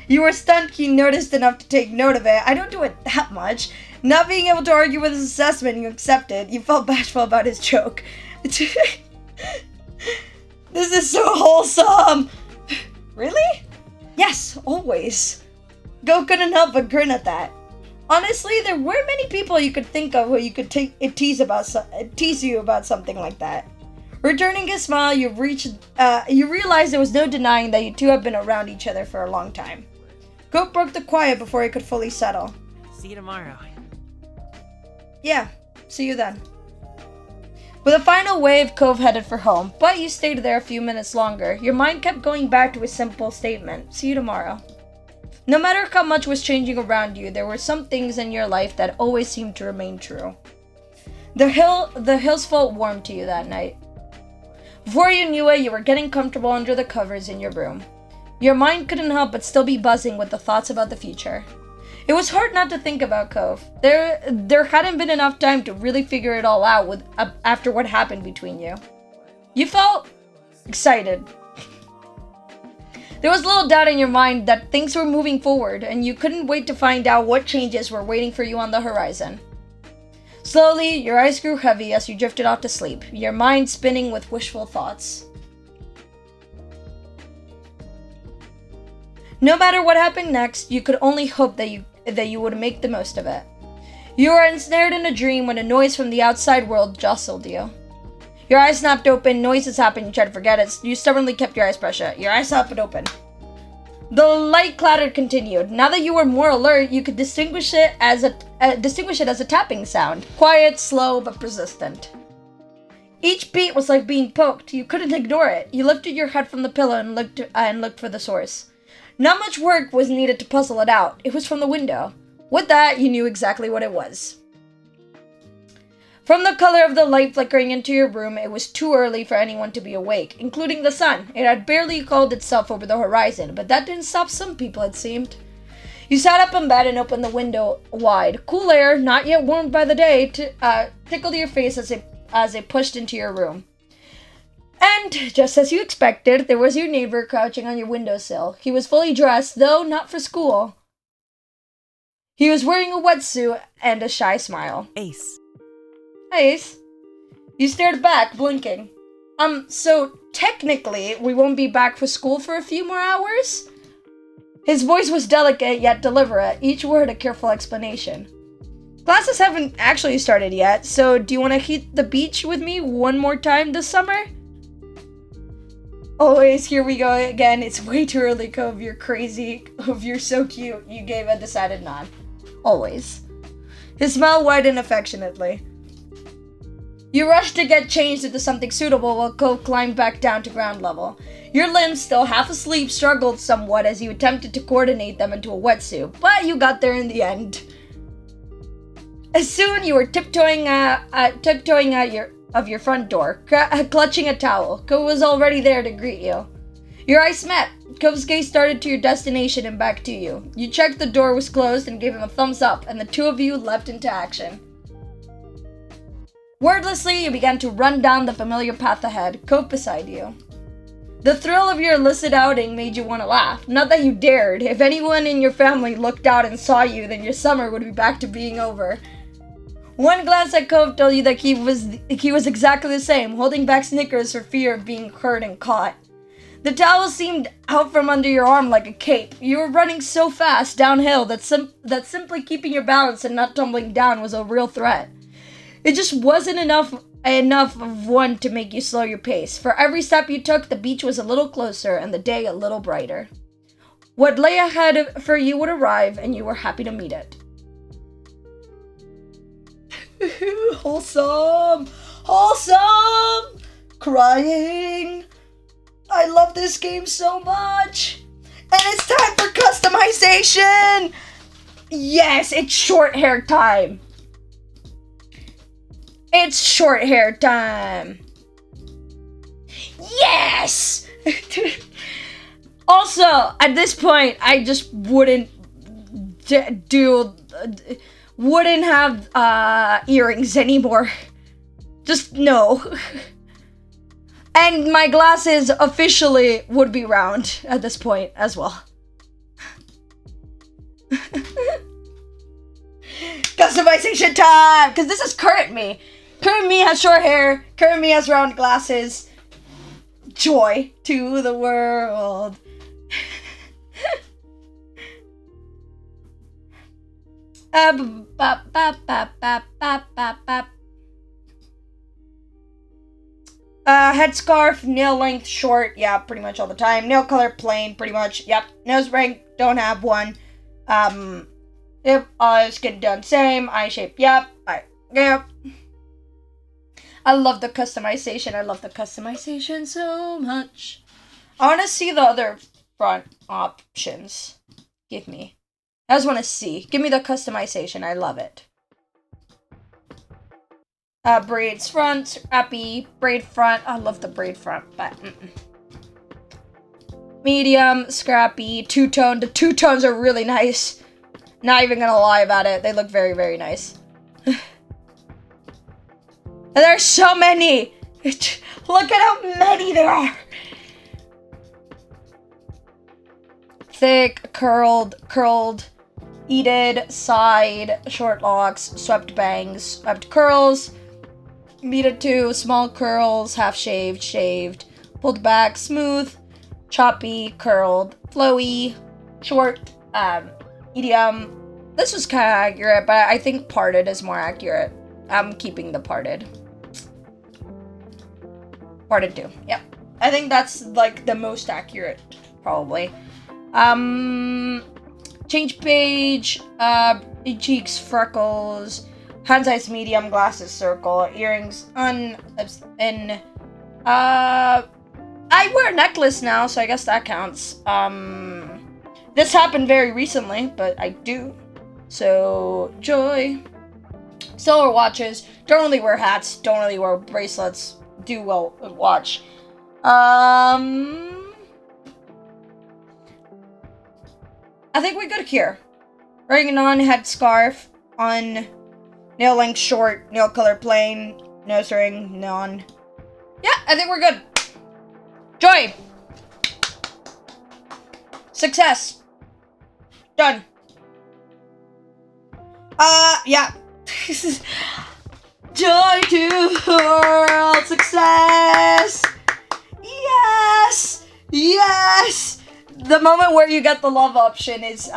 You were stunned he noticed enough to take note of it. I don't do it that much. Not being able to argue with his assessment, you accepted. You felt bashful about his joke. This is so wholesome! Really? Yes, always. Go couldn't help but grin at that. Honestly, there weren't many people you could think of who you could tease you about something like that. Returning his smile, you realized there was no denying that you two have been around each other for a long time. Goat broke the quiet before he could fully settle. See you tomorrow. Yeah, see you then. With a final wave, Cove headed for home, but you stayed there a few minutes longer. Your mind kept going back to a simple statement. See you tomorrow. No matter how much was changing around you, there were some things in your life that always seemed to remain true. The hills felt warm to you that night. Before you knew it, you were getting comfortable under the covers in your room. Your mind couldn't help but still be buzzing with the thoughts about the future. It was hard not to think about Cove. There hadn't been enough time to really figure it all out after what happened between you. You felt excited. There was little doubt in your mind that things were moving forward, and you couldn't wait to find out what changes were waiting for you on the horizon. Slowly, your eyes grew heavy as you drifted off to sleep, your mind spinning with wishful thoughts. No matter what happened next, you could only hope that you would make the most of it. You were ensnared in a dream when a noise from the outside world jostled you. Your eyes snapped open, noises happened, you tried to forget it, you stubbornly kept your eyes pressed shut. Your eyes snapped open. The light clatter continued. Now that you were more alert, you could distinguish it as a tapping sound. Quiet, slow, but persistent. Each beat was like being poked. You couldn't ignore it. You lifted your head from the pillow and looked for the source. Not much work was needed to puzzle it out. It was from the window. With that, you knew exactly what it was. From the color of the light flickering into your room, it was too early for anyone to be awake, including the sun. It had barely called itself over the horizon, but that didn't stop some people, it seemed. You sat up in bed and opened the window wide. Cool air, not yet warmed by the day, tickled your face as it pushed into your room. And, just as you expected, there was your neighbor crouching on your windowsill. He was fully dressed, though not for school. He was wearing a wetsuit and a shy smile. Ace. Ace, you stared back, blinking. So technically, we won't be back for school for a few more hours? His voice was delicate yet deliberate, each word a careful explanation. Classes haven't actually started yet, so do you want to hit the beach with me one more time this summer? Always, here we go again. It's way too early, Cove. You're crazy. Cove, you're so cute. You gave a decided nod. Always. His smile widened affectionately. You rushed to get changed into something suitable while Cove climbed back down to ground level. Your limbs, still half asleep, struggled somewhat as you attempted to coordinate them into a wetsuit, but you got there in the end. As soon you were tiptoeing out your front door, clutching a towel. Cove was already there to greet you. Your eyes met. Cove's gaze started to your destination and back to you. You checked the door was closed and gave him a thumbs up, and the two of you leapt into action. Wordlessly, you began to run down the familiar path ahead, Cove beside you. The thrill of your illicit outing made you want to laugh. Not that you dared. If anyone in your family looked out and saw you, then your summer would be back to being over. One glance at Cove told you that he was exactly the same, holding back snickers for fear of being hurt and caught. The towel seemed out from under your arm like a cape. You were running so fast downhill that simply keeping your balance and not tumbling down was a real threat. It just wasn't enough of one to make you slow your pace. For every step you took, the beach was a little closer and the day a little brighter. What lay ahead for you would arrive, and you were happy to meet it. Wholesome! Wholesome! Crying! I love this game so much! And it's time for customization! Yes, it's short hair time! It's short hair time! Yes! Also, at this point, I just wouldn't wouldn't have earrings anymore. Just no. And my glasses officially would be round at this point as well. Customization time! Because this is current me. Current me has short hair. Current me has round glasses. Joy to the world. Headscarf, nail length short, yeah, pretty much all the time. Nail color plain, pretty much, yep. Nose ring, don't have one. Yep, skin done same. Eye shape, yep. Yep. I love the customization. I love the customization so much. I want to see the other front options. Give me. I just want to see. Give me the customization. I love it. Braids front, scrappy, braid front. I love the braid front, but medium, scrappy, two-tone. The two-tones are really nice. Not even gonna lie about it. They look very, very nice. And there's so many. Look at how many there are. Thick, curled, heated, side, short locks, swept bangs, swept curls, meter 2, small curls, half shaved, shaved, pulled back, smooth, choppy, curled, flowy, short, medium. This was kind of accurate, but I think parted is more accurate. I'm keeping the parted. Parted 2, yep. I think that's like the most accurate, probably. Change page, cheeks, freckles, hand size medium, glasses circle, earrings I wear a necklace now, so I guess that counts. This happened very recently, but I do. So, joy. Still wear watches, don't really wear hats, don't really wear bracelets, do well watch. I think we're good here. Ring on, head scarf, on, nail length short, nail color plain, nose ring, none. Yeah, I think we're good. Joy! Success! Done. Yeah. Joy to the world! Success! Yes! Yes! The moment where you get the love option is,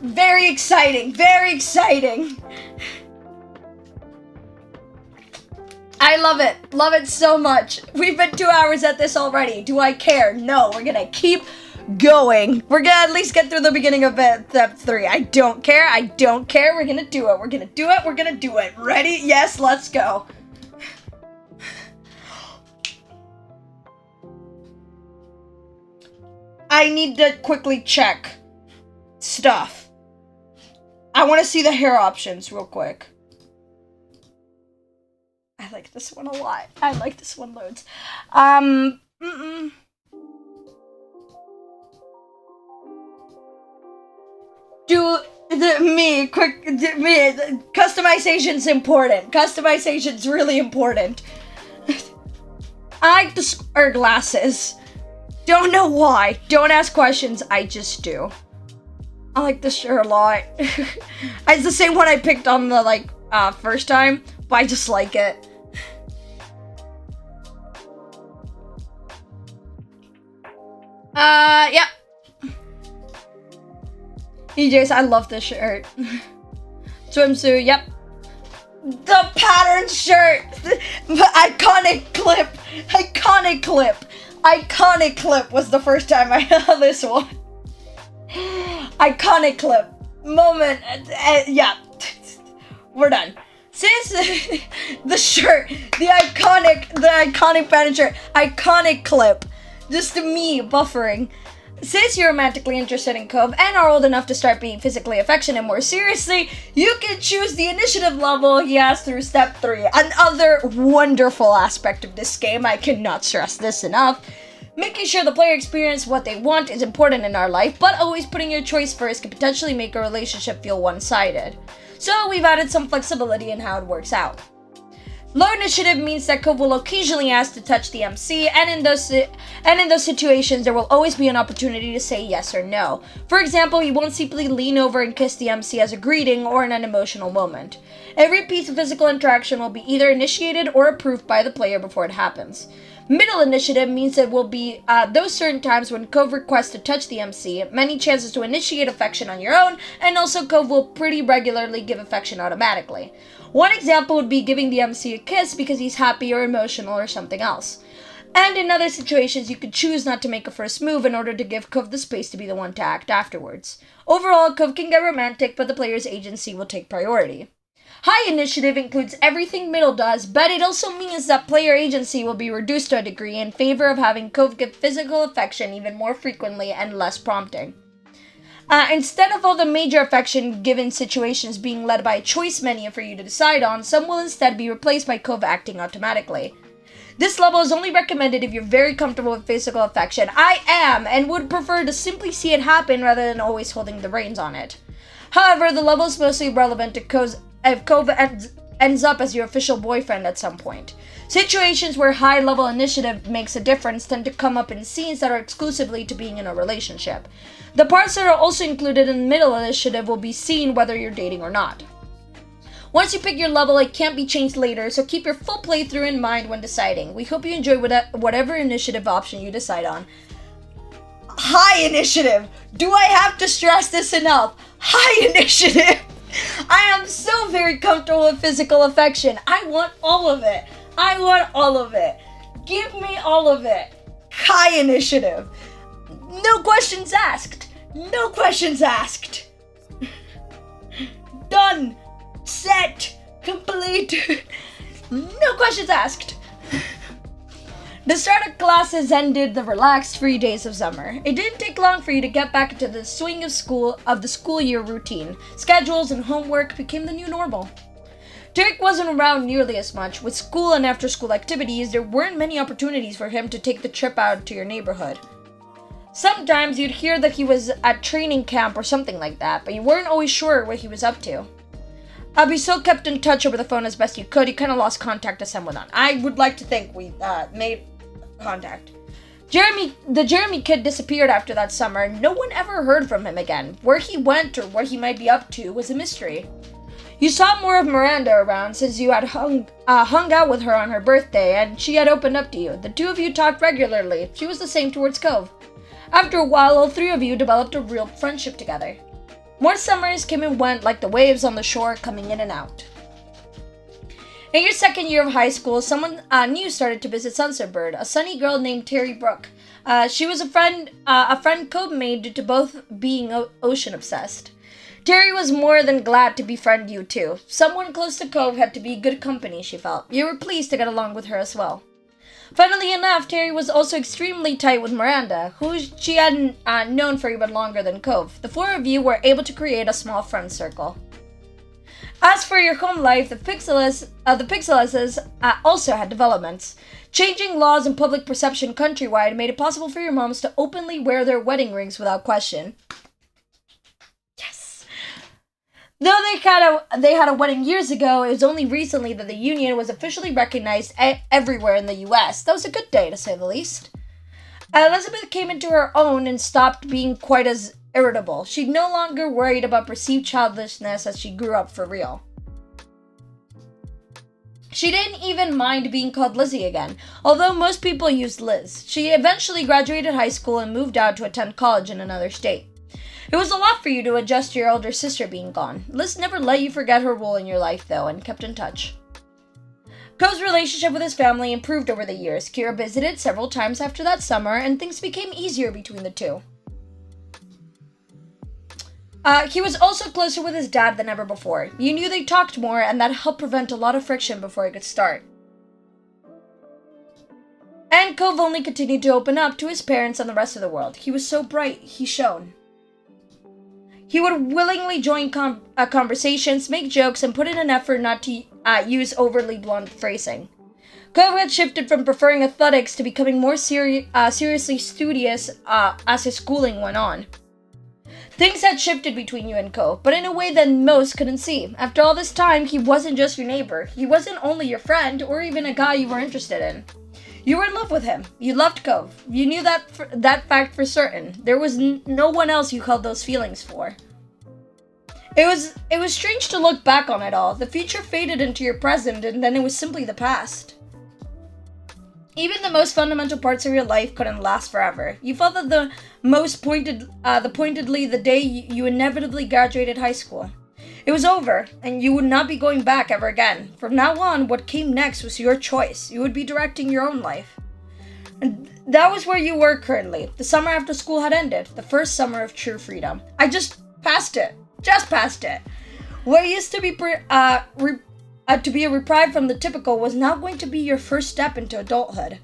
very exciting. Very exciting. I love it. Love it so much. We've been 2 hours at this already. Do I care? No. We're gonna keep going. We're gonna at least get through the beginning of step 3. I don't care. I don't care. We're gonna do it. We're gonna do it. We're gonna do it. Ready? Yes, let's go. I need to quickly check stuff. I want to see the hair options real quick. I like this one a lot. I like this one loads. Customization's important. Customization's really important. I like the square glasses. Don't know why. Don't ask questions. I just do. I like this shirt a lot. It's the same one I picked on the, first time, but I just like it. Yeah. EJ's, I love this shirt. Swimsuit, yep. The pattern shirt! Iconic clip! Iconic clip! Iconic clip was the first time I saw this one. Iconic clip. Moment. Yeah. We're done. Since the shirt, the iconic pattern shirt, iconic clip. Just me buffering. Since you're romantically interested in Cove and are old enough to start being physically affectionate more seriously, you can choose the initiative level he has through step 3. Another wonderful aspect of this game, I cannot stress this enough. Making sure the player experiences what they want is important in our life, but always putting your choice first can potentially make a relationship feel one-sided. So we've added some flexibility in how it works out. Low initiative means that Cove will occasionally ask to touch the MC, and in those situations, there will always be an opportunity to say yes or no. For example, he won't simply lean over and kiss the MC as a greeting or in an emotional moment. Every piece of physical interaction will be either initiated or approved by the player before it happens. Middle initiative means it will be those certain times when Cove requests to touch the MC, many chances to initiate affection on your own, and also Cove will pretty regularly give affection automatically. One example would be giving the MC a kiss because he's happy or emotional or something else. And in other situations, you could choose not to make a first move in order to give Cove the space to be the one to act afterwards. Overall, Cove can get romantic, but the player's agency will take priority. High initiative includes everything middle does, but it also means that player agency will be reduced to a degree in favor of having Cove give physical affection even more frequently and less prompting. Instead of all the major affection given situations being led by a choice menu for you to decide on, some will instead be replaced by Cove acting automatically. This level is only recommended if you're very comfortable with physical affection. I am, and would prefer to simply see it happen rather than always holding the reins on it. However, the level is mostly relevant to if Cove ends up as your official boyfriend at some point. Situations where high-level initiative makes a difference tend to come up in scenes that are exclusively to being in a relationship. The parts that are also included in middle initiative will be seen whether you're dating or not. Once you pick your level, it can't be changed later, so keep your full playthrough in mind when deciding. We hope you enjoy whatever initiative option you decide on. High initiative! Do I have to stress this enough? High initiative! I am so very comfortable with physical affection. I want all of it. I want all of it. Give me all of it. High initiative. No questions asked. No questions asked. Done. Set. Complete. No questions asked. The start of classes ended the relaxed, free days of summer. It didn't take long for you to get back into the swing of the school year routine. Schedules and homework became the new normal. Derek wasn't around nearly as much. With school and after-school activities, there weren't many opportunities for him to take the trip out to your neighborhood. Sometimes you'd hear that he was at training camp or something like that, but you weren't always sure what he was up to. You still kept in touch over the phone as best you could. You kind of lost contact to someone. I would like to think we made contact. The Jeremy kid disappeared after that summer. No one ever heard from him again. Where he went or what he might be up to was a mystery. You saw more of Miranda around since you had hung out with her on her birthday, and she had opened up to you. The two of you talked regularly. She was the same towards Cove. After a while, all three of you developed a real friendship together. More summers came and went like the waves on the shore, coming in and out. In your second year of high school, someone new started to visit Sunserbird, a sunny girl named Terry Brooke. She was a friend Cove made due to both being ocean obsessed. Terry was more than glad to befriend you too. Someone close to Cove had to be good company, she felt. You were pleased to get along with her as well. Funnily enough, Terry was also extremely tight with Miranda, who she had known for even longer than Cove. The four of you were able to create a small friend circle. As for your home life, the Pixeleses also had developments. Changing laws and public perception countrywide made it possible for your moms to openly wear their wedding rings without question. Yes! Though they had a wedding years ago, it was only recently that the union was officially recognized everywhere in the US. That was a good day, to say the least. Elizabeth came into her own and stopped being quite as irritable. She no longer worried about perceived childishness as she grew up for real. She didn't even mind being called Lizzie again, although most people used Liz. She eventually graduated high school and moved out to attend college in another state. It was a lot for you to adjust to your older sister being gone. Liz never let you forget her role in your life, though, and kept in touch. Cove's relationship with his family improved over the years. Kira visited several times after that summer, and things became easier between the two. He was also closer with his dad than ever before. You knew they talked more, and that helped prevent a lot of friction before it could start. And Cove only continued to open up to his parents and the rest of the world. He was so bright, he shone. He would willingly join conversations, make jokes, and put in an effort not to use overly blunt phrasing. Cove had shifted from preferring athletics to becoming more seriously studious as his schooling went on. Things had shifted between you and Cove, but in a way that most couldn't see. After all this time, he wasn't just your neighbor. He wasn't only your friend, or even a guy you were interested in. You were in love with him. You loved Cove. You knew that fact for certain. There was no one else you held those feelings for. It was strange to look back on it all. The future faded into your present, and then it was simply the past. Even the most fundamental parts of your life couldn't last forever. You felt that pointedly the day you inevitably graduated high school. It was over, and you would not be going back ever again. From now on, what came next was your choice. You would be directing your own life. And that was where you were currently. The summer after school had ended. The first summer of true freedom. I just passed it. What used to be to be a reprieve from the typical was now going to be your first step into adulthood.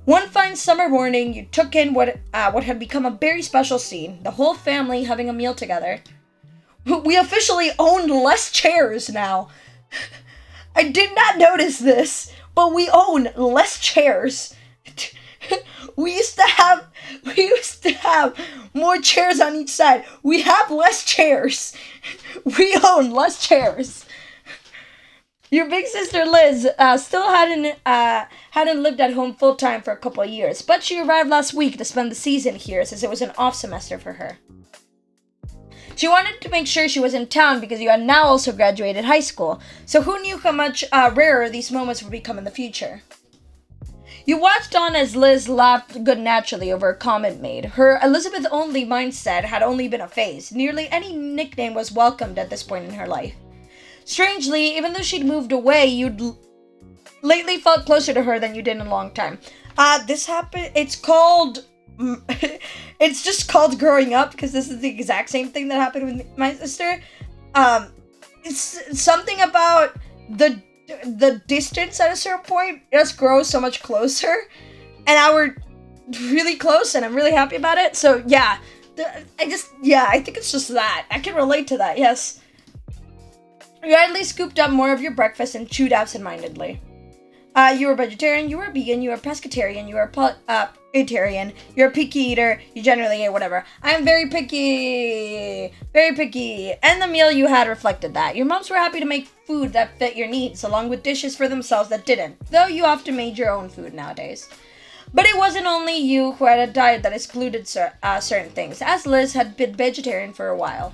One fine summer morning, you took in what had become a very special scene, the whole family having a meal together. We officially owned less chairs now. I did not notice this, but we own less chairs. We used to have more chairs on each side. We have less chairs. We own less chairs. Your big sister Liz still hadn't lived at home full time for a couple of years, but she arrived last week to spend the season here since it was an off semester for her. She wanted to make sure she was in town because you had now also graduated high school, so who knew how much rarer these moments would become in the future. You watched on as Liz laughed good naturally over a comment made. Her Elizabeth-only mindset had only been a phase. Nearly any nickname was welcomed at this point in her life. Strangely, even though she'd moved away, you'd lately felt closer to her than you did in a long time. This happened, it's just called growing up, because this is the exact same thing that happened with my sister. It's something about the distance at a certain point just grows so much closer, and now we're really close, and I'm really happy about it. So yeah, I think it's just that. I can relate to that, yes. You at least scooped up more of your breakfast and chewed absentmindedly. You were vegetarian, you were vegan, you were pescatarian, you were Tyrion. You're a picky eater. You generally eat whatever. I'm very picky. Very picky. And the meal you had reflected that. Your moms were happy to make food that fit your needs, along with dishes for themselves that didn't. Though you often made your own food nowadays. But it wasn't only you who had a diet that excluded certain things, as Liz had been vegetarian for a while.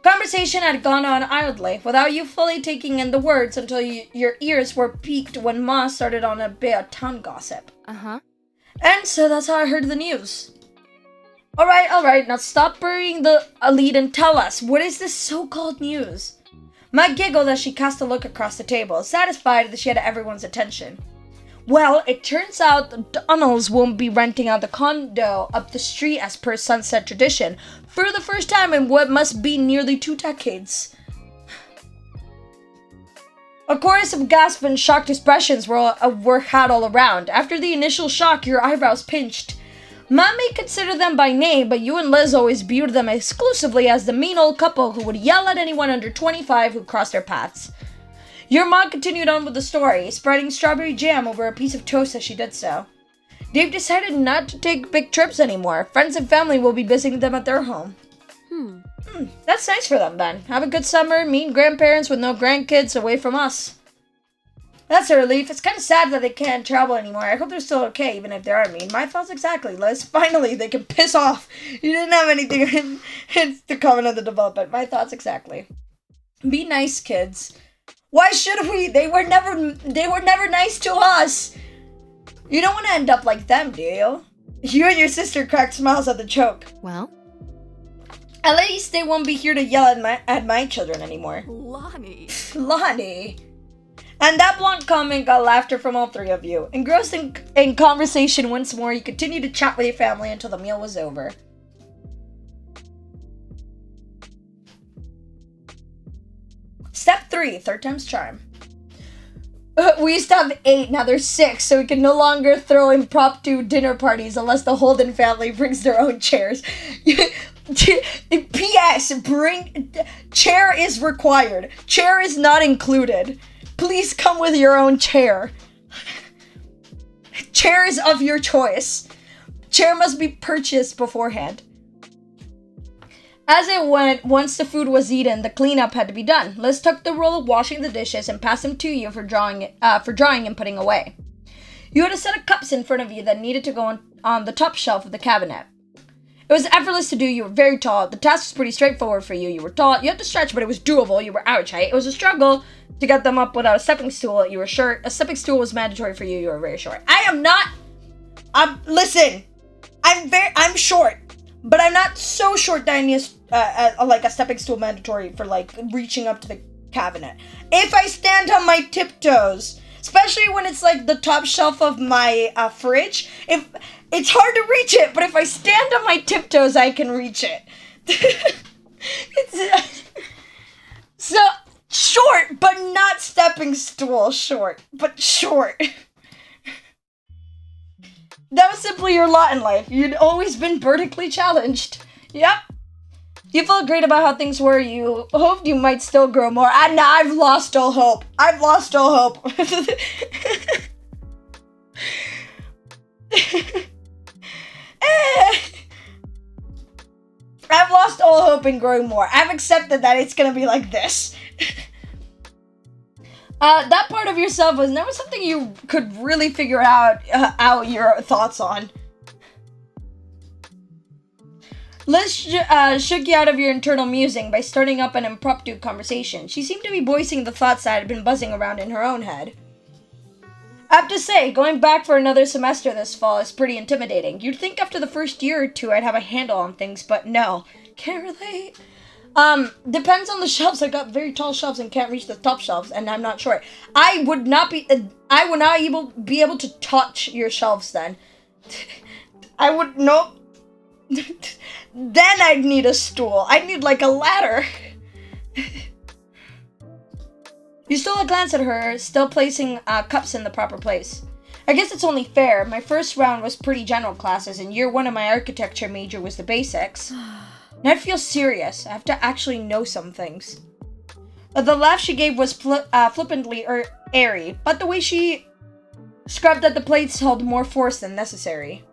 Conversation had gone on idly, without you fully taking in the words until your ears were piqued when Ma started on a bit of town gossip. Uh-huh. And so that's how I heard the news. Alright, now stop burying the lead and tell us, what is this so-called news? Ma giggled as she cast a look across the table, satisfied that she had everyone's attention. Well, it turns out the Donalds won't be renting out the condo up the street as per Sunset tradition for the first time in what must be nearly 2 decades. A chorus of gasps and shocked expressions were had all around. After the initial shock, your eyebrows pinched. Mom may consider them by name, but you and Liz always viewed them exclusively as the mean old couple who would yell at anyone under 25 who crossed their paths. Your mom continued on with the story, spreading strawberry jam over a piece of toast as she did so. They've decided not to take big trips anymore. Friends and family will be visiting them at their home. That's nice for them then. Have a good summer, meet grandparents with no grandkids away from us. That's a relief. It's kind of sad that they can't travel anymore. I hope they're still okay, even if they are mean. My thoughts exactly, Liz. Finally, they can piss off. You didn't have anything to comment on the development. My thoughts exactly. Be nice, kids. Why should we? They were never nice to us. You don't want to end up like them, do you? You and your sister cracked smiles at the joke. Well? At least they won't be here to yell at my children anymore. Lonnie. Lonnie. And that blunt comment got laughter from all 3 of you. Engrossed in conversation once more, you continued to chat with your family until the meal was over. Step 3, 3rd time's charm. We used to have 8, now there's 6, so we can no longer throw impromptu dinner parties unless the Holden family brings their own chairs. P.S. Chair is required. Chair is not included. Please come with your own chair. Chair is of your choice. Chair must be purchased beforehand. As it went, once the food was eaten, the cleanup had to be done. Liz took the role of washing the dishes and passed them to you for drying and putting away. You had a set of cups in front of you that needed to go on the top shelf of the cabinet. It was effortless to do. You were very tall. The task was pretty straightforward for you. You were tall. You had to stretch, but it was doable. You were average height. It was a struggle to get them up without a stepping stool. You were short. A stepping stool was mandatory for you. You were very short. I am not. Listen. I'm short. But I'm not so short that I need like a stepping stool mandatory for like reaching up to the cabinet. If I stand on my tiptoes, especially when it's like the top shelf of my fridge, if it's hard to reach it, but if I stand on my tiptoes, I can reach it. So short, but not stepping stool short, but short. That was simply your lot in life. You'd always been vertically challenged. Yep. You felt great about how things were. You hoped you might still grow more. And I've lost all hope. I've lost all hope. I've lost all hope in growing more. I've accepted that it's gonna be like this. That part of yourself was never something you could really figure out your thoughts on. Liz shook you out of your internal musing by starting up an impromptu conversation. She seemed to be voicing the thoughts that had been buzzing around in her own head. I have to say, going back for another semester this fall is pretty intimidating. You'd think after the first year or 2 I'd have a handle on things, but no. Can't relate. Depends on the shelves. I got very tall shelves and can't reach the top shelves, and I'm not short. I would not be able to touch your shelves then. I would, nope. Then I'd need a stool. I'd need like a ladder. You stole a glance at her, still placing cups in the proper place. I guess it's only fair. My first round was pretty general classes, and year 1 of my architecture major was the basics. Now it feels serious. I have to actually know some things. The laugh she gave was flippantly airy, but the way she scrubbed at the plates held more force than necessary.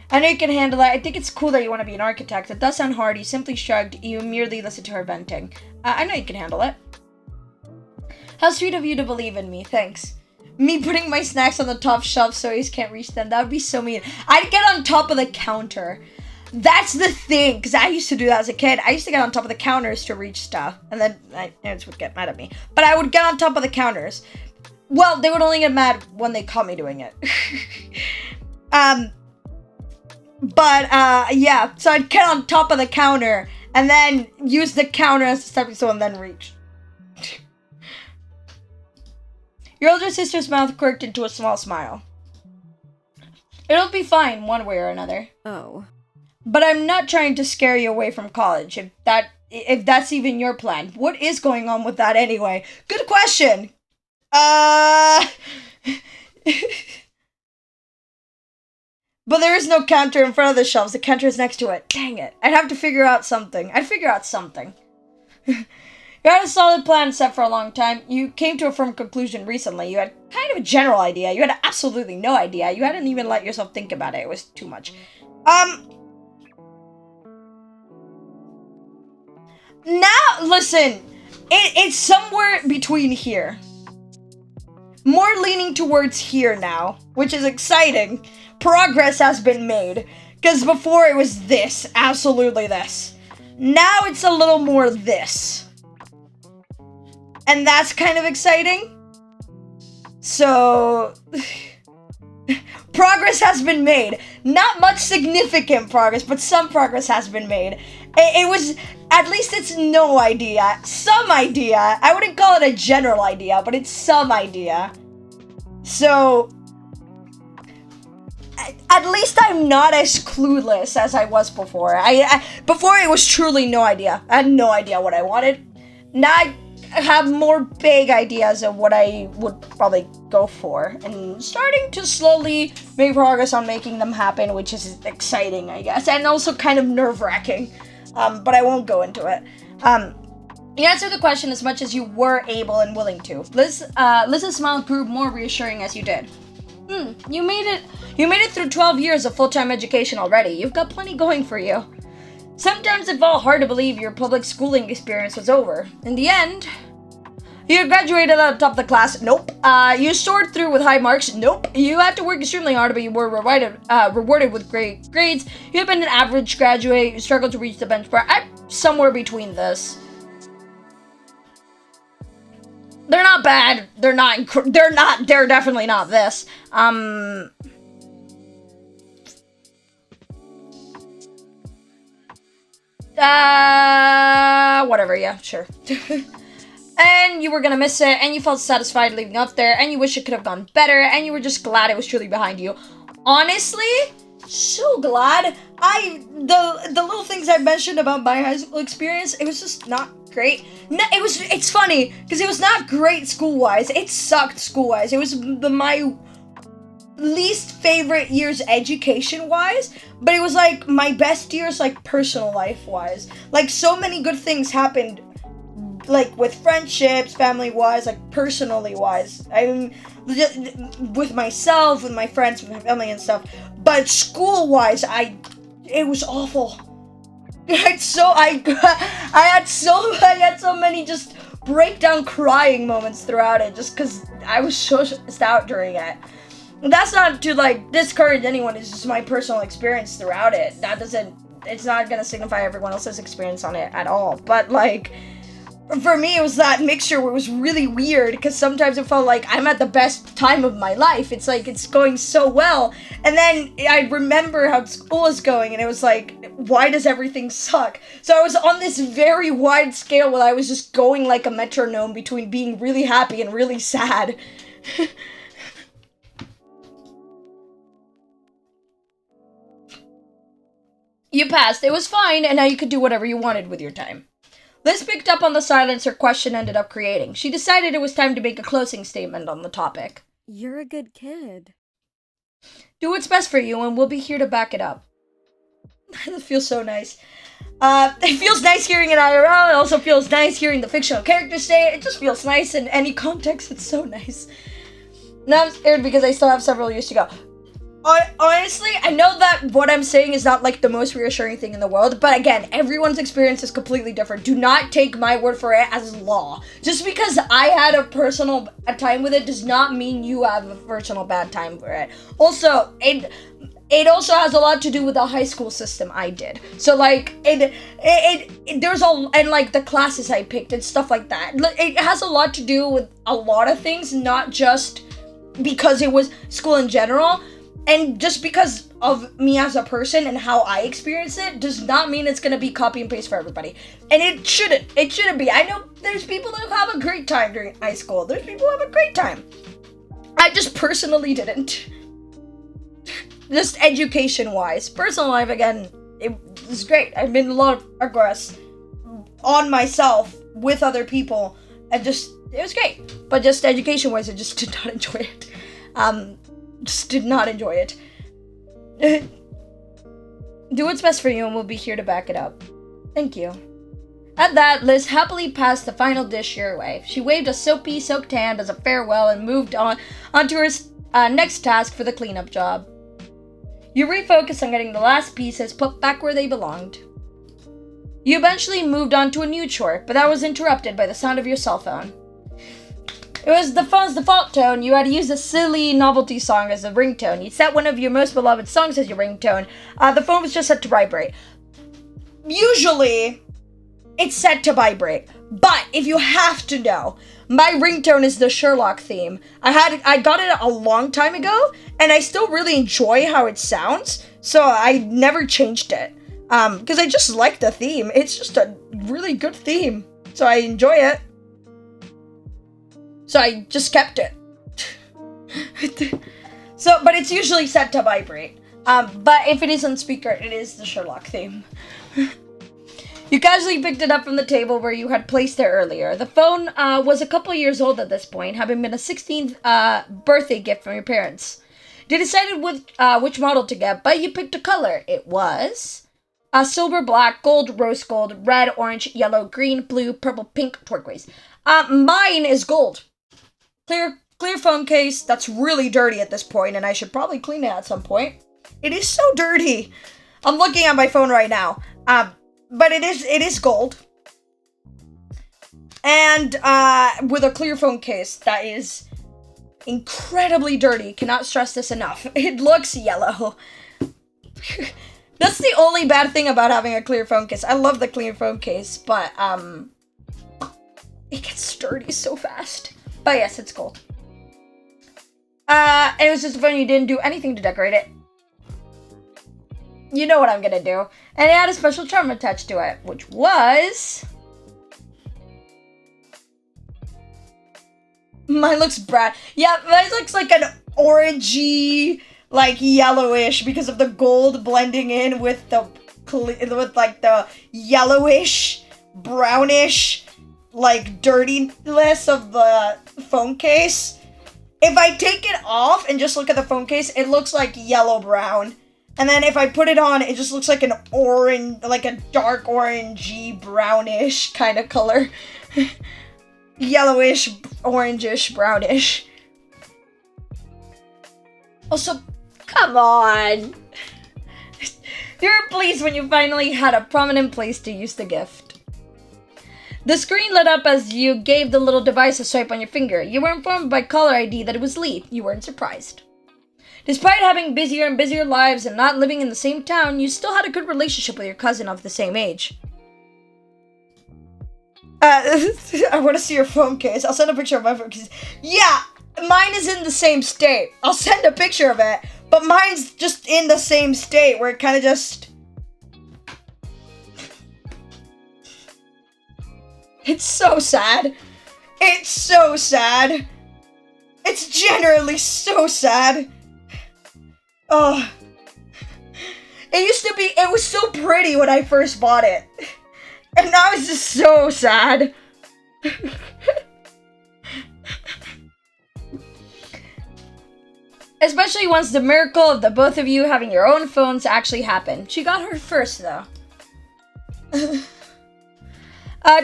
I know you can handle it. I think it's cool that you want to be an architect. It does sound hard. You simply shrugged. You merely listened to her venting. I know you can handle it. How sweet of you to believe in me. Thanks. Me putting my snacks on the top shelf so he can't reach them. That would be so mean. I'd get on top of the counter. That's the thing. Because I used to do that as a kid. I used to get on top of the counters to reach stuff. And then my parents would get mad at me. But I would get on top of the counters. Well, they would only get mad when they caught me doing it. Yeah, so I'd get on top of the counter and then use the counter as a stepping stone and then reach. Your older sister's mouth quirked into a small smile. It'll be fine one way or another. Oh. But I'm not trying to scare you away from college, if that's even your plan. What is going on with that anyway? Good question. But there is no counter in front of the shelves. The counter is next to it. Dang it. I'd have to figure out something. You had a solid plan set for a long time. You came to a firm conclusion recently. You had kind of a general idea. You had absolutely no idea. You hadn't even let yourself think about it. It was too much. Now, listen. It's somewhere between here. More leaning towards here now, which is exciting. Progress has been made. Because before it was this. Absolutely this. Now it's a little more this. And that's kind of exciting. So, progress has been made. Not much significant progress, but some progress has been made. It was, at least it's no idea. Some idea. I wouldn't call it a general idea, but it's some idea. So, at least I'm not as clueless as I was before. Before it was truly no idea. I had no idea what I wanted. Now I have more vague ideas of what I would probably go for, and starting to slowly make progress on making them happen, which is exciting, I guess, and also kind of nerve-wracking, but I won't go into it. You answered the question as much as you were able and willing to. Liz's smile grew more reassuring as you did. You made it through 12 years of full-time education already. You've got plenty going for you. Sometimes it felt hard to believe your public schooling experience was over. In the end, you graduated at the top of the class. Nope. You soared through with high marks. Nope. You had to work extremely hard, but you were rewarded with great grades. You have been an average graduate. You struggled to reach the benchmark. I'm somewhere between this. They're not bad. They're definitely not this. Whatever, yeah, sure. And you were gonna miss it, and you felt satisfied leaving up there, and you wish it could have gone better, and you were just glad it was truly behind you. Honestly, so glad. The little things I mentioned about my high school experience, it was just not great. No, it's funny, because it was not great school-wise. It sucked school-wise. It was my least favorite years education-wise, but it was like my best years like personal life-wise. Like so many good things happened, like with friendships, family-wise, like personally-wise. I mean, with myself, with my friends, with my family and stuff. But school-wise, it was awful. I had so many just breakdown crying moments throughout it, just because I was so stressed out during it. That's not to like discourage anyone, it's just my personal experience throughout it. It's not gonna signify everyone else's experience on it at all. But like, for me it was that mixture where it was really weird, because sometimes it felt like I'm at the best time of my life. It's like, it's going so well. And then I remember how school is going, and it was like, why does everything suck? So I was on this very wide scale where I was just going like a metronome between being really happy and really sad. You passed, it was fine, and now you could do whatever you wanted with your time. Liz picked up on the silence her question ended up creating. She decided it was time to make a closing statement on the topic. You're a good kid. Do what's best for you, and we'll be here to back it up. That feels so nice. It feels nice hearing it IRL. It also feels nice hearing the fictional characters say it. It just feels nice in any context. It's so nice. Now I'm scared because I still have several years to go. Honestly, I know that what I'm saying is not like the most reassuring thing in the world, but again, everyone's experience is completely different. Do not take my word for it as law. Just because I had a personal time with it does not mean you have a personal bad time for it. Also, it also has a lot to do with the high school system I did. So like there's and like the classes I picked and stuff like that. It has a lot to do with a lot of things, not just because it was school in general. And just because of me as a person and how I experience it does not mean it's gonna be copy and paste for everybody. And it shouldn't be. I know there's people that have a great time during high school. There's people who have a great time. I just personally didn't. Just education-wise. Personal life, again, it was great. I've made a lot of progress on myself with other people. And it was great. But just education-wise, I just did not enjoy it. Just did not enjoy it. Do what's best for you and we'll be here to back it up. Thank you. At that, Liz happily passed the final dish your way. She waved a soaked hand as a farewell and moved onto her next task for the cleanup job. You refocused on getting the last pieces put back where they belonged. You eventually moved on to a new chore, but that was interrupted by the sound of your cell phone. It was the phone's default tone. You had to use a silly novelty song as a ringtone. You set one of your most beloved songs as your ringtone. The phone was just set to vibrate. Usually, it's set to vibrate. But if you have to know, my ringtone is the Sherlock theme. I got it a long time ago, and I still really enjoy how it sounds, so I never changed it. Because I just like the theme. It's just a really good theme, so I enjoy it. So I just kept it. But it's usually set to vibrate. But if it is on speaker, it is the Sherlock theme. You casually picked it up from the table where you had placed it earlier. The phone was a couple years old at this point, having been a 16th birthday gift from your parents. You decided which model to get, but you picked a color. It was silver, black, gold, rose gold, red, orange, yellow, green, blue, purple, pink, turquoise. Mine is gold. Clear phone case that's really dirty at this point, and I should probably clean it at some point. It is so dirty. I'm looking at my phone right now. But it is gold. And with a clear phone case that is incredibly dirty. Cannot stress this enough. It looks yellow. That's the only bad thing about having a clear phone case. I love the clear phone case, but it gets dirty so fast. But yes, it's gold. And it was just a phone, you didn't do anything to decorate it. You know what I'm gonna do. And it had a special charm attached to it, which was... Mine looks brown. Yeah, mine looks like an orangey, like yellowish, because of the gold blending in with the yellowish, brownish, like dirtiness of the phone case. If I take it off and just look at the phone case, it looks like yellow-brown. And then if I put it on, it just looks like an orange, like a dark orangey, brownish kind of color. Yellowish, orangish, brownish. Also, come on. You were pleased when you finally had a prominent place to use the gift. The screen lit up as you gave the little device a swipe on your finger. You were informed by caller ID that it was Lee. You weren't surprised. Despite having busier and busier lives and not living in the same town, you still had a good relationship with your cousin of the same age. I want to see your phone case. I'll send a picture of my phone case. Yeah, mine is in the same state. I'll send a picture of it, but mine's just in the same state where it kind of just... It's so sad. It's so sad. It's generally so sad. Oh. It was so pretty when I first bought it. And now it's just so sad. Especially once the miracle of the both of you having your own phones actually happened. She got her first, though.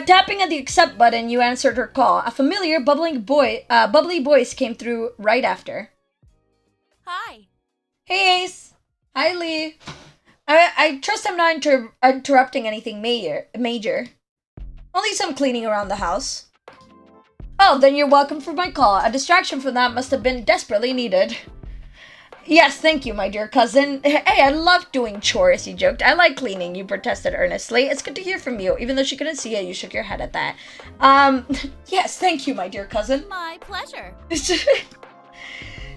Tapping at the accept button, you answered her call. A familiar, bubbly voice came through right after. Hi. Hey, Ace. Hi, Lee. I trust I'm not interrupting anything major. Only some cleaning around the house. Oh, then you're welcome for my call. A distraction from that must have been desperately needed. Yes, thank you, my dear cousin. Hey, I love doing chores, he joked. I like cleaning, you protested earnestly. It's good to hear from you. Even though she couldn't see it, you shook your head at that. Yes, thank you, my dear cousin. My pleasure.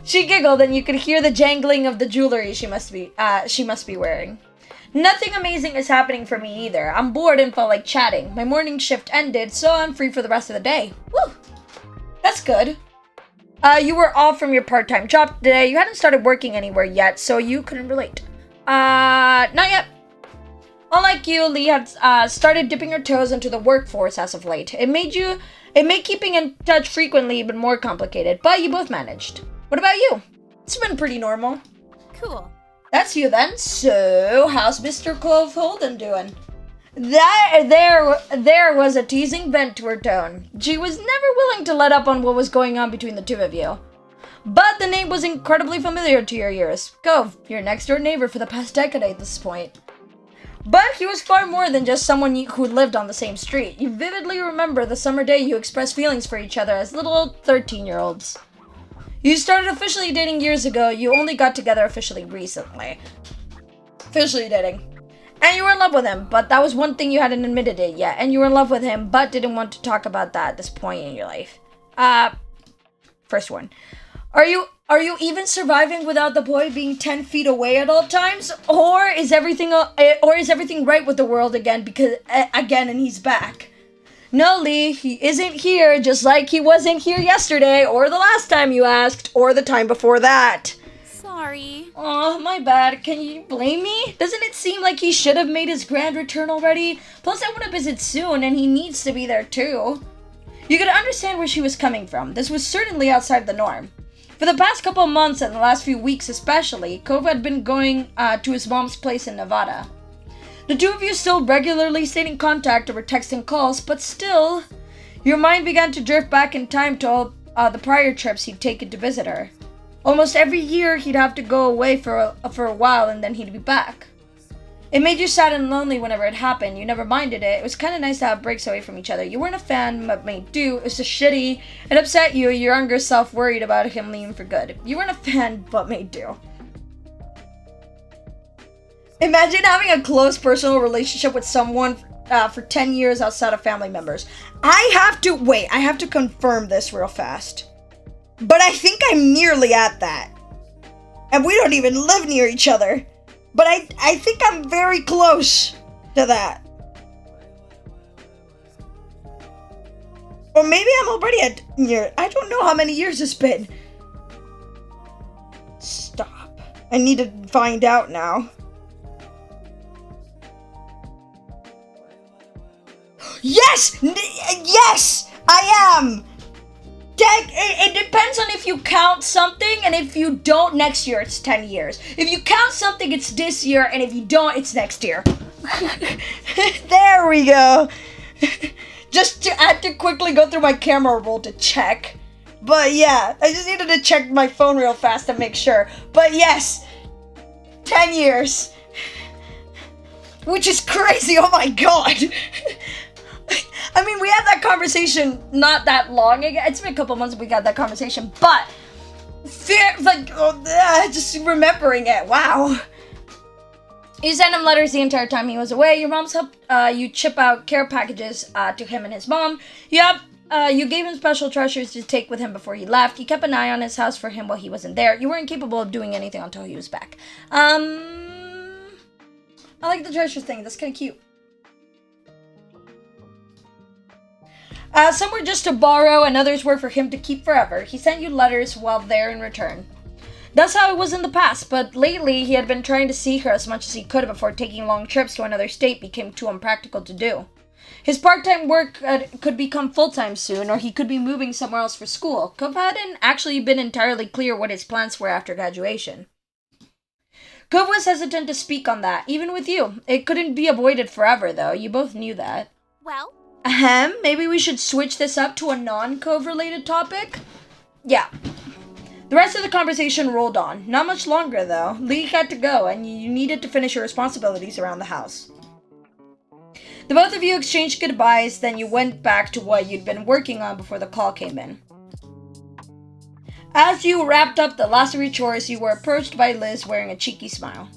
She giggled, and you could hear the jangling of the jewelry she must be wearing. Nothing amazing is happening for me either. I'm bored and felt like chatting. My morning shift ended, so I'm free for the rest of the day. Woo! That's good. You were off from your part-time job today. You hadn't started working anywhere yet, so you couldn't relate. Not yet. Unlike you, Lee had started dipping her toes into the workforce as of late. It made keeping in touch frequently even more complicated, but you both managed. What about you? It's been pretty normal. Cool. That's you then. So, how's Mr. Clove Holden doing? There was a teasing bent to her tone. She was never willing to let up on what was going on between the two of you. But the name was incredibly familiar to your ears. Cove, your next-door neighbor for the past decade at this point. But he was far more than just someone who lived on the same street. You vividly remember the summer day you expressed feelings for each other as little 13-year-olds. You started officially dating years ago. You only got together officially recently. Officially dating. And you were in love with him, but that was one thing you hadn't admitted it yet. And you were in love with him, but didn't want to talk about that at this point in your life. First one. Are you even surviving without the boy being 10 feet away at all times? Or is everything right with the world again and he's back? No, Lee, he isn't here, just like he wasn't here yesterday, or the last time you asked, or the time before that. Sorry. Oh, my bad. Can you blame me? Doesn't it seem like he should have made his grand return already? Plus, I want to visit soon, and he needs to be there too. You could understand where she was coming from. This was certainly outside the norm. For the past couple of months, and the last few weeks especially, Cove had been going to his mom's place in Nevada. The two of you still regularly stayed in contact over text and calls, but still, your mind began to drift back in time to all the prior trips he'd taken to visit her. Almost every year, he'd have to go away for a while, and then he'd be back. It made you sad and lonely whenever it happened. You never minded it. It was kind of nice to have breaks away from each other. You weren't a fan, but made do. It was just shitty. It upset you. Your younger self worried about him leaving for good. You weren't a fan, but made do. Imagine having a close personal relationship with someone for 10 years outside of family members. I have to confirm this real fast. But I think I'm nearly at that. And we don't even live near each other. But I think I'm very close to that. Or maybe I'm already at near. I don't know how many years it's been. Stop. I need to find out now. Yes! Yes! I am! It depends on if you count something, and if you don't, next year it's 10 years. If you count something, it's this year, and if you don't, it's next year. There we go. I had to quickly go through my camera roll to check. But yeah, I just needed to check my phone real fast to make sure. But yes, 10 years. Which is crazy, oh my god. I mean, we had that conversation not that long ago. It's been a couple months we got that conversation, but just remembering it, wow. You sent him letters the entire time he was away. Your mom's helped you chip out care packages to him and his mom. You gave him special treasures to take with him before he left. You kept an eye on his house for him while he wasn't there. You weren't capable of doing anything until he was back. I like the treasures thing. That's kind of cute. Some were just to borrow, and others were for him to keep forever. He sent you letters while there in return. That's how it was in the past, but lately he had been trying to see her as much as he could before taking long trips to another state became too impractical to do. His part-time work could become full-time soon, or he could be moving somewhere else for school. Cove hadn't actually been entirely clear what his plans were after graduation. Cove was hesitant to speak on that, even with you. It couldn't be avoided forever, though. You both knew that. Well, Maybe we should switch this up to a non-Cove related topic? Yeah. The rest of the conversation rolled on. Not much longer, though. Lee had to go, and you needed to finish your responsibilities around the house. The both of you exchanged goodbyes, then you went back to what you'd been working on before the call came in. As you wrapped up the last of your chores, you were approached by Liz wearing a cheeky smile.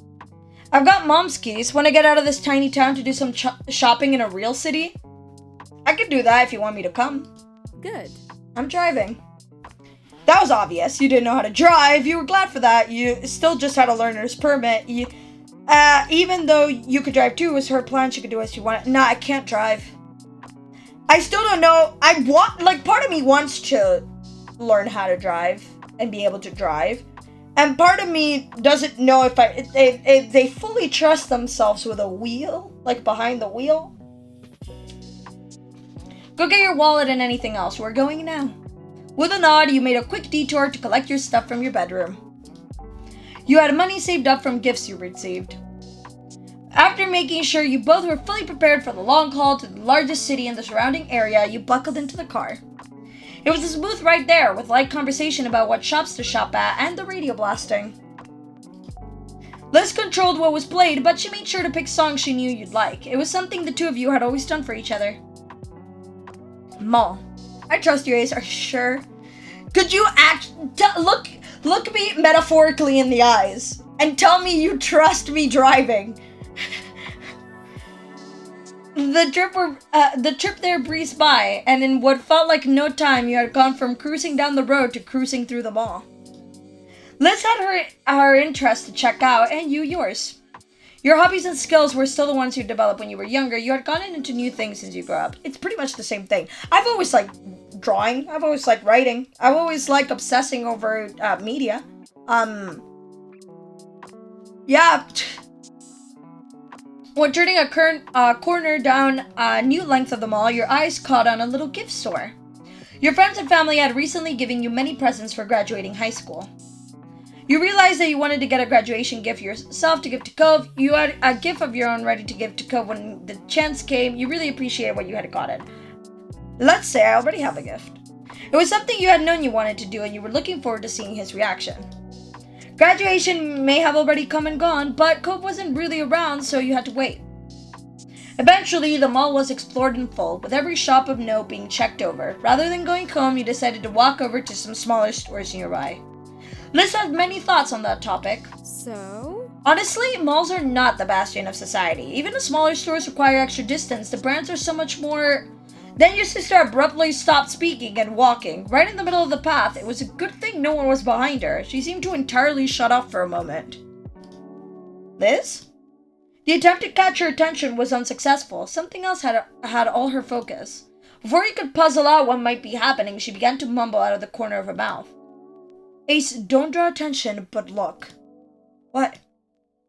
I've got Mom's keys. Want to get out of this tiny town to do some shopping in a real city? I could do that if you want me to come. good. I'm driving. That was obvious. You didn't know how to drive. You were glad for that. You still just had a learner's permit. Even though you could drive too, it was her plan. She could do as she wanted. Nah, I can't drive. I still don't know. Part of me wants to learn how to drive and be able to drive. And part of me doesn't know if they fully trust themselves with a wheel, like behind the wheel. Go get your wallet and anything else. We're going now. With a nod, you made a quick detour to collect your stuff from your bedroom. You had money saved up from gifts you received. After making sure you both were fully prepared for the long haul to the largest city in the surrounding area, you buckled into the car. It was a smooth ride there, with light conversation about what shops to shop at and the radio blasting. Liz controlled what was played, but she made sure to pick songs she knew you'd like. It was something the two of you had always done for each other. Mall. I trust you, Ace. Are you sure? Could you look me metaphorically in the eyes and tell me you trust me driving? The trip there breezed by, and in what felt like no time, you had gone from cruising down the road to cruising through the mall. Liz had her interests to check out, and you yours. Your hobbies and skills were still the ones you developed when you were younger. You had gotten into new things as you grew up. It's pretty much the same thing. I've always liked drawing. I've always liked writing. I've always liked obsessing over media. Yeah. When turning a corner down a new length of the mall, your eyes caught on a little gift store. Your friends and family had recently given you many presents for graduating high school. You realized that you wanted to get a graduation gift yourself to give to Cove. You had a gift of your own ready to give to Cove when the chance came. You really appreciated what you had gotten. Let's say I already have a gift. It was something you had known you wanted to do, and you were looking forward to seeing his reaction. Graduation may have already come and gone, but Cove wasn't really around, so you had to wait. Eventually, the mall was explored in full, with every shop of note being checked over. Rather than going home, you decided to walk over to some smaller stores nearby. Liz had many thoughts on that topic. So? Honestly, malls are not the bastion of society. Even the smaller stores require extra distance. The brands are so much more... Then your sister abruptly stopped speaking and walking, right in the middle of the path. It was a good thing no one was behind her. She seemed to entirely shut off for a moment. Liz? The attempt to catch her attention was unsuccessful. Something else had all her focus. Before you could puzzle out what might be happening, she began to mumble out of the corner of her mouth. Ace, don't draw attention, but look. What?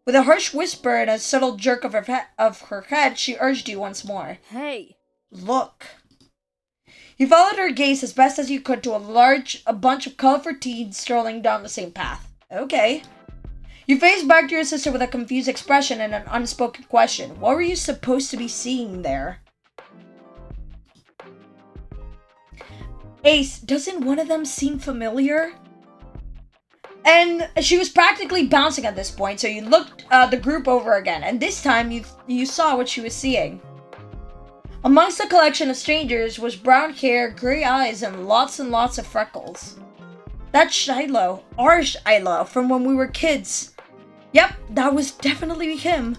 With a harsh whisper and a subtle jerk of her head, she urged you once more. Hey. Look. You followed her gaze as best as you could to a bunch of colorful teens strolling down the same path. Okay. You faced back to your sister with a confused expression and an unspoken question. What were you supposed to be seeing there? Ace, doesn't one of them seem familiar? And she was practically bouncing at this point, so you looked the group over again, and this time you saw what she was seeing. Amongst the collection of strangers was brown hair, gray eyes, and lots of freckles. That's Shiloh, our Shiloh, from when we were kids. Yep, that was definitely him.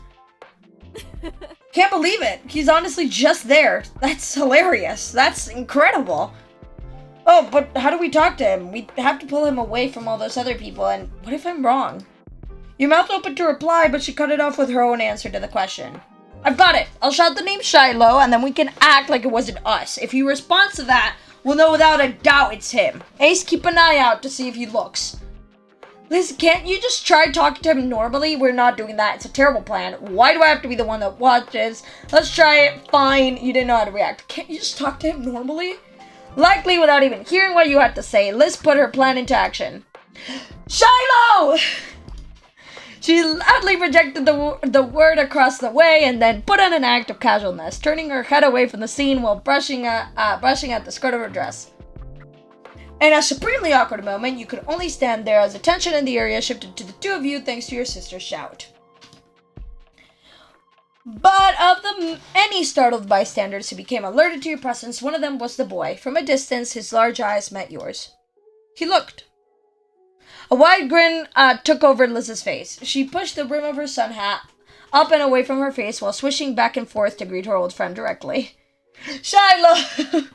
Can't believe it. He's honestly just there. That's hilarious. That's incredible. Oh, but how do we talk to him? We have to pull him away from all those other people, and what if I'm wrong? Your mouth opened to reply, but she cut it off with her own answer to the question. I've got it. I'll shout the name Shiloh, and then we can act like it wasn't us. If he responds to that, we'll know without a doubt it's him. Ace, keep an eye out to see if he looks. Liz, can't you just try talking to him normally? We're not doing that. It's a terrible plan. Why do I have to be the one that watches? Let's try it. Fine. You didn't know how to react. Can't you just talk to him normally? Likely without even hearing what you had to say, Liz put her plan into action. Shiloh! She loudly projected the word across the way and then put on an act of casualness, turning her head away from the scene while brushing at the skirt of her dress. In a supremely awkward moment, you could only stand there as the tension in the area shifted to the two of you thanks to your sister's shout. But of the many startled bystanders who became alerted to your presence, one of them was the boy. From a distance, his large eyes met yours. He looked. A wide grin took over Liz's face. She pushed the brim of her sun hat up and away from her face while swishing back and forth to greet her old friend directly. Shiloh!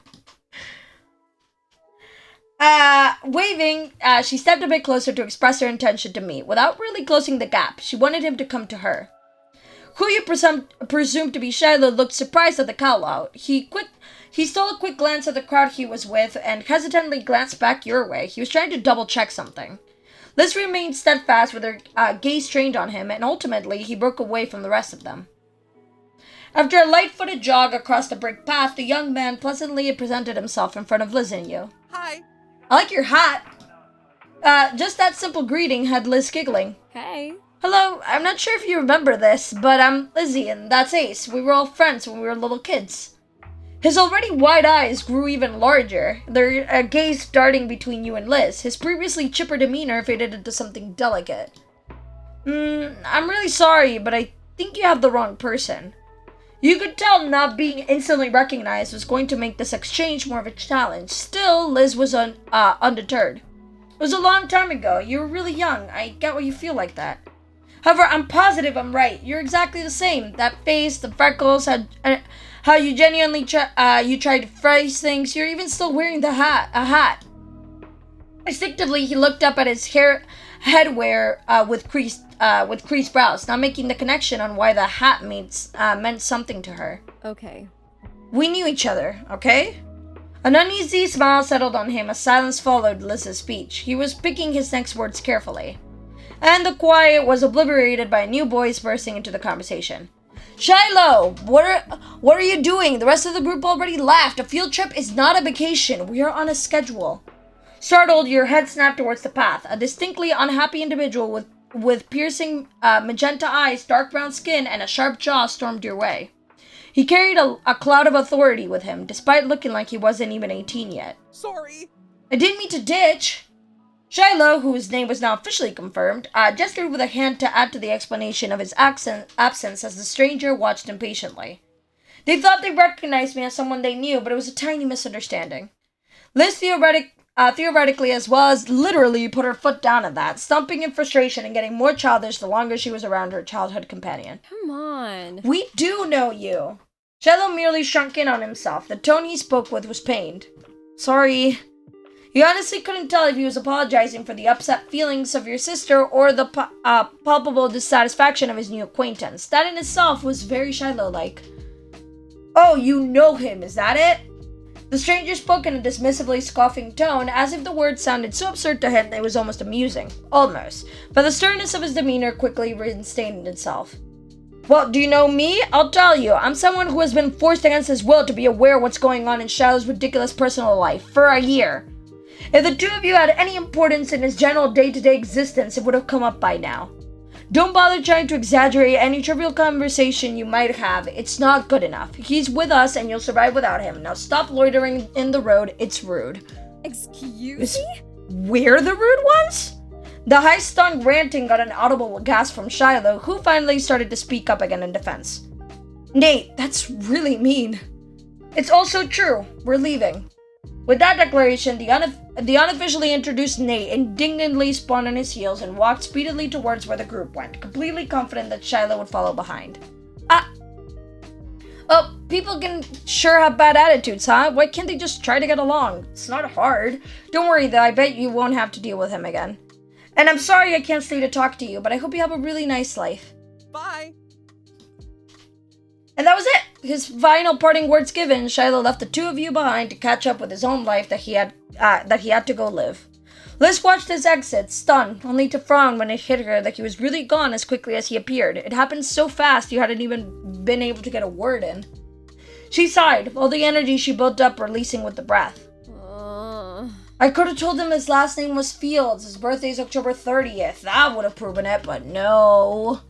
Waving, she stepped a bit closer to express her intention to meet. Without really closing the gap, she wanted him to come to her. Who you presumed to be Shiloh looked surprised at the call-out. He stole a quick glance at the crowd he was with and hesitantly glanced back your way. He was trying to double-check something. Liz remained steadfast with her gaze trained on him, and ultimately he broke away from the rest of them. After a light-footed jog across the brick path, the young man pleasantly presented himself in front of Liz and you. Hi. I like your hat. Just that simple greeting had Liz giggling. Hey. Hello, I'm not sure if you remember this, but I'm Lizzie and that's Ace. We were all friends when we were little kids. His already wide eyes grew even larger, their gaze darting between you and Liz. His previously chipper demeanor faded into something delicate. I'm really sorry, but I think you have the wrong person. You could tell not being instantly recognized was going to make this exchange more of a challenge. Still, Liz was undeterred. It was a long time ago. You were really young. I get why you feel like that. However, I'm positive I'm right. You're exactly the same. That face, the freckles, how you genuinely you tried to phrase things. You're even still wearing a hat. Instinctively, he looked up at his headwear with creased brows, not making the connection on why the hat meant something to her. Okay. We knew each other, okay? An uneasy smile settled on him as silence followed Liz's speech. He was picking his next words carefully. And the quiet was obliterated by a new voice bursting into the conversation. Shiloh, what are you doing? The rest of the group already left. A field trip is not a vacation. We are on a schedule. Startled, your head snapped towards the path. A distinctly unhappy individual with piercing magenta eyes, dark brown skin, and a sharp jaw stormed your way. He carried a cloud of authority with him, despite looking like he wasn't even 18 yet. Sorry. I didn't mean to ditch. Shiloh, whose name was now officially confirmed, gestured with a hand to add to the explanation of his absence as the stranger watched impatiently. They thought they recognized me as someone they knew, but it was a tiny misunderstanding. Liz theoretically as well as literally put her foot down at that, stumping in frustration and getting more childish the longer she was around her childhood companion. Come on. We do know you. Shiloh merely shrunk in on himself. The tone he spoke with was pained. Sorry. He honestly couldn't tell if he was apologizing for the upset feelings of your sister or the palpable dissatisfaction of his new acquaintance. That in itself was very Shiloh-like. Oh, you know him, is that it? The stranger spoke in a dismissively scoffing tone, as if the words sounded so absurd to him that it was almost amusing. Almost. But the sternness of his demeanor quickly reinstated itself. Well, do you know me? I'll tell you. I'm someone who has been forced against his will to be aware of what's going on in Shiloh's ridiculous personal life for a year. If the two of you had any importance in his general day-to-day existence, it would have come up by now. Don't bother trying to exaggerate any trivial conversation you might have. It's not good enough. He's with us and you'll survive without him. Now stop loitering in the road. It's rude. Excuse me? We're the rude ones? The high-stung ranting got an audible gasp from Shiloh, who finally started to speak up again in defense. Nate, that's really mean. It's also true. We're leaving. With that declaration, the unofficially introduced Nate indignantly spun on his heels and walked speedily towards where the group went, completely confident that Shiloh would follow behind. Oh, people can sure have bad attitudes, huh? Why can't they just try to get along? It's not hard. Don't worry though, I bet you won't have to deal with him again. And I'm sorry I can't stay to talk to you, but I hope you have a really nice life. Bye. And that was it! His final parting words given, Shiloh left the two of you behind to catch up with his own life that he had to go live. Liz watched his exit, stunned, only to frown when it hit her that he was really gone as quickly as he appeared. It happened so fast you hadn't even been able to get a word in. She sighed, all the energy she built up releasing with the breath. I could have told him his last name was Fields. His birthday's October 30th. That would have proven it, but no.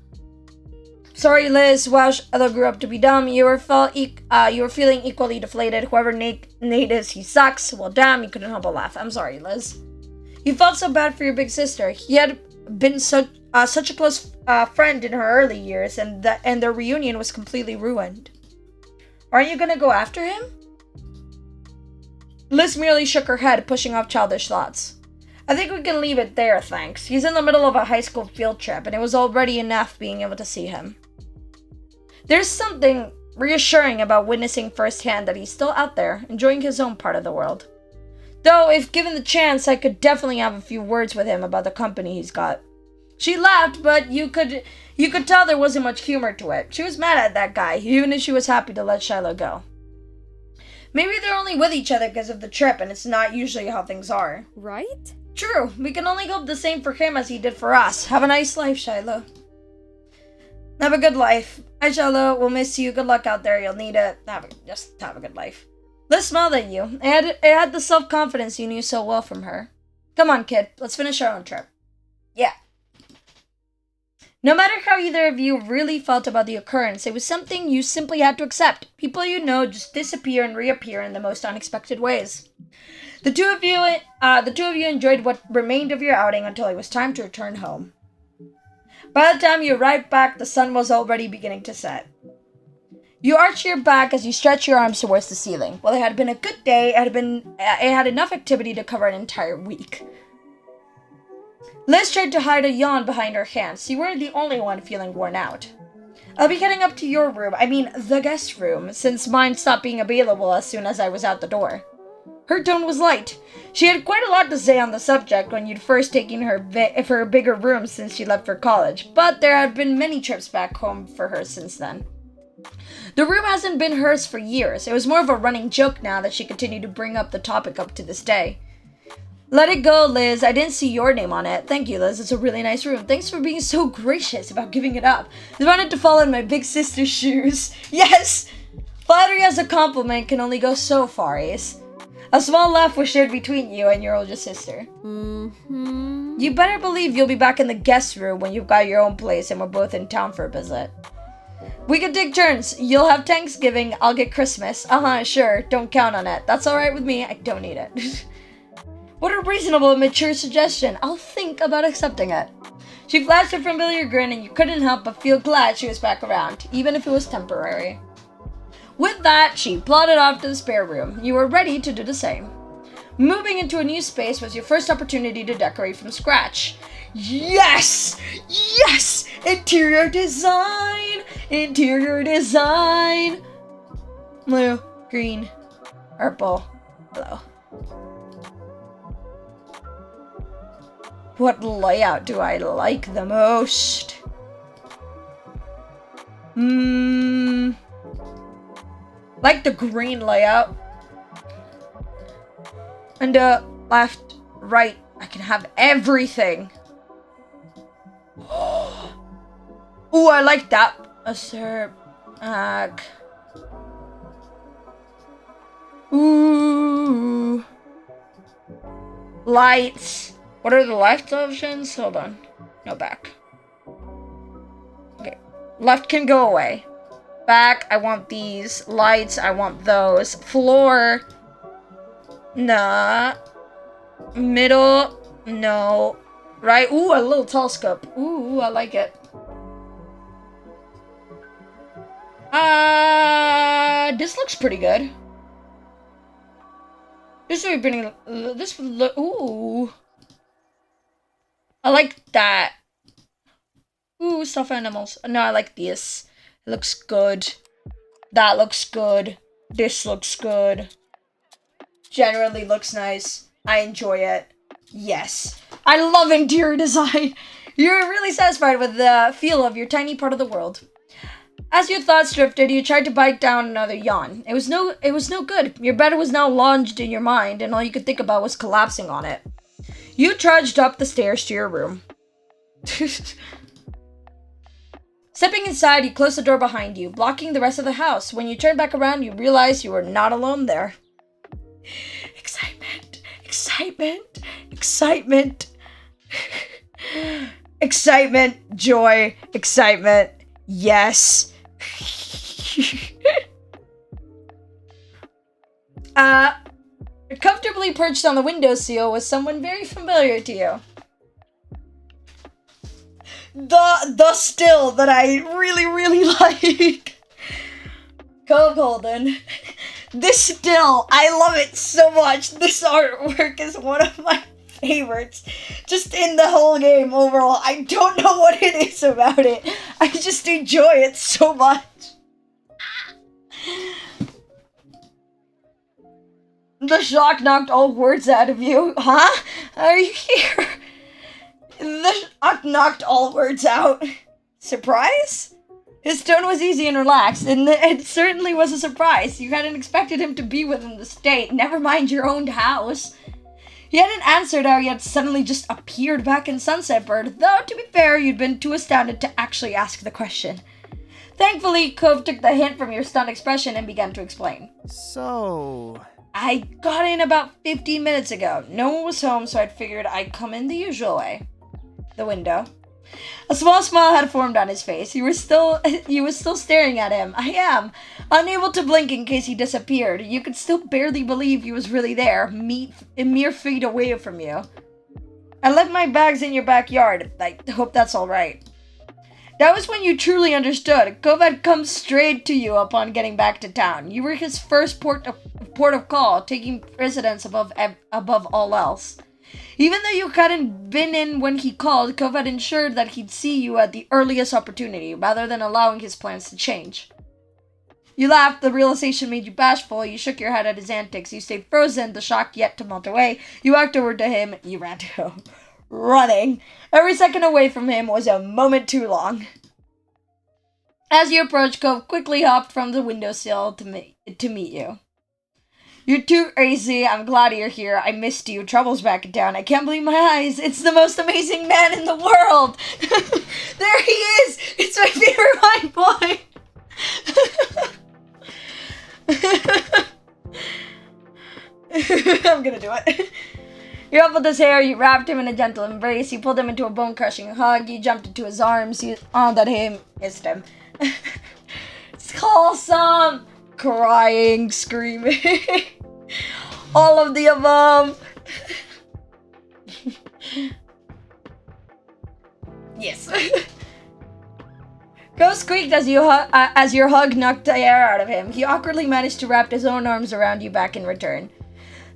Sorry, Liz. Wow, Shiloh grew up to be dumb. You were feeling equally deflated. Whoever Nate is, he sucks. Well, damn, you couldn't help but laugh. I'm sorry, Liz. You felt so bad for your big sister. He had been such a close friend in her early years, and their reunion was completely ruined. Aren't you gonna go after him? Liz merely shook her head, pushing off childish thoughts. I think we can leave it there, thanks. He's in the middle of a high school field trip, and it was already enough being able to see him. There's something reassuring about witnessing firsthand that he's still out there, enjoying his own part of the world. Though, if given the chance, I could definitely have a few words with him about the company he's got. She laughed, but you could tell there wasn't much humor to it. She was mad at that guy, even if she was happy to let Shiloh go. Maybe they're only with each other because of the trip, and it's not usually how things are. Right? True. We can only hope the same for him as he did for us. Have a nice life, Shiloh. Have a good life. Hi, Shiloh. We'll miss you. Good luck out there. You'll need it. Just have a good life. Liz smiled at you. It had the self-confidence you knew so well from her. Come on, kid. Let's finish our own trip. Yeah. No matter how either of you really felt about the occurrence, it was something you simply had to accept. People you know just disappear and reappear in the most unexpected ways. The two of you enjoyed what remained of your outing until it was time to return home. By the time you arrived back, the sun was already beginning to set. You arch your back as you stretch your arms towards the ceiling. Well, it had been a good day. It had enough activity to cover an entire week. Liz tried to hide a yawn behind her hands. You weren't the only one feeling worn out. I'll be heading up to your room, the guest room, since mine stopped being available as soon as I was out the door. Her tone was light. She had quite a lot to say on the subject when you'd first taken her for a bigger room since she left for college, but there had been many trips back home for her since then. The room hasn't been hers for years. It was more of a running joke now that she continued to bring up the topic up to this day. Let it go, Liz. I didn't see your name on it. Thank you, Liz. It's a really nice room. Thanks for being so gracious about giving it up. I wanted to follow in my big sister's shoes. Yes! Flattery as a compliment can only go so far, Ace. A small laugh was shared between you and your older sister. Mm-hmm. You better believe you'll be back in the guest room when you've got your own place and we're both in town for a visit. We can take turns. You'll have Thanksgiving, I'll get Christmas. Sure. Don't count on it. That's alright with me. I don't need it. What a reasonable and mature suggestion. I'll think about accepting it. She flashed a familiar grin and you couldn't help but feel glad she was back around, even if it was temporary. With that, she plodded off to the spare room. You were ready to do the same. Moving into a new space was your first opportunity to decorate from scratch. Yes! Yes! Interior design! Interior design! Blue, green, purple, hello. What layout do I like the most? Like the green layout. And left, right, I can have everything. Ooh, I like that. Ooh. Lights. What are the left options? Hold on. No, back. Okay. Left can go away. Back, I want these. Lights, I want those. Floor. Nah. Middle. No. Right? Ooh, a little telescope. Ooh, I like it. This looks pretty good. This would be pretty. This would look. Ooh. I like that. Ooh, stuffed animals. No, I like this. It looks good. That looks good. This looks good. Generally looks nice. I enjoy it. Yes. I love interior design. You're really satisfied with the feel of your tiny part of the world. As your thoughts drifted, you tried to bite down another yawn. It was no good. Your bed was now lodged in your mind, and all you could think about was collapsing on it. You trudged up the stairs to your room. Stepping inside, you closed the door behind you, blocking the rest of the house. When you turned back around, you realized you were not alone there. Excitement. Excitement. Excitement, joy, excitement, yes. Comfortably perched on the windowsill was someone very familiar to you. The still that I really like. Cove Holden. This still, I love it so much. This artwork is one of my favorites. Just in the whole game overall. I don't know what it is about it. I just enjoy it so much. The shock knocked all words out of you. Huh? Are you here? The shock knocked all words out. Surprise? His tone was easy and relaxed, and it certainly was a surprise. You hadn't expected him to be within the state, never mind your own house. He hadn't answered how he had suddenly just appeared back in Sunset Bird, though, to be fair, you'd been too astounded to actually ask the question. Thankfully, Cove took the hint from your stunned expression and began to explain. So... I got in about 15 minutes ago. No one was home, so I figured I'd come in the usual way. The window. A small smile had formed on his face. You were still staring at him. I am. Unable to blink in case he disappeared. You could still barely believe he was really there, a mere feet away from you. I left my bags in your backyard. I hope that's alright. That was when you truly understood. Cove had come straight to you upon getting back to town. You were his first port of call, taking precedence above all else. Even though you hadn't been in when he called, Cove had ensured that he'd see you at the earliest opportunity, rather than allowing his plans to change. You laughed, the realization made you bashful, you shook your head at his antics, you stayed frozen, the shock yet to melt away, you walked over to him, you ran to him. Running. Every second away from him was a moment too long. As you approached, Cove quickly hopped from the windowsill to meet you. You're too crazy. I'm glad you're here. I missed you. Trouble's back in town. I can't believe my eyes. It's the most amazing man in the world. There he is. It's my favorite white boy. I'm gonna do it. You ruffled his hair. You wrapped him in a gentle embrace. You pulled him into a bone-crushing hug. You jumped into his arms. You armed at him. Kissed him. It's wholesome. Crying, screaming. All of the above. Yes. Ghost squeaked as your hug knocked the air out of him. He awkwardly managed to wrap his own arms around you back in return.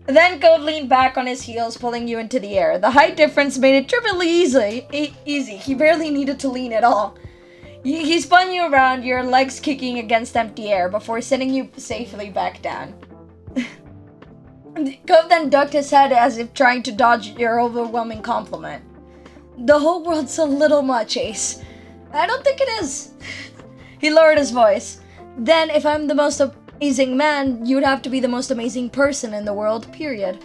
Then Cove leaned back on his heels, pulling you into the air. The height difference made it trivially easy. He barely needed to lean at all. He spun you around, your legs kicking against empty air, before sending you safely back down. Cove then ducked his head as if trying to dodge your overwhelming compliment. The whole world's a little much, Ace. I don't think it is. He lowered his voice. Then, if I'm the most amazing man, you'd have to be the most amazing person in the world, period.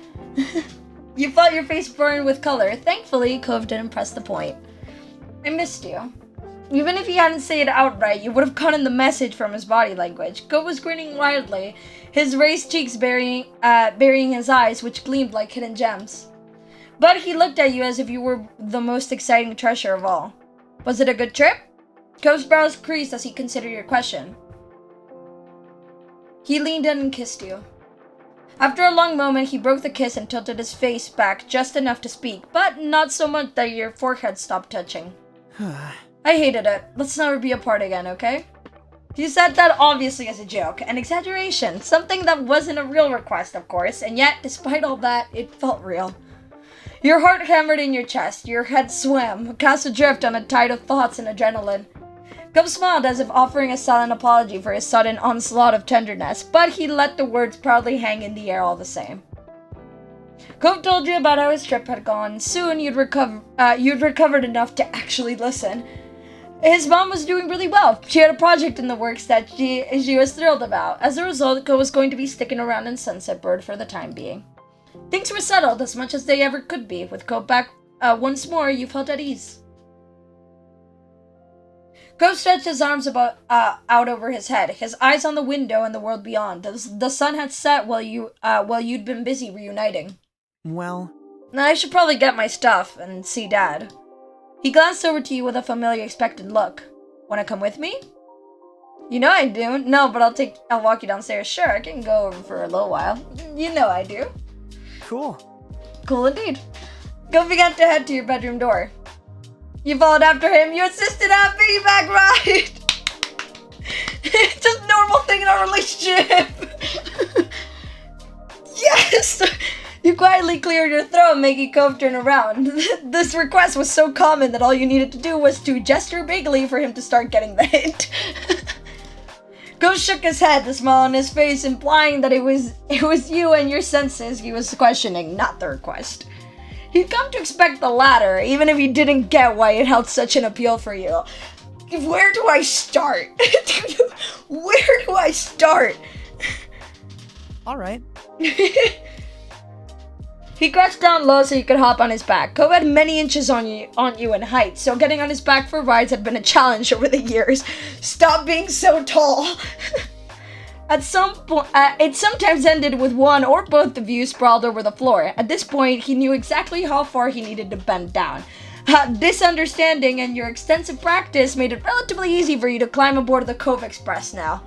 You felt your face burn with color. Thankfully, Cove didn't press the point. I missed you. Even if he hadn't said it outright, you would have gotten the message from his body language. Cove was grinning widely, his raised cheeks burying his eyes, which gleamed like hidden gems. But he looked at you as if you were the most exciting treasure of all. Was it a good trip? Cove's brows creased as he considered your question. He leaned in and kissed you. After a long moment, he broke the kiss and tilted his face back just enough to speak, but not so much that your forehead stopped touching. I hated it. Let's never be apart again, okay? He said that obviously as a joke, an exaggeration, something that wasn't a real request, of course, and yet, despite all that, it felt real. Your heart hammered in your chest, your head swam, cast adrift on a tide of thoughts and adrenaline. Cove smiled as if offering a silent apology for his sudden onslaught of tenderness, but he let the words proudly hang in the air all the same. Cove told you about how his trip had gone. Soon you'd recovered enough to actually listen. His mom was doing really well. She had a project in the works that she was thrilled about. As a result, Cove was going to be sticking around in Sunset Bird for the time being. Things were settled as much as they ever could be. With Cove back once more, you felt at ease. Cove stretched his arms out over his head, his eyes on the window and the world beyond. The sun had set while you'd been busy reuniting. Well, Now I should probably get my stuff and see Dad. He glanced over to you with a familiar, expectant look. Wanna come with me? You know I do. No, but I'll walk you downstairs. Sure, I can go over for a little while. You know I do. cool. Cool indeed. Go began to head to your bedroom door. You followed after him. You insisted on a piggyback ride. It's just a normal thing in our relationship. Yes! You quietly cleared your throat, making Cove turn around. This request was so common that all you needed to do was to gesture vaguely for him to start getting the hint. Cove shook his head, the smile on his face implying that it was you and your senses he was questioning, not the request. He'd come to expect the latter, even if he didn't get why it held such an appeal for you. Where do I start? Where do I start? Alright. He crouched down low so you could hop on his back. Cove had many inches on you in height, so getting on his back for rides had been a challenge over the years. Stop being so tall. At some point, it sometimes ended with one or both of you sprawled over the floor. At this point, he knew exactly how far he needed to bend down. This understanding and your extensive practice made it relatively easy for you to climb aboard the Cove Express now.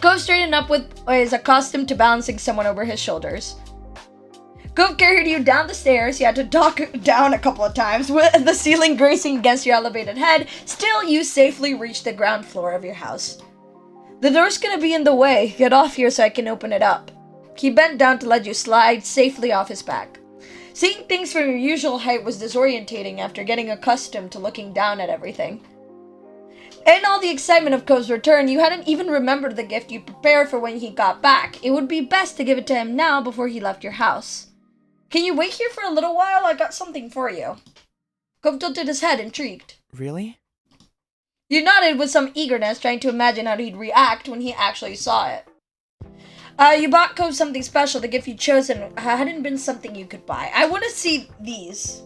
Cove straightened up with is accustomed to balancing someone over his shoulders. Cove carried you down the stairs. You had to duck down a couple of times, with the ceiling bracing against your elevated head. Still, you safely reached the ground floor of your house. The door's gonna be in the way. Get off here so I can open it up. He bent down to let you slide safely off his back. Seeing things from your usual height was disorientating after getting accustomed to looking down at everything. In all the excitement of Cove's return, you hadn't even remembered the gift you'd prepared for when he got back. It would be best to give it to him now before he left your house. Can you wait here for a little while? I got something for you. Cove tilted his head, intrigued. Really? You nodded with some eagerness, trying to imagine how he'd react when he actually saw it. You bought Cove something special. The gift you'd chosen hadn't been something you could buy. I want to see these.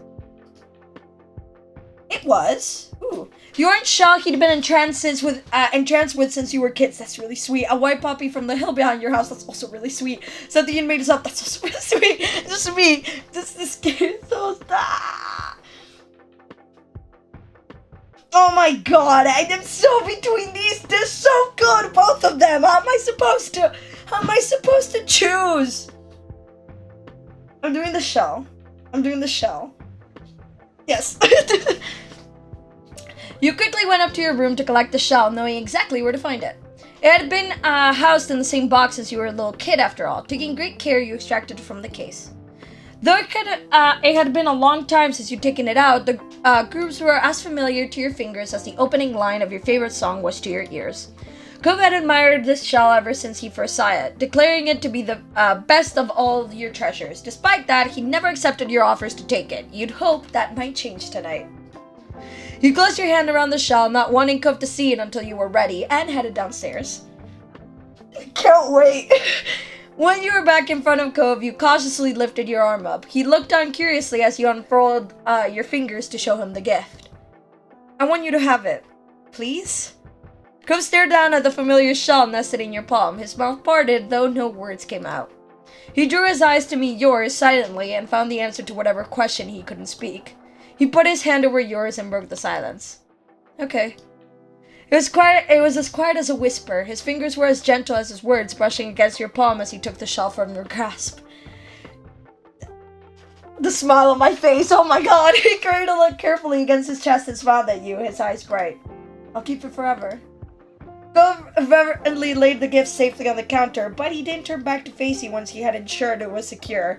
It was. Ooh. The orange shell he'd been entranced with since you were kids. That's really sweet. A white poppy from the hill behind your house. That's also really sweet. Something you'd made yourself. That's also really sweet. Just me. This game is so stop. Oh my god, I'm so between these. They're so good, both of them. How am I supposed to choose? I'm doing the shell. Yes. You quickly went up to your room to collect the shell, knowing exactly where to find it. It had been housed in the same box as you were a little kid, after all. Taking great care, you extracted it from the case. Though it had been a long time since you'd taken it out, the grooves were as familiar to your fingers as the opening line of your favorite song was to your ears. Cove had admired this shell ever since he first saw it, declaring it to be the best of all your treasures. Despite that, he never accepted your offers to take it. You'd hope that might change tonight. You closed your hand around the shell, not wanting Cove to see it until you were ready, and headed downstairs. I can't wait. When you were back in front of Cove, you cautiously lifted your arm up. He looked on curiously as you unfurled your fingers to show him the gift. I want you to have it. Please? Cove stared down at the familiar shell nested in your palm. His mouth parted, though no words came out. He drew his eyes to meet yours silently and found the answer to whatever question he couldn't speak. He put his hand over yours and broke the silence. Okay. It was as quiet as a whisper. His fingers were as gentle as his words, brushing against your palm as he took the shell from your grasp. The smile on my face, oh my god! He carried a look carefully against his chest and smiled at you, his eyes bright. I'll keep it forever. Cove reverently laid the gift safely on the counter, but he didn't turn back to face you once he had ensured it was secure.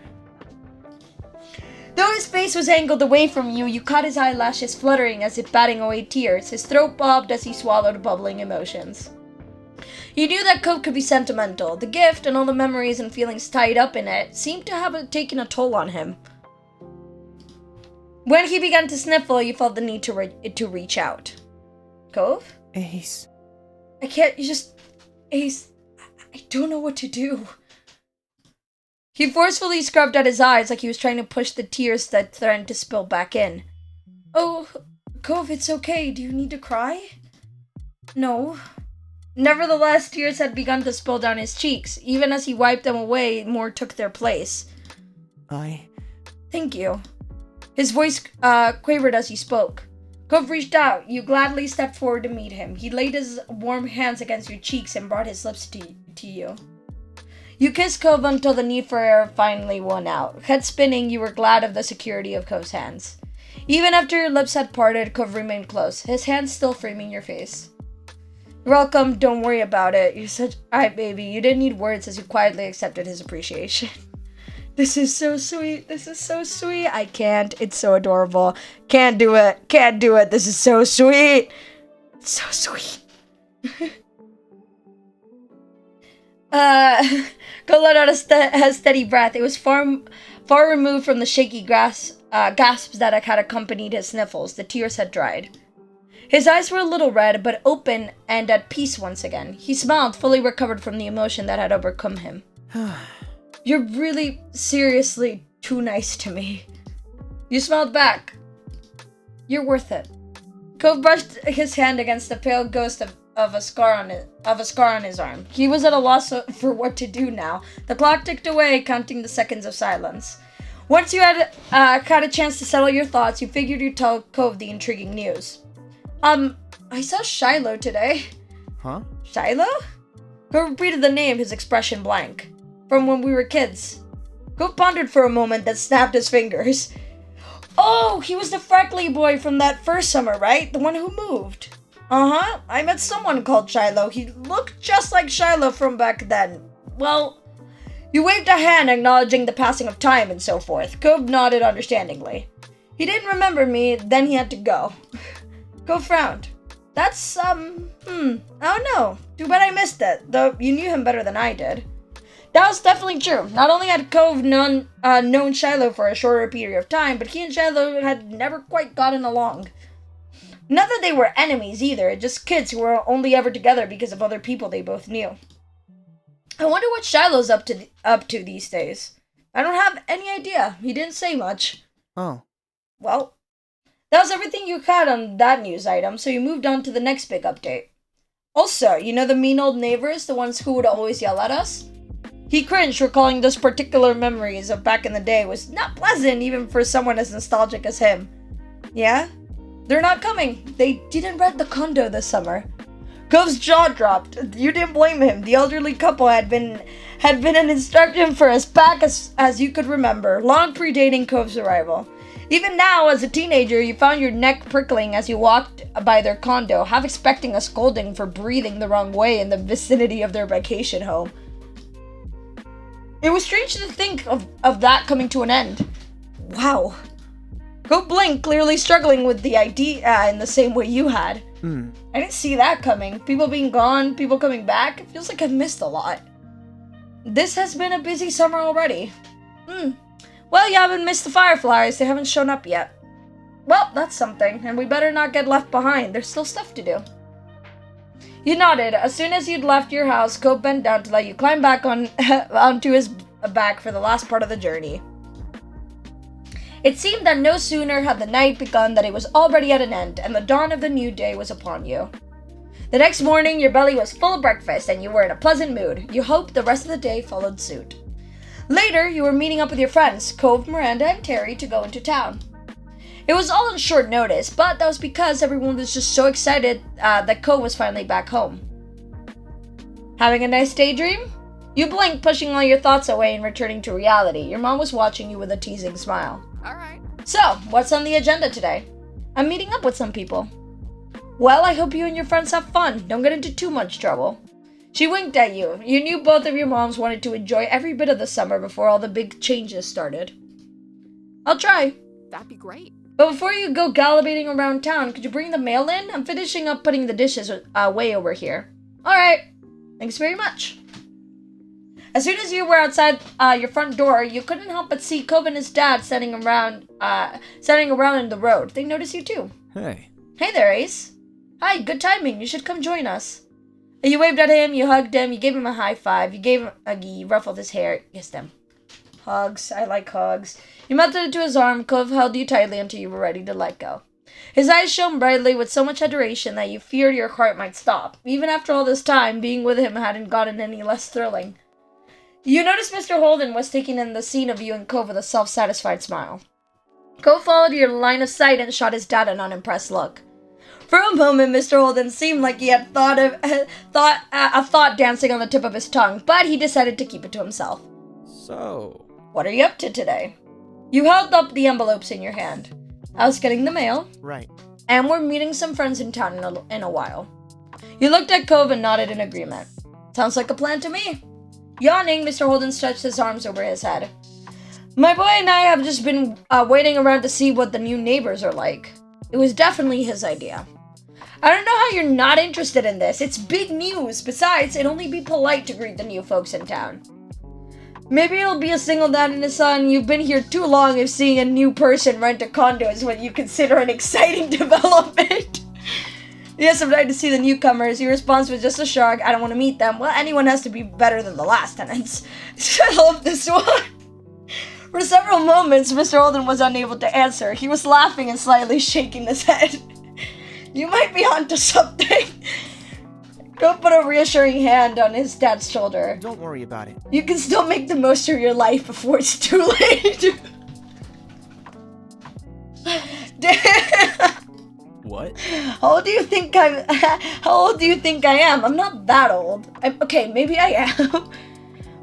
Though his face was angled away from you, you caught his eyelashes fluttering as if batting away tears. His throat bobbed as he swallowed bubbling emotions. You knew that Cove could be sentimental. The gift and all the memories and feelings tied up in it seemed to have taken a toll on him. When he began to sniffle, you felt the need to reach out. Cove? Ace. I can't, Ace, I don't know what to do. He forcefully scrubbed at his eyes like he was trying to push the tears that threatened to spill back in. Oh, Cove, it's okay. Do you need to cry? No. Nevertheless, tears had begun to spill down his cheeks. Even as he wiped them away, more took their place. Thank you. His voice quavered as he spoke. Cove reached out. You gladly stepped forward to meet him. He laid his warm hands against your cheeks and brought his lips to you. You kissed Cove until the need for air finally won out. Head spinning, you were glad of the security of Cove's hands. Even after your lips had parted, Cove remained close, his hands still framing your face. You're welcome, don't worry about it. You're such... Alright, baby, you didn't need words as you quietly accepted his appreciation. This is so sweet. This is so sweet. I can't. It's so adorable. Can't do it. Can't do it. This is so sweet. It's so sweet. Go let out a steady breath. It was far removed from the shaky gasps that had accompanied his sniffles. The tears had dried. His eyes were a little red, but open and at peace once again. He smiled, fully recovered from the emotion that had overcome him. You're really, seriously too nice to me. You smiled back. You're worth it. Cove brushed his hand against the pale ghost of a scar on his arm. He was at a loss for what to do now. The clock ticked away, counting the seconds of silence. Once you had a chance to settle your thoughts, you figured you'd tell Cove the intriguing news. I saw Shiloh today. Huh? Shiloh? Cove repeated the name, his expression blank. From when we were kids. Cove pondered for a moment, then snapped his fingers. Oh, he was the freckly boy from that first summer, right? The one who moved. Uh-huh. I met someone called Shiloh. He looked just like Shiloh from back then. Well, you waved a hand acknowledging the passing of time and so forth. Cove nodded understandingly. He didn't remember me, then he had to go. Cove frowned. That's, I don't know. Too bad I missed it, though you knew him better than I did. That was definitely true. Not only had Cove known Shiloh for a shorter period of time, but he and Shiloh had never quite gotten along. Not that they were enemies either, just kids who were only ever together because of other people they both knew. I wonder what Shiloh's up to these days. I don't have any idea. He didn't say much. Oh. Well, that was everything you had on that news item, so you moved on to the next big update. Also, you know the mean old neighbors, the ones who would always yell at us? He cringed, recalling those particular memories of back in the day was not pleasant even for someone as nostalgic as him. Yeah? They're not coming. They didn't rent the condo this summer. Cove's jaw dropped. You didn't blame him. The elderly couple had been an instruction for as back as you could remember, long predating Cove's arrival. Even now, as a teenager, you found your neck prickling as you walked by their condo, half expecting a scolding for breathing the wrong way in the vicinity of their vacation home. It was strange to think of that coming to an end. Wow. Go blinked, clearly struggling with the idea in the same way you had. I didn't see that coming. People being gone, people coming back. It feels like I've missed a lot. This has been a busy summer already. Well, you haven't missed the fireflies. They haven't shown up yet. Well, that's something, and we better not get left behind. There's still stuff to do. You nodded. As soon as you'd left your house, Cope bent down to let you climb back onto his back for the last part of the journey. It seemed that no sooner had the night begun than it was already at an end, and the dawn of the new day was upon you. The next morning, your belly was full of breakfast, and you were in a pleasant mood. You hoped the rest of the day followed suit. Later, you were meeting up with your friends, Cove, Miranda, and Terry, to go into town. It was all on short notice, but that was because everyone was just so excited that Cove was finally back home. Having a nice daydream? You blinked, pushing all your thoughts away and returning to reality. Your mom was watching you with a teasing smile. Alright. So, what's on the agenda today? I'm meeting up with some people. Well, I hope you and your friends have fun. Don't get into too much trouble. She winked at you. You knew both of your moms wanted to enjoy every bit of the summer before all the big changes started. I'll try. That'd be great. But before you go gallivanting around town, could you bring the mail in? I'm finishing up putting the dishes way over here. Alright. Thanks very much. As soon as you were outside your front door, you couldn't help but see Cove and his dad standing around in the road. They noticed you too. Hey. Hey there, Ace. Hi, good timing. You should come join us. You waved at him, you hugged him, you gave him a high five, you ruffled his hair, kissed him. Hugs, I like hugs. You melted into his arm, Cove held you tightly until you were ready to let go. His eyes shone brightly with so much adoration that you feared your heart might stop. Even after all this time, being with him hadn't gotten any less thrilling. You noticed Mr. Holden was taking in the scene of you and Cove with a self-satisfied smile. Cove followed your line of sight and shot his dad an unimpressed look. For a moment, Mr. Holden seemed like he had a thought dancing on the tip of his tongue, but he decided to keep it to himself. So, What are you up to today? You held up the envelopes in your hand. I was getting the mail, Right. and we're meeting some friends in town in a while. You looked at Cove and nodded in agreement. Sounds like a plan to me. Yawning, Mr. Holden stretched his arms over his head. My boy and I have just been waiting around to see what the new neighbors are like. It was definitely his idea. I don't know how you're not interested in this. It's big news. Besides, it'd only be polite to greet the new folks in town. Maybe it'll be a single dad and his son. You've been here too long if seeing a new person rent a condo is what you consider an exciting development. Yes, I'm glad to see the newcomers. Your response was just a shrug. I don't want to meet them. Well, anyone has to be better than the last tenants. I love this one. For several moments, Mr. Holden was unable to answer. He was laughing and slightly shaking his head. You might be onto something. Go put a reassuring hand on his dad's shoulder. Don't worry about it. You can still make the most of your life before it's too late. Damn. what? How old do you think I am? I'm not that old. Okay, maybe I am.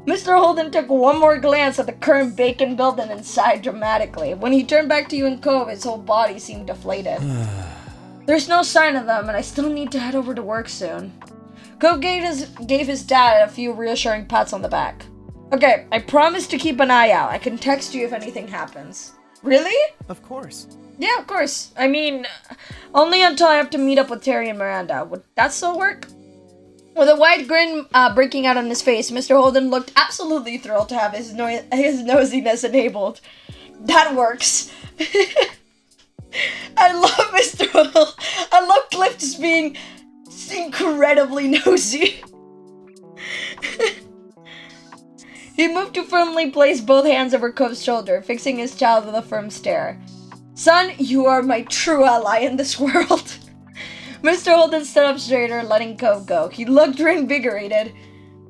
Mr. Holden took one more glance at the current vacant building and sighed dramatically. When he turned back to you and Cove, his whole body seemed deflated. There's no sign of them, and I still need to head over to work soon. Cove gave his dad a few reassuring pats on the back. Okay, I promise to keep an eye out. I can text you if anything happens. Really? Of course. Yeah, of course. I mean, only until I have to meet up with Terry and Miranda. Would that still work? With a wide grin breaking out on his face, Mr. Holden looked absolutely thrilled to have his nosiness enabled. That works. I love Mr. Holden. I love Cliff just being incredibly nosy. He moved to firmly place both hands over Cove's shoulder, fixing his child with a firm stare. Son, you are my true ally in this world. Mr. Holden stood up straighter, letting Cove go. He looked reinvigorated.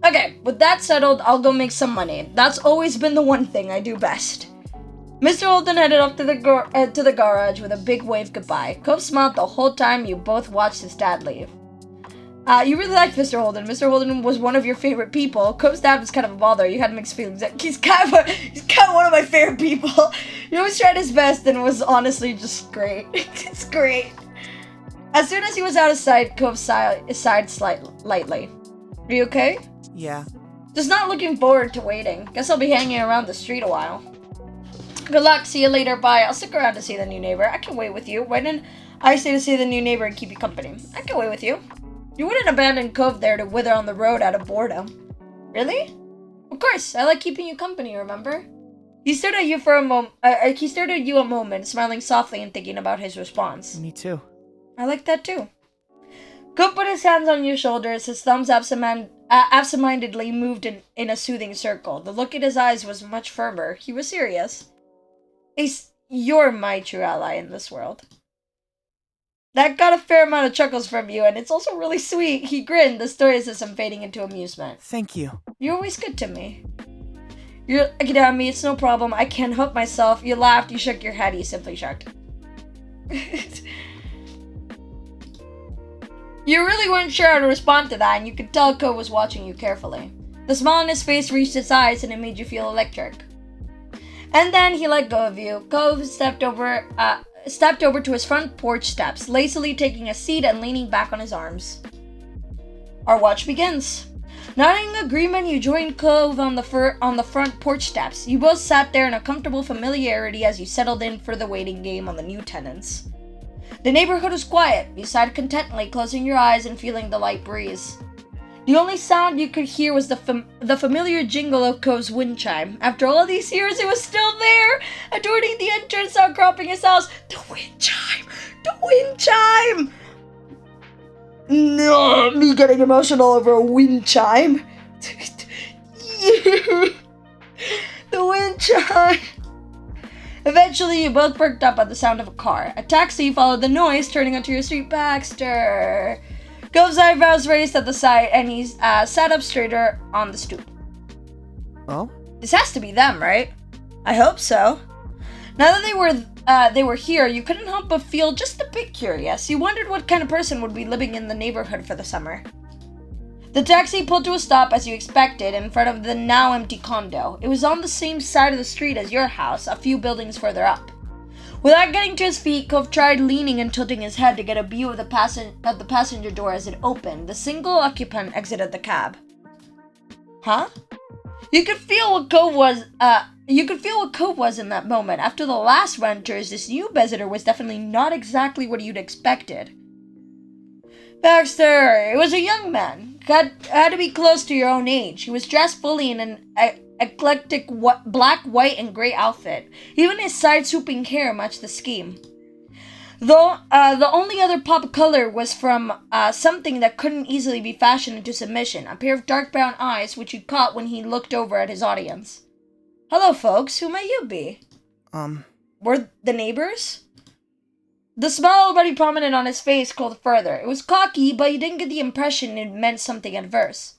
Okay, with that settled, I'll go make some money. That's always been the one thing I do best. Mr. Holden headed up to the garage with a big wave goodbye. Cove smiled the whole time you both watched his dad leave. You really liked Mr. Holden. Mr. Holden was one of your favorite people. Cove's dad was kind of a bother. You had mixed feelings. He's kind of one of my favorite people. He always tried his best and was honestly just great. It's great. As soon as he was out of sight, Cove sighed lightly. Are you okay? Yeah. Just not looking forward to waiting. Guess I'll be hanging around the street a while. Good luck. See you later. Bye. I'll stick around to see the new neighbor. I can wait with you. Why didn't I stay to see the new neighbor and keep you company? I can wait with you. You wouldn't abandon Cove there to wither on the road out of boredom. Really? Of course. I like keeping you company, remember? He stared at you for a moment. He stared at you a moment, smiling softly and thinking about his response. Me too. I like that too. Cove put his hands on your shoulders. His thumbs absentmindedly moved in a soothing circle. The look in his eyes was much firmer. He was serious. Ace, you're my true ally in this world. That got a fair amount of chuckles from you, and it's also really sweet. He grinned, the stoicism fading into amusement. Thank you. You're always good to me. You're looking at me, it's no problem. I can't help myself. You laughed, you shook your head, you simply shrugged. You really weren't sure how to respond to that, and you could tell Cove was watching you carefully. The smile on his face reached his eyes, and it made you feel electric. And then he let go of you. Cove stepped over to his front porch steps, lazily taking a seat and leaning back on his arms. Our watch begins. Nodding in agreement, you joined Cove on the front porch steps. You both sat there in a comfortable familiarity as you settled in for the waiting game on the new tenants. The neighborhood was quiet. You sighed contentedly, closing your eyes and feeling the light breeze. The only sound you could hear was the familiar jingle of Cove's wind chime. After all these years, it was still there, adorning the entrance, outcropping his house. The wind chime! The wind chime! No, me getting emotional over a wind chime. The wind chime! Eventually, you both perked up at the sound of a car. A taxi followed the noise, turning onto your street. Baxter! Cove's eyebrows raised at the sight, and he sat up straighter on the stoop. Oh? This has to be them, right? I hope so. Now that they were here, you couldn't help but feel just a bit curious. You wondered what kind of person would be living in the neighborhood for the summer. The taxi pulled to a stop as you expected in front of the now empty condo. It was on the same side of the street as your house, a few buildings further up. Without getting to his feet, Cove tried leaning and tilting his head to get a view of the passenger door as it opened. The single occupant exited the cab. Huh? You could feel what Cove was in that moment. After the last renters, this new visitor was definitely not exactly what you'd expected. Baxter, it was a young man. Had to be close to your own age. He was dressed fully in an eclectic black, white, and gray outfit. Even his side-swooping hair matched the scheme. Though the only other pop of color was from something that couldn't easily be fashioned into submission, a pair of dark brown eyes which you caught when he looked over at his audience. Hello, folks. Who may you be? Were the neighbors? The smile already prominent on his face called further. It was cocky, but you didn't get the impression it meant something adverse.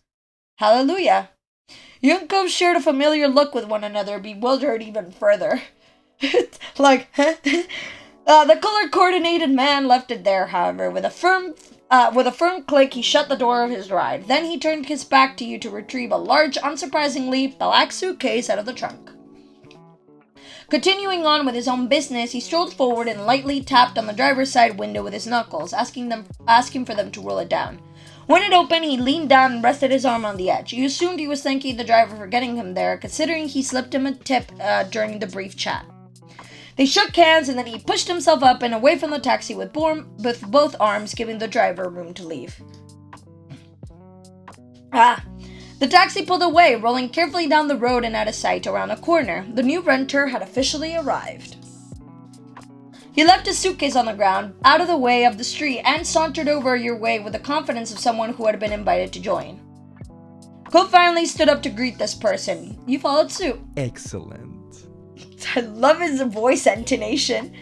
Hallelujah. You and Cove shared a familiar look with one another, bewildered even further. Like, huh? The color-coordinated man left it there, however. With a firm click, he shut the door of his ride. Then he turned his back to you to retrieve a large, unsurprisingly black suitcase out of the trunk. Continuing on with his own business, he strolled forward and lightly tapped on the driver's side window with his knuckles, asking for them to roll it down. When it opened, he leaned down and rested his arm on the edge. You assumed he was thanking the driver for getting him there, considering he slipped him a tip during the brief chat. They shook hands, and then he pushed himself up and away from the taxi with both arms, giving the driver room to leave. The taxi pulled away, rolling carefully down the road and out of sight around a corner. The new renter had officially arrived. He left his suitcase on the ground, out of the way of the street, and sauntered over your way with the confidence of someone who had been invited to join. Cole finally stood up to greet this person. You followed suit. Excellent. I love his voice intonation.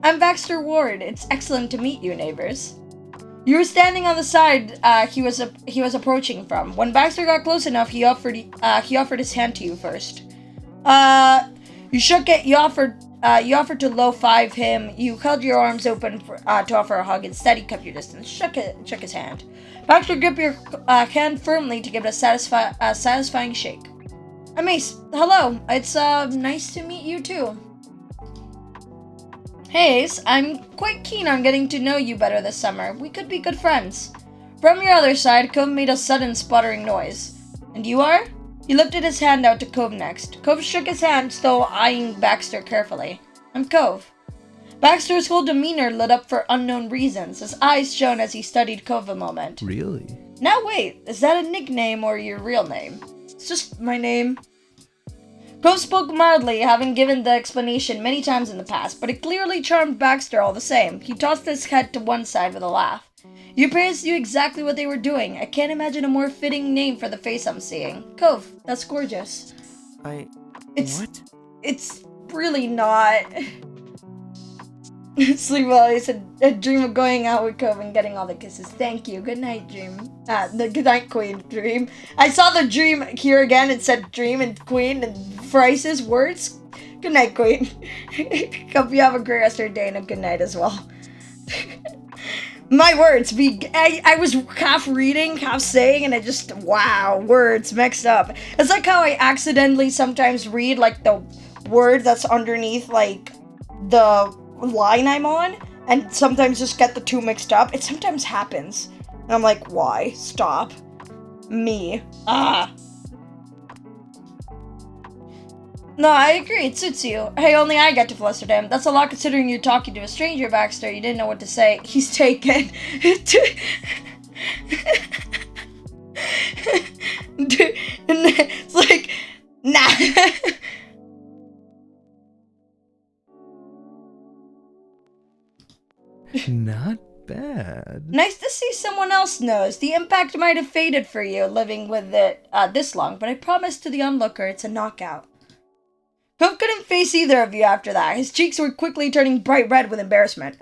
I'm Baxter Ward. It's excellent to meet you, neighbors. You were standing on the side he was approaching from. When Baxter got close enough, he offered his hand to you first. You shook it. You offered to low five him. You held your arms open to offer a hug. Instead, he kept your distance. Shook his hand. Baxter gripped your hand firmly to give it a satisfying shake. Mace, hello. It's nice to meet you too. Hey Ace, I'm quite keen on getting to know you better this summer. We could be good friends. From your other side, Cove made a sudden sputtering noise. And you are? He lifted his hand out to Cove next. Cove shook his hand, still eyeing Baxter carefully. I'm Cove. Baxter's whole demeanor lit up for unknown reasons. His eyes shone as he studied Cove a moment. Really? Now wait, is that a nickname or your real name? It's just my name. Cove spoke mildly, having given the explanation many times in the past, but it clearly charmed Baxter all the same. He tossed his head to one side with a laugh. Your parents knew exactly what they were doing. I can't imagine a more fitting name for the face I'm seeing. Cove, that's gorgeous. What? It's really not. Sleep well. It's a dream of going out with Cove and getting all the kisses. Thank you. Good night, dream. The good night, queen. Dream. I saw the dream here again. It said dream and queen and Bryce's words. Good night, queen. Hope you have a great rest of your day and a good night as well. My words. I was half reading, half saying, and I just, wow, words mixed up. It's like how I accidentally sometimes read, like, the word that's underneath, like, the line I'm on, and sometimes just get the two mixed up. It sometimes happens. And I'm like, why? Stop. Me. No, I agree. It suits you. Hey, only I get to fluster him. That's a lot considering you're talking to a stranger, Baxter. You didn't know what to say. He's taken. It's like, nah. Not bad. Nice to see someone else knows. The impact might have faded for you living with it this long, but I promise to the onlooker it's a knockout. Cove couldn't face either of you after that. His cheeks were quickly turning bright red with embarrassment.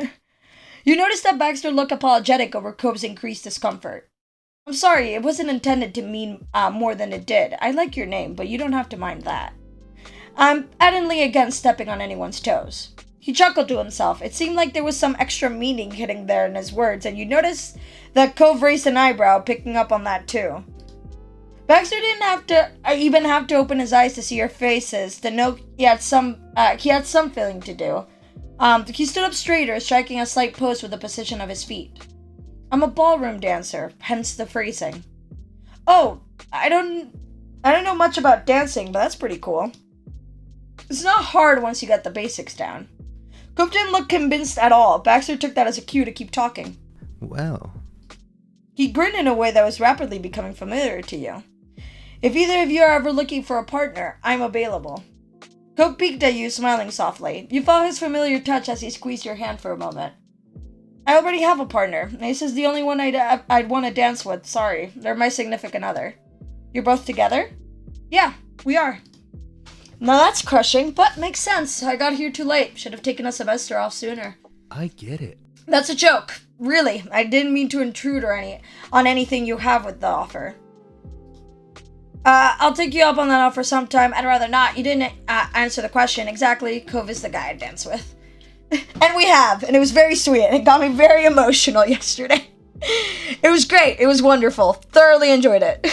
You noticed that Baxter looked apologetic over Cove's increased discomfort. I'm sorry, it wasn't intended to mean more than it did. I like your name, but you don't have to mind that. I'm adamantly against stepping on anyone's toes. He chuckled to himself. It seemed like there was some extra meaning hidden there in his words, and you noticed that Cove raised an eyebrow, picking up on that too. Baxter didn't even have to open his eyes to see your faces to know he had some feeling to do. He stood up straighter, striking a slight pose with the position of his feet. I'm a ballroom dancer, hence the phrasing. Oh, I don't know much about dancing, but that's pretty cool. It's not hard once you get the basics down. Cope didn't look convinced at all. Baxter took that as a cue to keep talking. Well, He grinned in a way that was rapidly becoming familiar to you. If either of you are ever looking for a partner, I'm available. Cope peeked at you, smiling softly. You felt his familiar touch as he squeezed your hand for a moment. I already have a partner. Ace is the only one I'd want to dance with. Sorry, they're my significant other. You're both together? Yeah, we are. Now that's crushing, but makes sense. I got here too late. Should have taken a semester off sooner. I get it. That's a joke. Really, I didn't mean to intrude on anything you have with the offer. I'll take you up on that offer sometime. I'd rather not. You didn't answer the question. Exactly. Cove is the guy I dance with. And we have. And it was very sweet. It got me very emotional yesterday. It was great. It was wonderful. Thoroughly enjoyed it.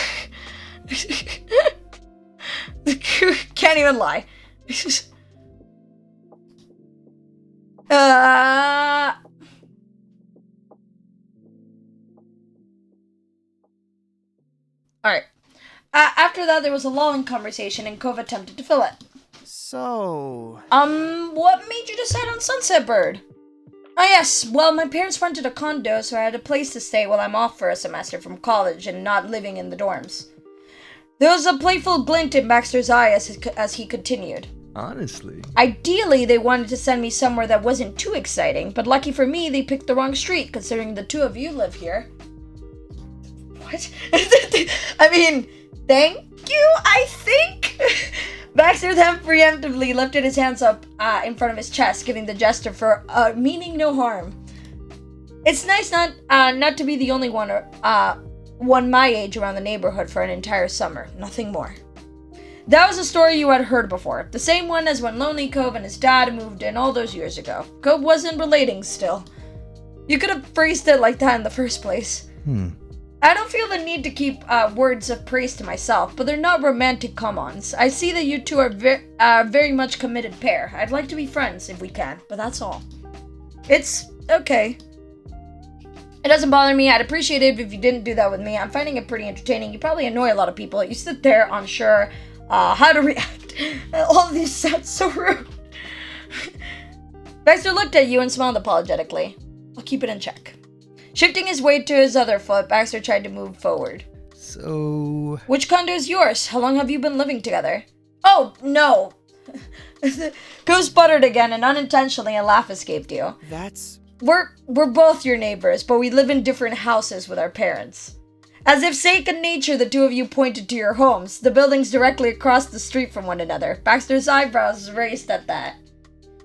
Can't even lie. Alright. After that, there was a lull in conversation, and Cove attempted to fill it. So... What made you decide on Sunset Bird? Oh yes, well, my parents rented a condo, so I had a place to stay while I'm off for a semester from college and not living in the dorms. There was a playful glint in Baxter's eye as he continued. Honestly. Ideally, they wanted to send me somewhere that wasn't too exciting, but lucky for me, they picked the wrong street, considering the two of you live here. What? I mean, thank you, I think? Baxter then preemptively lifted his hands up in front of his chest, giving the gesture for meaning no harm. It's nice not to be the only one my age around the neighborhood for an entire summer. Nothing more. That was a story you had heard before. The same one as when Lonely Cove and his dad moved in all those years ago. Cove wasn't relating still. You could have phrased it like that in the first place. I don't feel the need to keep words of praise to myself, but they're not romantic come-ons. I see that you two are very much committed pair. I'd like to be friends if we can, but that's all. It's okay. It doesn't bother me. I'd appreciate it if you didn't do that with me. I'm finding it pretty entertaining. You probably annoy a lot of people. You sit there unsure how to react. All of these sound so rude. Baxter looked at you and smiled apologetically. I'll keep it in check. Shifting his weight to his other foot, Baxter tried to move forward. So... Which condo is yours? How long have you been living together? Oh, no. Cove sputtered again, and unintentionally a laugh escaped you. That's... We're both your neighbors, but we live in different houses with our parents. As if second nature, the two of you pointed to your homes, the buildings directly across the street from one another. Baxter's eyebrows raised at that.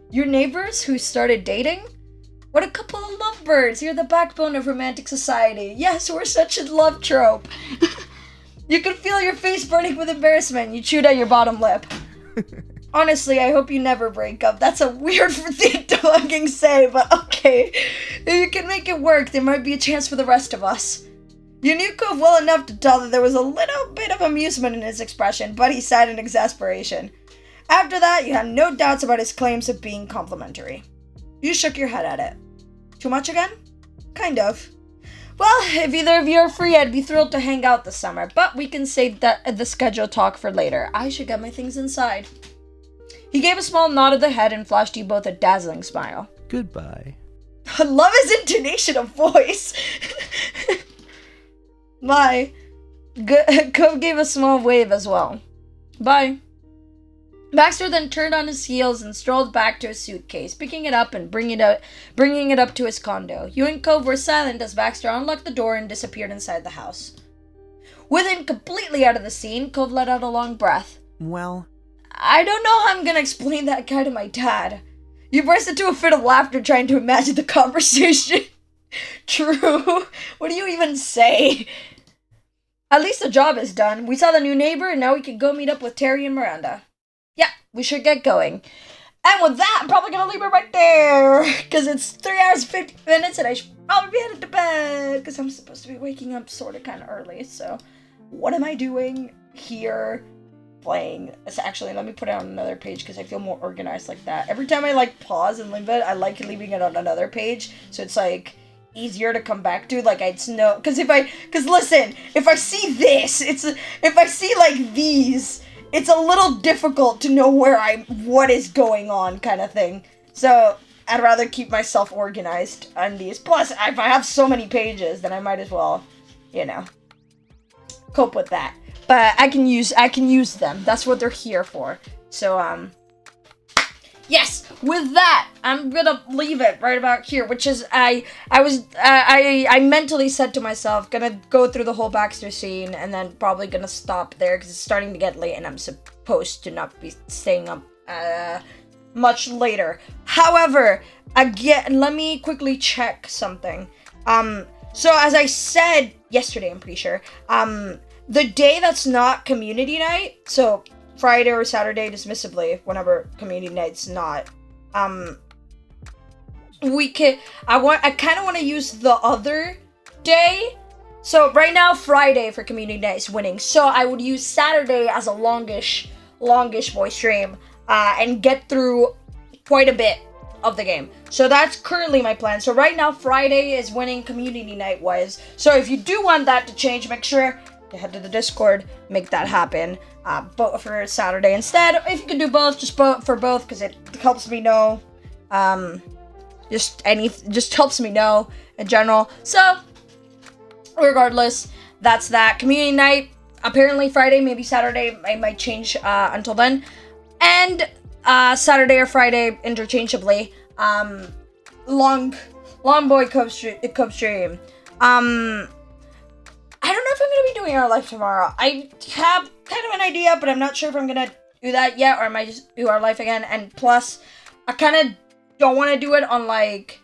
Your neighbors who started dating? What a couple of lovebirds! You're the backbone of romantic society. Yes, we're such a love trope. You could feel your face burning with embarrassment. You chewed at your bottom lip. Honestly, I hope you never break up. That's a weird thing to fucking say, but okay. If you can make it work, there might be a chance for the rest of us. You knew Cove well enough to tell that there was a little bit of amusement in his expression, but he sighed in exasperation. After that, you had no doubts about his claims of being complimentary. You shook your head at it. Too much again? Kind of. Well, if either of you are free, I'd be thrilled to hang out this summer, but we can save the schedule talk for later. I should get my things inside. He gave a small nod of the head and flashed you both a dazzling smile. Goodbye. I love his intonation of voice. Bye. Cove gave a small wave as well. Bye. Baxter then turned on his heels and strolled back to his suitcase, picking it up and bringing it up to his condo. You and Cove were silent as Baxter unlocked the door and disappeared inside the house. With him completely out of the scene, Cove let out a long breath. Well... I don't know how I'm gonna explain that guy to my dad. You burst into a fit of laughter trying to imagine the conversation. True. What do you even say? At least the job is done. We saw the new neighbor, and now we can go meet up with Terry and Miranda. Yeah, we should get going. And with that, I'm probably gonna leave it right there, because it's 3 hours and 50 minutes, and I should probably be headed to bed, because I'm supposed to be waking up sort of kind of early, so what am I doing here playing? Actually, let me put it on another page, because I feel more organized like that. Every time I, like, pause and leave it, I like leaving it on another page, so it's, like, easier to come back to, like, I'd know, because listen, if I see this, if I see, like, these, it's a little difficult to know what is going on kind of thing. So, I'd rather keep myself organized on these. Plus, if I have so many pages, then I might as well, cope with that. But I can use them. That's what they're here for. So, yes, with that, I'm gonna leave it right about here, which is, I mentally said to myself, gonna go through the whole Baxter scene, and then probably gonna stop there, because it's starting to get late, and I'm supposed to not be staying up, much later. However, again, let me quickly check something. So as I said yesterday, I'm pretty sure, the day that's not community night, so Friday or Saturday, dismissively, whenever community night's not, I kind of want to use the other day. So right now, Friday for community night is winning. So I would use Saturday as a longish voice stream, and get through quite a bit of the game. So that's currently my plan. So right now, Friday is winning community night wise. So if you do want that to change, make sure to head to the Discord, make that happen. Vote for Saturday instead. If you can do both, just vote for both, because it helps me know. Just helps me know in general. So, regardless, that's that. Community night, apparently Friday, maybe Saturday, I might change until then. And Saturday or Friday, interchangeably. Long boy Cub stream. I don't know if I'm going to be doing our life tomorrow. I have kind of an idea, but I'm not sure if I'm going to do that yet, or I might just do our life again. And plus, I kind of don't want to do it on, like,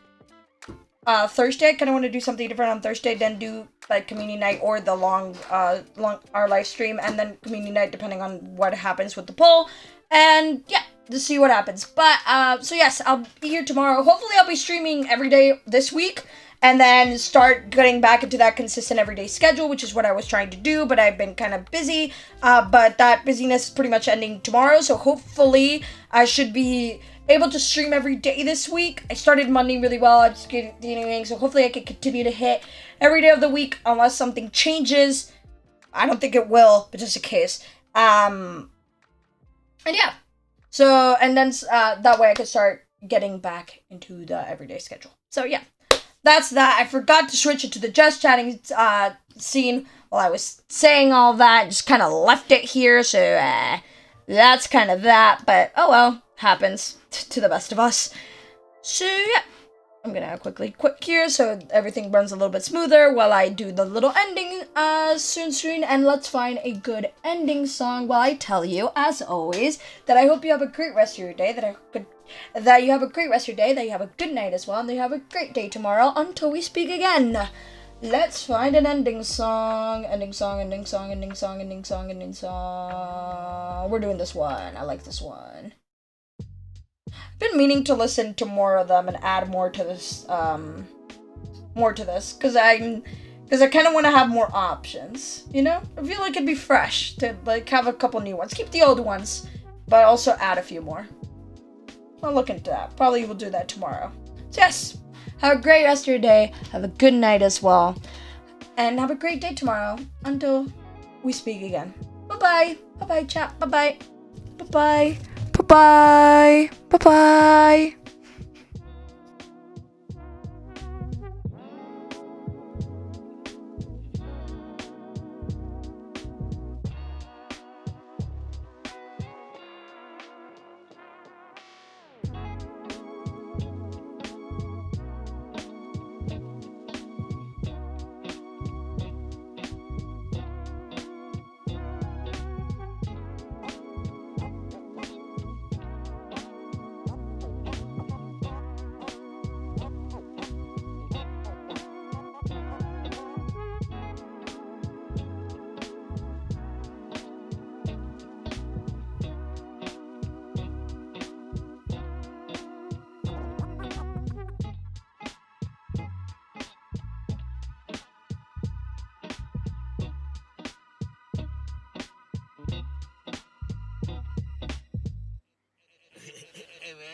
Thursday. I kind of want to do something different on Thursday, then do, like, community night or the long our live stream, and then community night, depending on what happens with the poll. And, yeah, to see what happens. But, so yes, I'll be here tomorrow. Hopefully I'll be streaming every day this week, and then start getting back into that consistent everyday schedule, which is what I was trying to do, but I've been kind of busy, but that busyness is pretty much ending tomorrow, so hopefully I should be able to stream every day this week. I started Monday really well, I'm just continuing, so hopefully I can continue to hit every day of the week, unless something changes. I don't think it will, but just in case. And yeah, so, and then that way I can start getting back into the everyday schedule. So yeah. That's that. I forgot to switch it to the just chatting scene while I was saying all that. Just kind of left it here, so that's kind of that. But oh well, happens to the best of us. So yeah, I'm gonna quickly quit here so everything runs a little bit smoother while I do the little ending soon. And let's find a good ending song while I tell you, as always, that I hope you have a great rest of your day. That you have a great rest of your day, that you have a good night as well, and that you have a great day tomorrow until we speak again. Let's find an ending song. Ending song. We're doing this one. I like this one. I've been meaning to listen to more of them and add more to this, because I kind of want to have more options, I feel like it'd be fresh to, like, have a couple new ones. Keep the old ones, but also add a few more. I'll look into that. Probably will do that tomorrow. So yes, have a great rest of your day. Have a good night as well. And have a great day tomorrow until we speak again. Bye-bye. Bye-bye, chat. Bye-bye. Bye-bye. Bye-bye. Bye-bye.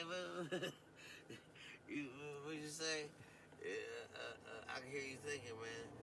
man. What you say? I can hear you thinking, man.